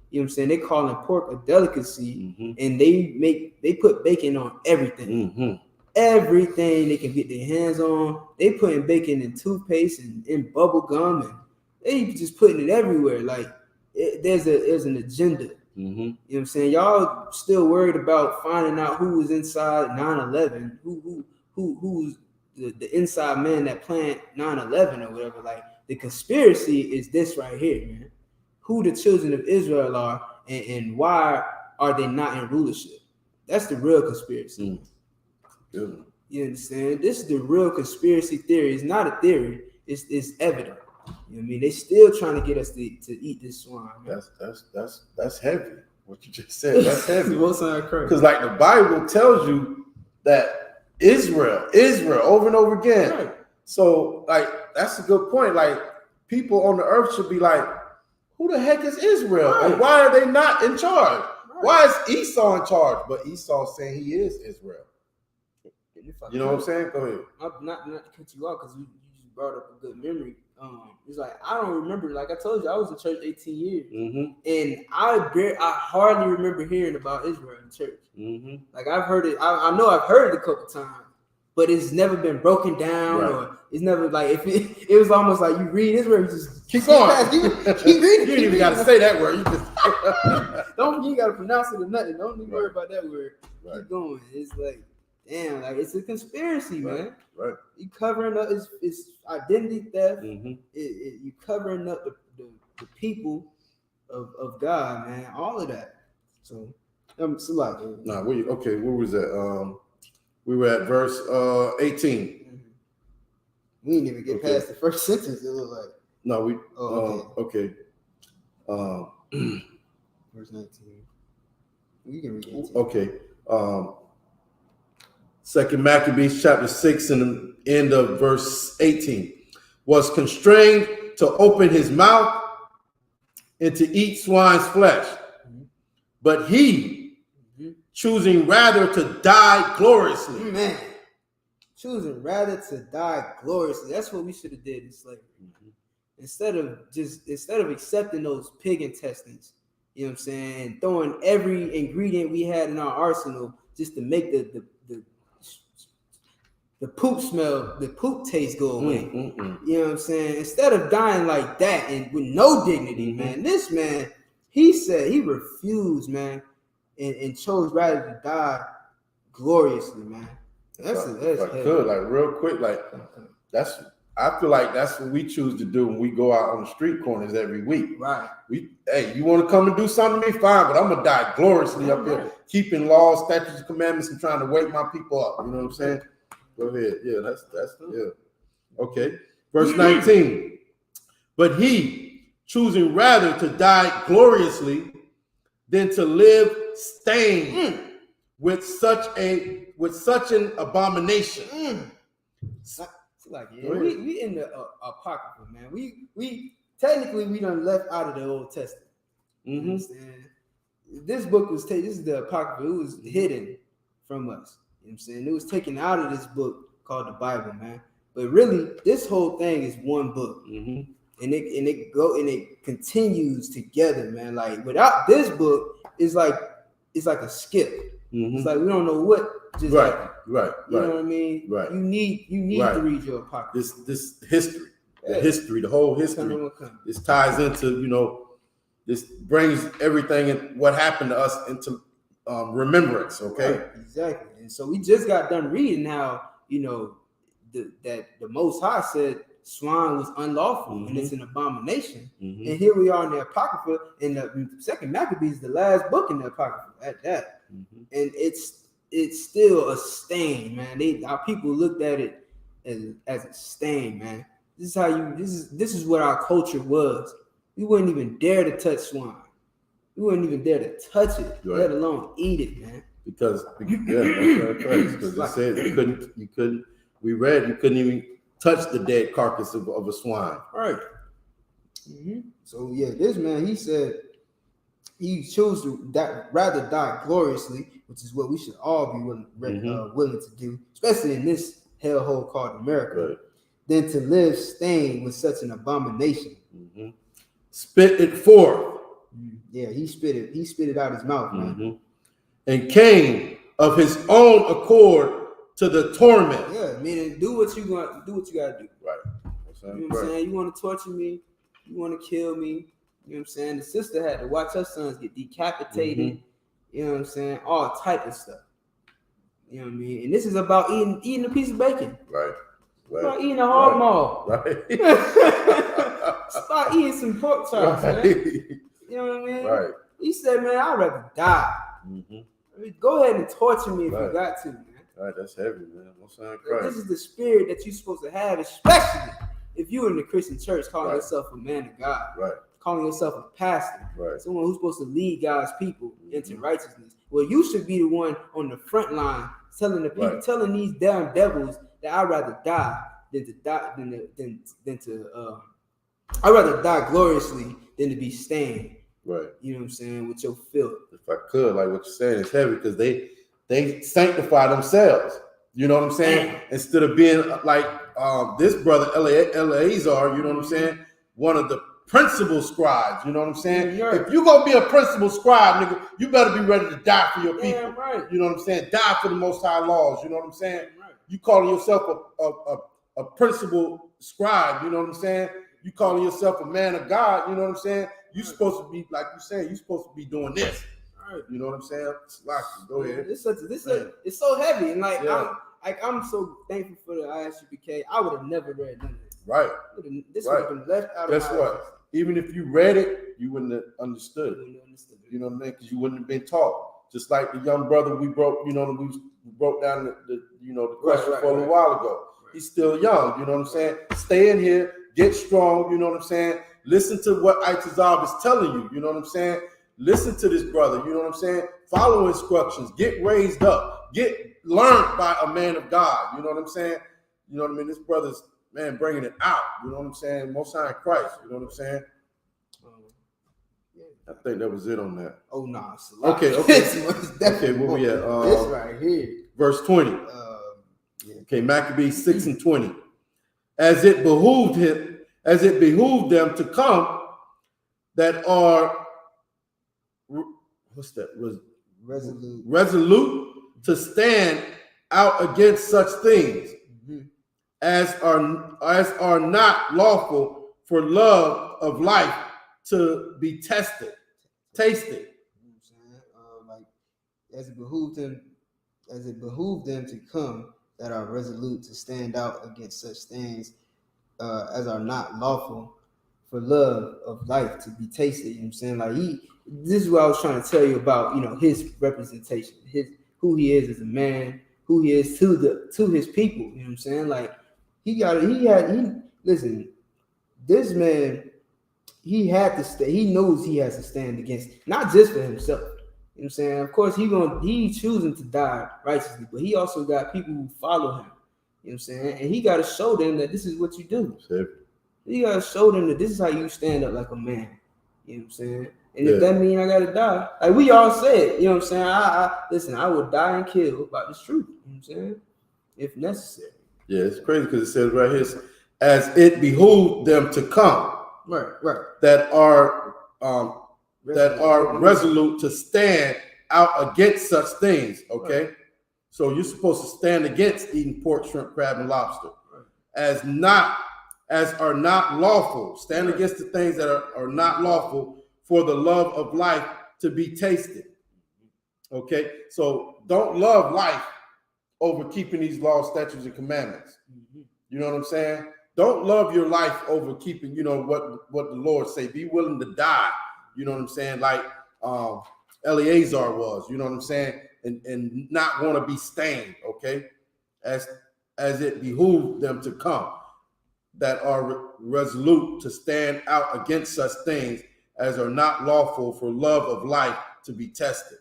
You know what I'm saying? They calling pork a delicacy, and they put bacon on everything. Everything they can get their hands on. They putting bacon in toothpaste and in bubble gum, and they just putting it everywhere. Like there's an agenda. You know what I'm saying? Y'all still worried about finding out who was inside 9/11, who's the inside man that planned 9/11 or whatever. Like, the conspiracy is this right here, man. Who the children of Israel are, and why are they not in rulership? That's the real conspiracy. You understand? This is the real conspiracy theory. It's not a theory. It's evident. You know what I mean? They still trying to get us to eat this swine. Man. That's heavy. What you just said, that's heavy. Because like the Bible tells you that Israel over and over again. Right. So like that's a good point. Like people on the earth should be like, who the heck is Israel? Right. And why are they not in charge? Right. Why is Esau in charge? But Esau saying he is Israel. You know what I'm saying? Go ahead. Not to cut you off, because you just brought up a good memory. It's like I don't remember. Like I told you, I was in church 18 years, and I hardly remember hearing about Israel in church. Like I've heard it. I know I've heard it a couple times, but it's never been broken down, or it's never like if it was almost like you read Israel, you just keep going, keep reading. You ain't even got to say that word. You just you got to pronounce it or nothing. Don't even worry about that word. Right. Keep going. It's like. Damn, like it's a conspiracy, man. Right. You covering up it's identity theft. You covering up the people of God, man. All of that. So it's a lot. Nah, where was that? We were at verse 18. We didn't even get past the first sentence. It looked like. No, we. Okay. Verse 19. We can read 18. Okay. 2 Maccabees chapter 6 and the end of verse 18, was constrained to open his mouth and to eat swine's flesh. But he, choosing rather to die gloriously. Man, choosing rather to die gloriously. That's what we should have did in slavery. Instead of accepting those pig intestines, you know what I'm saying, throwing every ingredient we had in our arsenal just to make the poop smell, the poop taste go away. You know what I'm saying? Instead of dying like that and with no dignity, man, this man he said he refused, man, and chose rather to die gloriously, man. That's if I could, like real quick, like I feel like that's what we choose to do when we go out on the street corners every week. Right. Hey, you want to come and do something to me? Fine, but I'm gonna die gloriously up here, keeping laws, statutes, and commandments, and trying to wake my people up. You know what I'm saying? Go ahead. Yeah, that's yeah. Okay. Verse 19. But he, choosing rather to die gloriously than to live stained with such an abomination. Like, yeah, we in the apocrypha, man. We technically we done left out of the Old Testament. You understand? This book was taken. This is the apocrypha. It was hidden from us. You know what I'm saying? It was taken out of this book called the Bible, man. But really, this whole thing is one book, and it continues together, man. Like without this book, it's like a skip. It's like we don't know what. Just right. You know what I mean? Right. You need to read your apocrypha. This history, the whole history. This ties into, this brings everything and what happened to us into remembrance. Okay. Right, exactly. And so we just got done reading how that the Most High said swine was unlawful and it's an abomination. And here we are in the apocrypha, and the second Maccabees, the last book in the apocrypha at that, and it's still a stain, man. Our people looked at it as a stain, man. This is what our culture was. We wouldn't even dare to touch swine. We wouldn't even dare to touch it, let alone eat it, man. Because that's right. Because it said you couldn't. We read you couldn't even touch the dead carcass of a swine. Right. So yeah, this man, he said he chose to rather die gloriously, which is what we should all be willing to do, especially in this hellhole called America, than to live stained with such an abomination. Spit it forth. Yeah, he spit it out his mouth, man. And came of his own accord to the torment. Yeah, meaning do what you gotta do. Right. You know what I'm saying? You want to torture me, you want to kill me. You know what I'm saying? The sister had to watch her sons get decapitated. You know what I'm saying? All type of stuff. You know what I mean? And this is about eating a piece of bacon. Right. About eating a hog maw. Right. It's about eating some pork chops, man. You know what I mean? Right. He said, man, I'd rather die. I mean, go ahead and torture me if you got to, man. Right, that's heavy, man. This is the spirit that you're supposed to have, especially if you're in the Christian church calling yourself a man of God. Right. Calling yourself a pastor, someone who's supposed to lead God's people into righteousness. Well, you should be the one on the front line telling the people, telling these damn devils that I'd rather die I'd rather die gloriously than to be stained. Right. You know what I'm saying? With your filth. If I could, like what you're saying is heavy because they sanctify themselves. You know what I'm saying? Instead of being like this brother Eleazar, you know what I'm saying? One of the principal scribes, you know what I'm saying? If you're gonna be a principal scribe, nigga, you better be ready to die for your people. You know what I'm saying? Die for the Most High laws. You know what I'm saying? You calling yourself a principal scribe, you know what I'm saying? You calling yourself a man of God, you know what I'm saying? You supposed to be, like you saying, you supposed to be doing this. You know what I'm saying? Go ahead. It's so heavy, and I'm so thankful for the I.S.U.P.K. I would have never read none of this. Right. This would have been left out. Guess what? Even if you read it, you wouldn't have understood it. You know what I mean? Because you wouldn't have been taught. Just like the young brother we broke down the question for a little while ago. He's still young. You know what I'm saying? Stay in here, get strong. You know what I'm saying? Listen to what I.S.U.P.K is telling you. You know what I'm saying? Listen to this brother. You know what I'm saying? Follow instructions. Get raised up. Get learned by a man of God. You know what I'm saying? You know what I mean? This brother's, man, bringing it out. You know what I'm saying? Most High in Christ. You know what I'm saying? I think that was it on that. Oh, nah. Okay. Okay, where we at? This right here. Verse 20. Okay, Maccabees 6 and 20. As it behooved them to come that are resolute to stand out against such things as are not lawful for love of life to be tested. taste it. You know what I'm saying? Like as it behooved them to come that are resolute to stand out against such things as are not lawful for love of life to be tasted. You know what I'm saying? Like this is what I was trying to tell you about, you know, his representation, who he is as a man, who he is to his people. You know what I'm saying? Like listen, this man, he had to stay. He knows he has to stand against, not just for himself. You know what I'm saying? Of course, he's choosing to die righteously, but he also got people who follow him. You know what I'm saying? And he got to show them that this is what you do. Sure. You got to show them that this is how you stand up like a man. You know what I'm saying? And if that means I got to die, like we all said, you know what I'm saying? Listen, I would die and kill about this truth. You know what I'm saying? If necessary. Yeah, it's crazy because it says right here, as it behooved them to come. Right. That are resolute to stand out against such things. Okay, right. So you're supposed to stand against eating pork, shrimp, crab, and lobster, right. as are not lawful. Stand against the things that are not lawful for the love of life to be tasted. Okay, so don't love life over keeping these laws, statutes, and commandments. You know what I'm saying? Don't love your life over keeping, you know, what the Lord say. Be willing to die. You know what I'm saying? Like Eleazar was, you know what I'm saying? And not want to be stained, okay? As it behooved them to come, that are resolute to stand out against such things as are not lawful for love of life to be tested.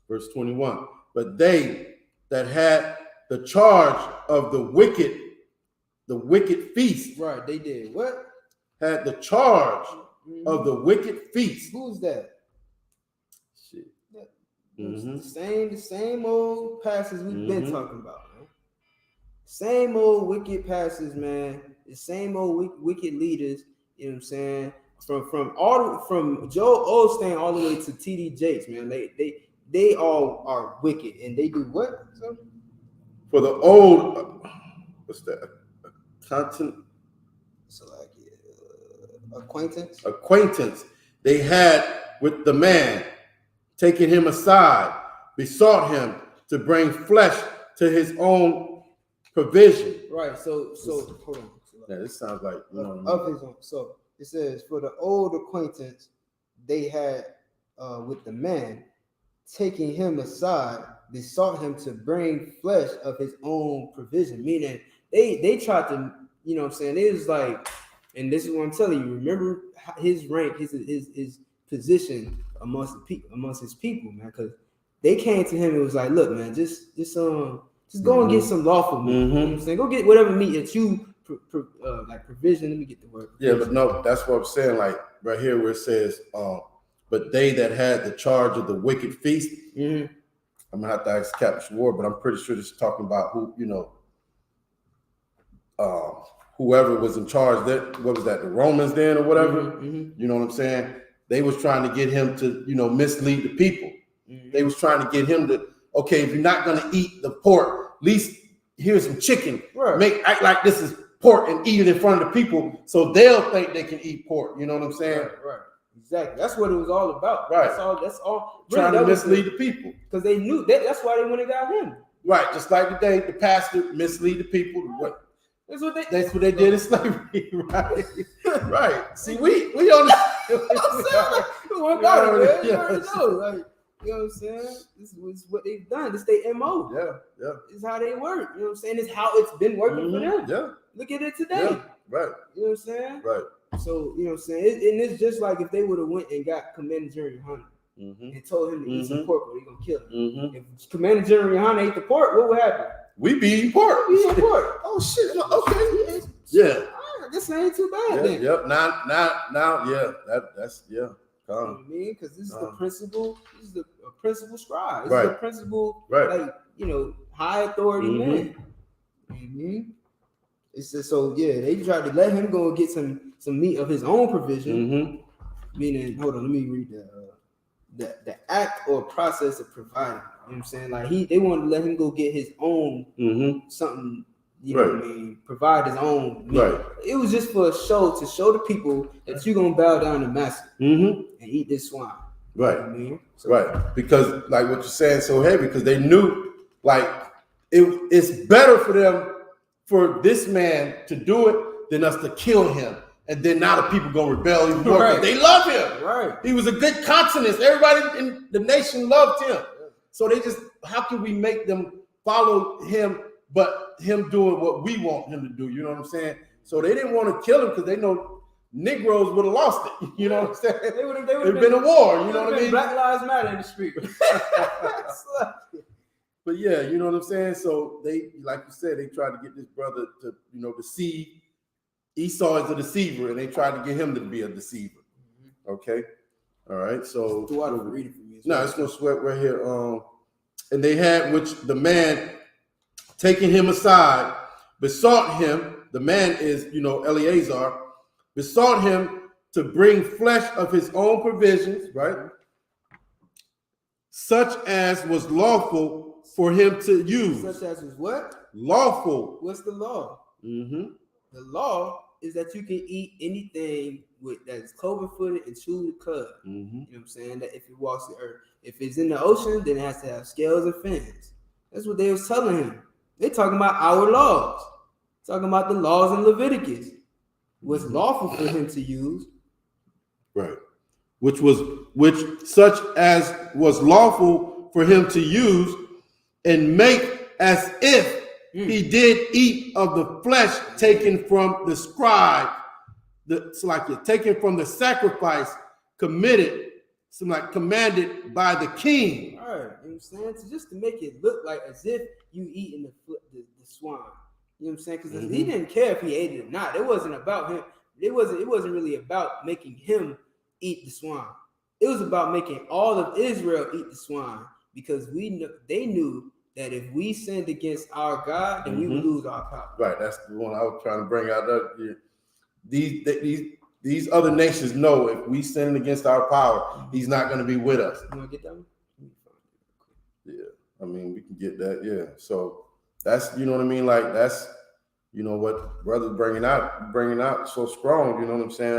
Verse 21. But they that had the charge of the wicked feast. Right, they did. What? Had the charge of the wicked feast. Who's that? Shit. The same old passages we've been talking about, man. Same old wicked pastors, man. The same old wicked leaders, you know what I'm saying? From Joel Osteen all the way to TD Jakes, man. They all are wicked, and they do what? So? For the old, what's that? Content. So like acquaintance they had with the man, taking him aside, besought him to bring flesh to his own provision. Right. So hold on. Yeah, this sounds like of his own. So it says, for the old acquaintance they had with the man, taking him aside, besought him to bring flesh of his own provision. Meaning they tried to, you know what I'm saying? It was like, and this is what I'm telling you, remember his rank, his position amongst his people, man, because they came to him and was like, look, man, just go and get some lawful meat. You know what I'm saying? Go get whatever meat that you like provision. Let me get the word. Yeah, but no, that's what I'm saying. Like right here where it says, but they that had the charge of the wicked feast. I'm gonna have to ask Captain Ward, but I'm pretty sure this is talking about who, you know, whoever was in charge. That what was that, the Romans then or whatever? You know what I'm saying? They was trying to get him to, you know, mislead the people. They was trying to get him to, okay, if you're not gonna eat the pork, at least here's some chicken. Right. Act like this is pork and eat it in front of the people, so they'll think they can eat pork. You know what I'm saying? Right. Exactly. That's what it was all about. Right. That's all. Trying to mislead the people. Because they knew that's why they went and got him. Right. Just like today, the pastor mislead the people. What? That's what they did in slavery. Right. Right. See, we on the You already know. Like, you know what I'm saying? This is what they've done. This their MO. Yeah. This is how they work. You know what I'm saying? It's how it's been working for them. Yeah. Look at it today. Yeah. Right. You know what I'm saying? Right. So, you know what I'm saying? And it's just like if they would have went and got Commander General YAHANNA and told him to eat some pork, or they're going to kill him. If Commander General YAHANNA ate the pork, what would happen? We be eating pork. Oh, shit. Okay. Yeah. This ain't too bad then. Yep. Now, yeah. That's, yeah. You know what I mean? Because this is the principal. This is the principal scribe. This right. is the principal, like, you know, high authority man. It's just, so yeah, they tried to let him go and get some meat of his own provision. Meaning, hold on, let me read the act or process of providing. You know what I'm saying? Like they wanted to let him go get his own something, you know what I mean, provide his own meat. Right. It was just for a show to show the people that you're gonna bow down to master and eat this swine. Right. You know what I mean? So, Right. Because like what you're saying so heavy, because they knew like it's better for them for this man to do it than us to kill him. And then now the people gonna rebel even more. Right. They love him. Right. He was a good consonant. Everybody in the nation loved him. So they just, how can we make them follow him, but him doing what we want him to do? You know what I'm saying? So they didn't want to kill him because they know Negroes would have lost it. You know what I'm saying? They would have been a war. You know what I mean? Black Lives Matter in the street. But yeah, you know what I'm saying? So they, like you said, they tried to get this brother to, you know, deceive. Esau is a deceiver, and they tried to get him to be a deceiver. Okay. All right. So read it for me. no, it's gonna sweat right here. And they had, which the man taking him aside, besought him. The man is, you know, Eleazar, besought him to bring flesh of his own provisions, right? Such as was lawful for him to use. Such as was what? Lawful. What's the law? Mm-hmm. The law is that you can eat anything that is clover-footed and chew the cud. You know what I'm saying? That if it walks the earth. If it's in the ocean, then it has to have scales and fins. That's what they was telling him. They talking about our laws. Talking about the laws in Leviticus. What's lawful for him to use. Right. Which such as was lawful for him to use, and make as if he did eat of the flesh taken from the scribe, taken from the sacrifice committed, commanded by the king. All right, you know what I'm saying? So just to make it look like as if you eating the swine. You know what I'm saying? Because he didn't care if he ate it or not. It wasn't about him. It wasn't really about making him eat the swine. It was about making all of Israel eat the swine, because they knew that if we sinned against our God, then we would lose our power. Right, that's the one I was trying to bring out. These other nations know if we sin against our power, he's not going to be with us. You want to get that one? Yeah, I mean, we can get that. Yeah, so that's, you know what I mean. Like that's, you know, what brother's bringing out so strong. You know what I'm saying?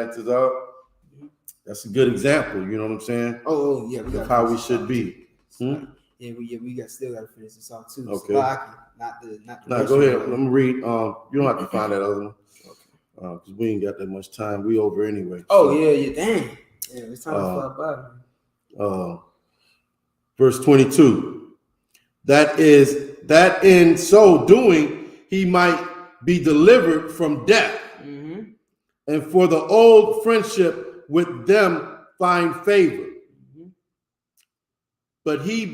That's a good example. You know what I'm saying? Oh yeah, of how we should be. Yeah, we still got to finish this off too. Okay. Not the. No, go ahead. Let me read. You don't have to find that other one. Because we ain't got that much time. We over anyway. Oh so, yeah, dang. Yeah, it's time to fly by. Verse 22. That in so doing he might be delivered from death, and for the old friendship with them find favor. But he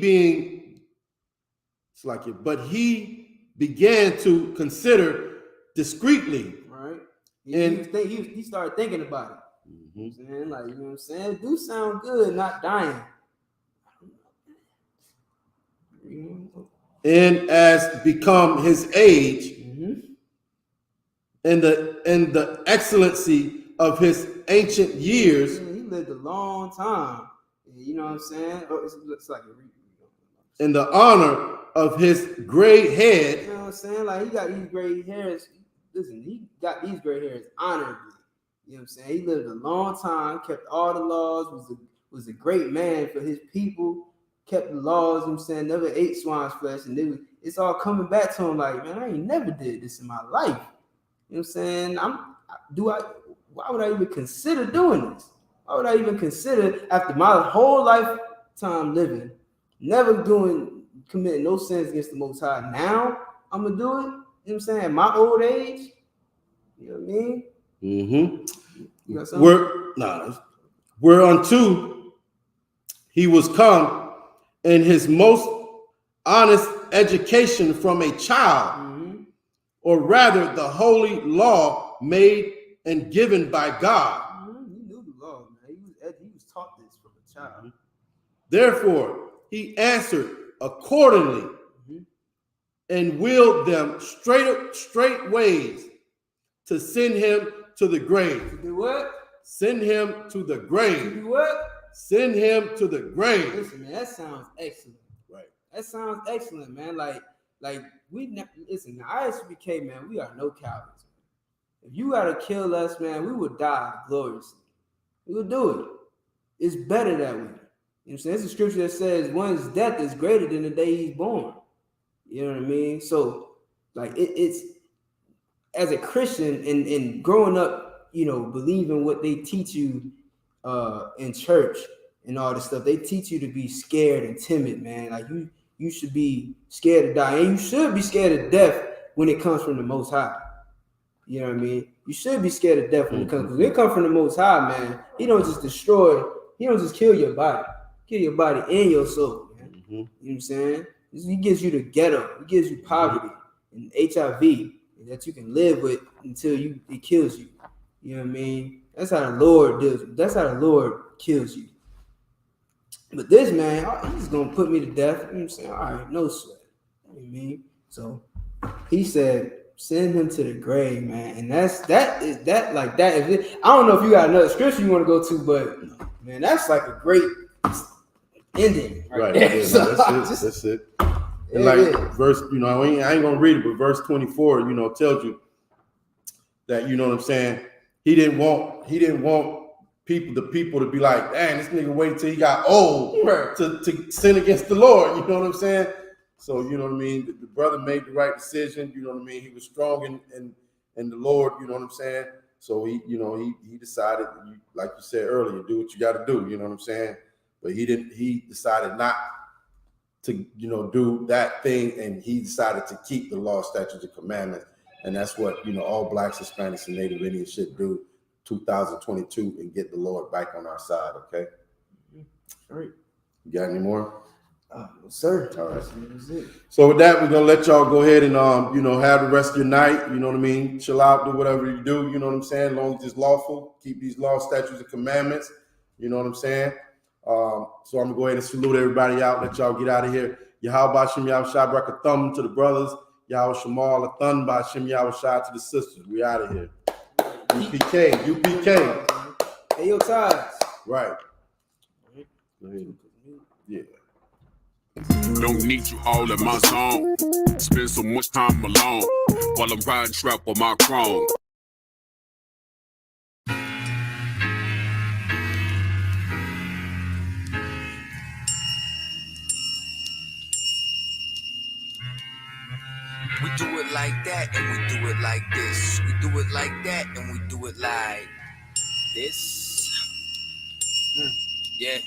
began to consider discreetly. Right. He started thinking about it. You know what I'm saying? Like, you know what I'm saying? It do sound good, not dying. And as become his age, and the excellency of his ancient years. He lived a long time. You know what I'm saying? Oh, it looks like a in the honor of his gray head. You know what I'm saying? Like, he got these gray hairs. Listen, he got these gray hairs honorably. You know what I'm saying? He lived a long time, kept all the laws, was a great man for his people, kept the laws, you know what I'm saying, never ate swine's flesh, and it's all coming back to him like, man, I ain't never did this in my life. You know what I'm saying? Why would I even consider doing this? Why would I even consider, after my whole lifetime living, never committing no sins against the Most High? Now I'm gonna do it. You know what I'm saying? At my old age, you know what I mean? You got something? Whereunto he was come in his most honest education from a child, or rather the holy law made and given by God. He knew the law, man. He was taught this from a child. Therefore, he answered accordingly, and willed them straight ways to send him to the grave. To do what? Send him to the grave. To do what? Send him to the grave. Listen, man, that sounds excellent. Right. That sounds excellent, man. Like Like listen, the I.S.U.P.K, man, we are no cowards. If you gotta kill us, man, we would die gloriously. We would do it. It's better that way. You know what I'm saying? There's a scripture that says one's death is greater than the day he's born. You know what I mean? So, like, it's as a Christian and growing up, you know, believing what they teach you in church and all this stuff, they teach you to be scared and timid, man. Like, you should be scared to die, and you should be scared of death when it comes from the Most High. You know what I mean? You should be scared of death when it comes, because when it comes from the Most High, man, he don't just destroy, he don't just kill your body and your soul, man. You know what I'm saying? He gives you the ghetto, he gives you poverty and HIV that you can live with until it kills you. You know what I mean? That's how the Lord does it. That's how the Lord kills you. But this man, he's gonna put me to death. You know what I'm saying? All right, no sweat. You know what I mean? So he said, send him to the grave, man. And that is like that. I don't know if you got another scripture you want to go to, but man, that's like a great ending. Right. Yeah, so, that's it. And like verse, you know, I ain't gonna read it, but verse 24, you know, tells you that, you know what I'm saying, he didn't want the people to be like, dang, this nigga waited till he got old to sin against the Lord. You know what I'm saying? So, you know what I mean? The brother made the right decision. You know what I mean? He was strong in the Lord. You know what I'm saying? So he decided, like you said earlier, do what you got to do. You know what I'm saying? But he decided not to, you know, do that thing. And he decided to keep the law, statutes, and commandments. And that's what, you know, all Blacks, Hispanics, and Native Indians should do 2022 and get the Lord back on our side. Okay. All right. You got any more? Sir. All right. So with that, we're gonna let y'all go ahead and you know, have the rest of your night. You know what I mean? Chill out, do whatever you do. You know what I'm saying? As long as it's lawful, keep these laws, statutes, and commandments. You know what I'm saying? So I'm gonna go ahead and salute everybody out. Let y'all get out of here. Yahweh Shem Yahweh Shai Brakathum to the brothers. Yahweh Shemal Athan by Shem Yahweh Shai to the sisters. We out of here. U.P.K. Hey, yo, ties. Right. Go ahead. Yeah. Don't need you all in my zone. Spend so much time alone while I'm riding trap on my chrome. We do it like that and we do it like this. We do it like that and we do it like this. Yeah.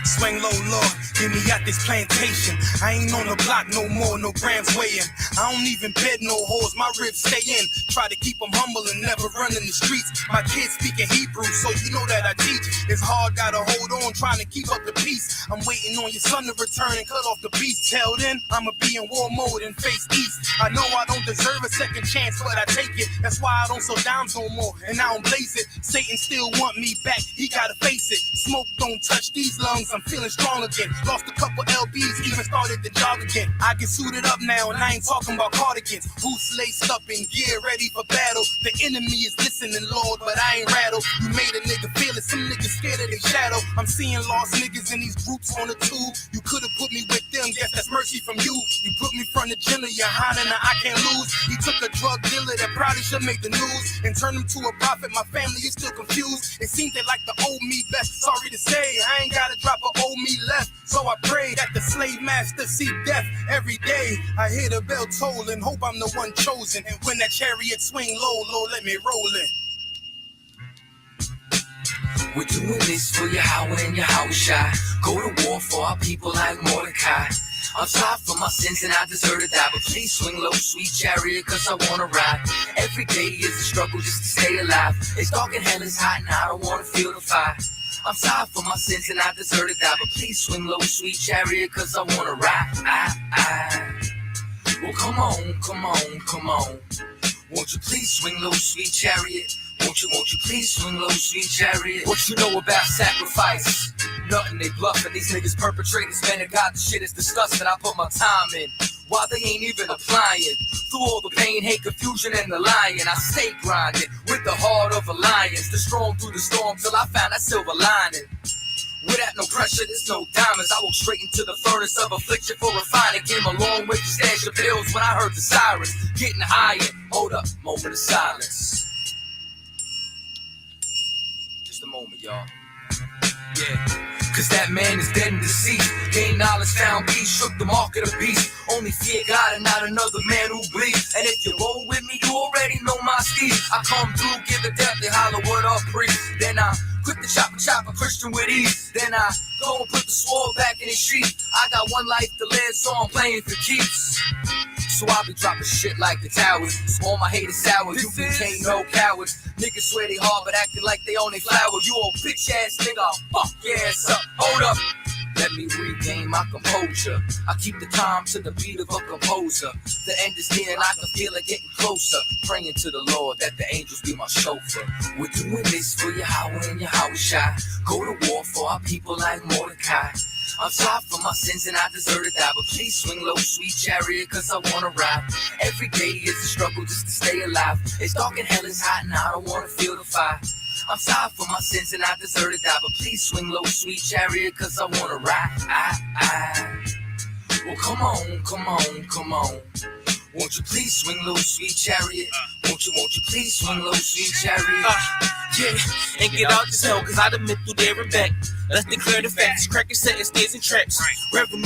Swing low, Lord, get me out this plantation. I ain't on the block no more, no grams weighing. I don't even bed no hoes, my ribs stay in. Try to keep them humble and never run in the streets. My kids speaking Hebrew, so you know that I teach. It's hard, gotta hold on, trying to keep up the peace. I'm waiting on your son to return and cut off the beast. Till then, I'ma be in war mode and face east. I know I don't deserve a second chance, but I take it. That's why I don't sell dimes no more, and I don't blaze it. Satan still want me back, he gotta face it. Smoke don't touch these lungs, I'm feeling strong again. Lost a couple LBs, even started to jog again. I get suited up now, and I ain't talking about cardigans. Boots laced up in gear, ready for battle. The enemy is listening, Lord, but I ain't rattled. You made a nigga feel it, some niggas scared of their shadow. I'm seeing lost niggas in these groups on the tube. You could've put me with them, guess that's mercy from you. You put me front of Jenna, YAHANNA, I can't lose. He took a drug dealer that probably should make the news and turned him to a prophet. My family is still confused. It seems they like to owe me best. Sorry to say, I ain't gotta drop a owe me left. So I pray that the slave master see death every day. I hear the bell toll and hope I'm the one chosen. And when that chariot swing low, Lord, let me roll it. We're doing this for Yahweh and Yahweh Shai. Go to war for our people like Mordecai. I'm sorry for my sins and I deserve to die, but please swing low, sweet chariot, cause I wanna ride. Every day is a struggle just to stay alive. It's dark and hell is hot and I don't wanna feel the fire. I'm sorry for my sins and I deserve to die, but please swing low, sweet chariot, cause I wanna ride. Well, come on. Won't you please swing low, sweet chariot? Won't you please swing low, sweet chariot? What you know about sacrifice? Nothing, they bluffing. These niggas perpetrators, man of God, the shit is disgusting. I put my time in. Why they ain't even applying? Through all the pain, hate, confusion, and the lying, I stay grinding with the heart of a lion. The strong through the storm till I found that silver lining. Without no pressure, there's no diamonds. I walk straight into the furnace of affliction for refining. Came a long way to stash of bills when I heard the sirens getting higher. Hold up, moment of silence. Just a moment, y'all. Yeah, cause that man is dead and deceased. Gained knowledge, found peace, shook the mark of the beast. Only fear God and not another man who bleeds. And if you roll with me, you already know my steed. I come through, give a death, they holler, what up, priest? Then I quit the chop a Christian with ease. Then I go and put the sword back in the sheath. I got one life to live, so I'm playing for keeps. So I'll be dropping shit like the towers. So all my haters sour, you ain't no cowards. Niggas swear they hard, but acting like they own they flower. You old bitch ass nigga, I'll fuck your ass up. Hold up, let me regain my composure. I keep the time to the beat of a composer. The end is near and I can feel it getting closer. Praying to the Lord that the angels be my chauffeur. We're doing this for Yahweh and Yahushua. Go to war for our people like Mordecai. I'm sorry for my sins and I deserve to die, but please swing low, sweet chariot, cause I wanna ride. Every day is a struggle just to stay alive. It's dark and hell is hot and I don't wanna feel the fire. I'm sorry for my sins and I deserve to die, but please swing low, sweet chariot, cause I wanna ride. Well, come on. Won't you please swing low, sweet chariot? Won't you please swing low, sweet chariot? Yeah, and get out this hell, cause I done been through there and back. Let's declare the facts. Cracking setting stays in tracks. Revenue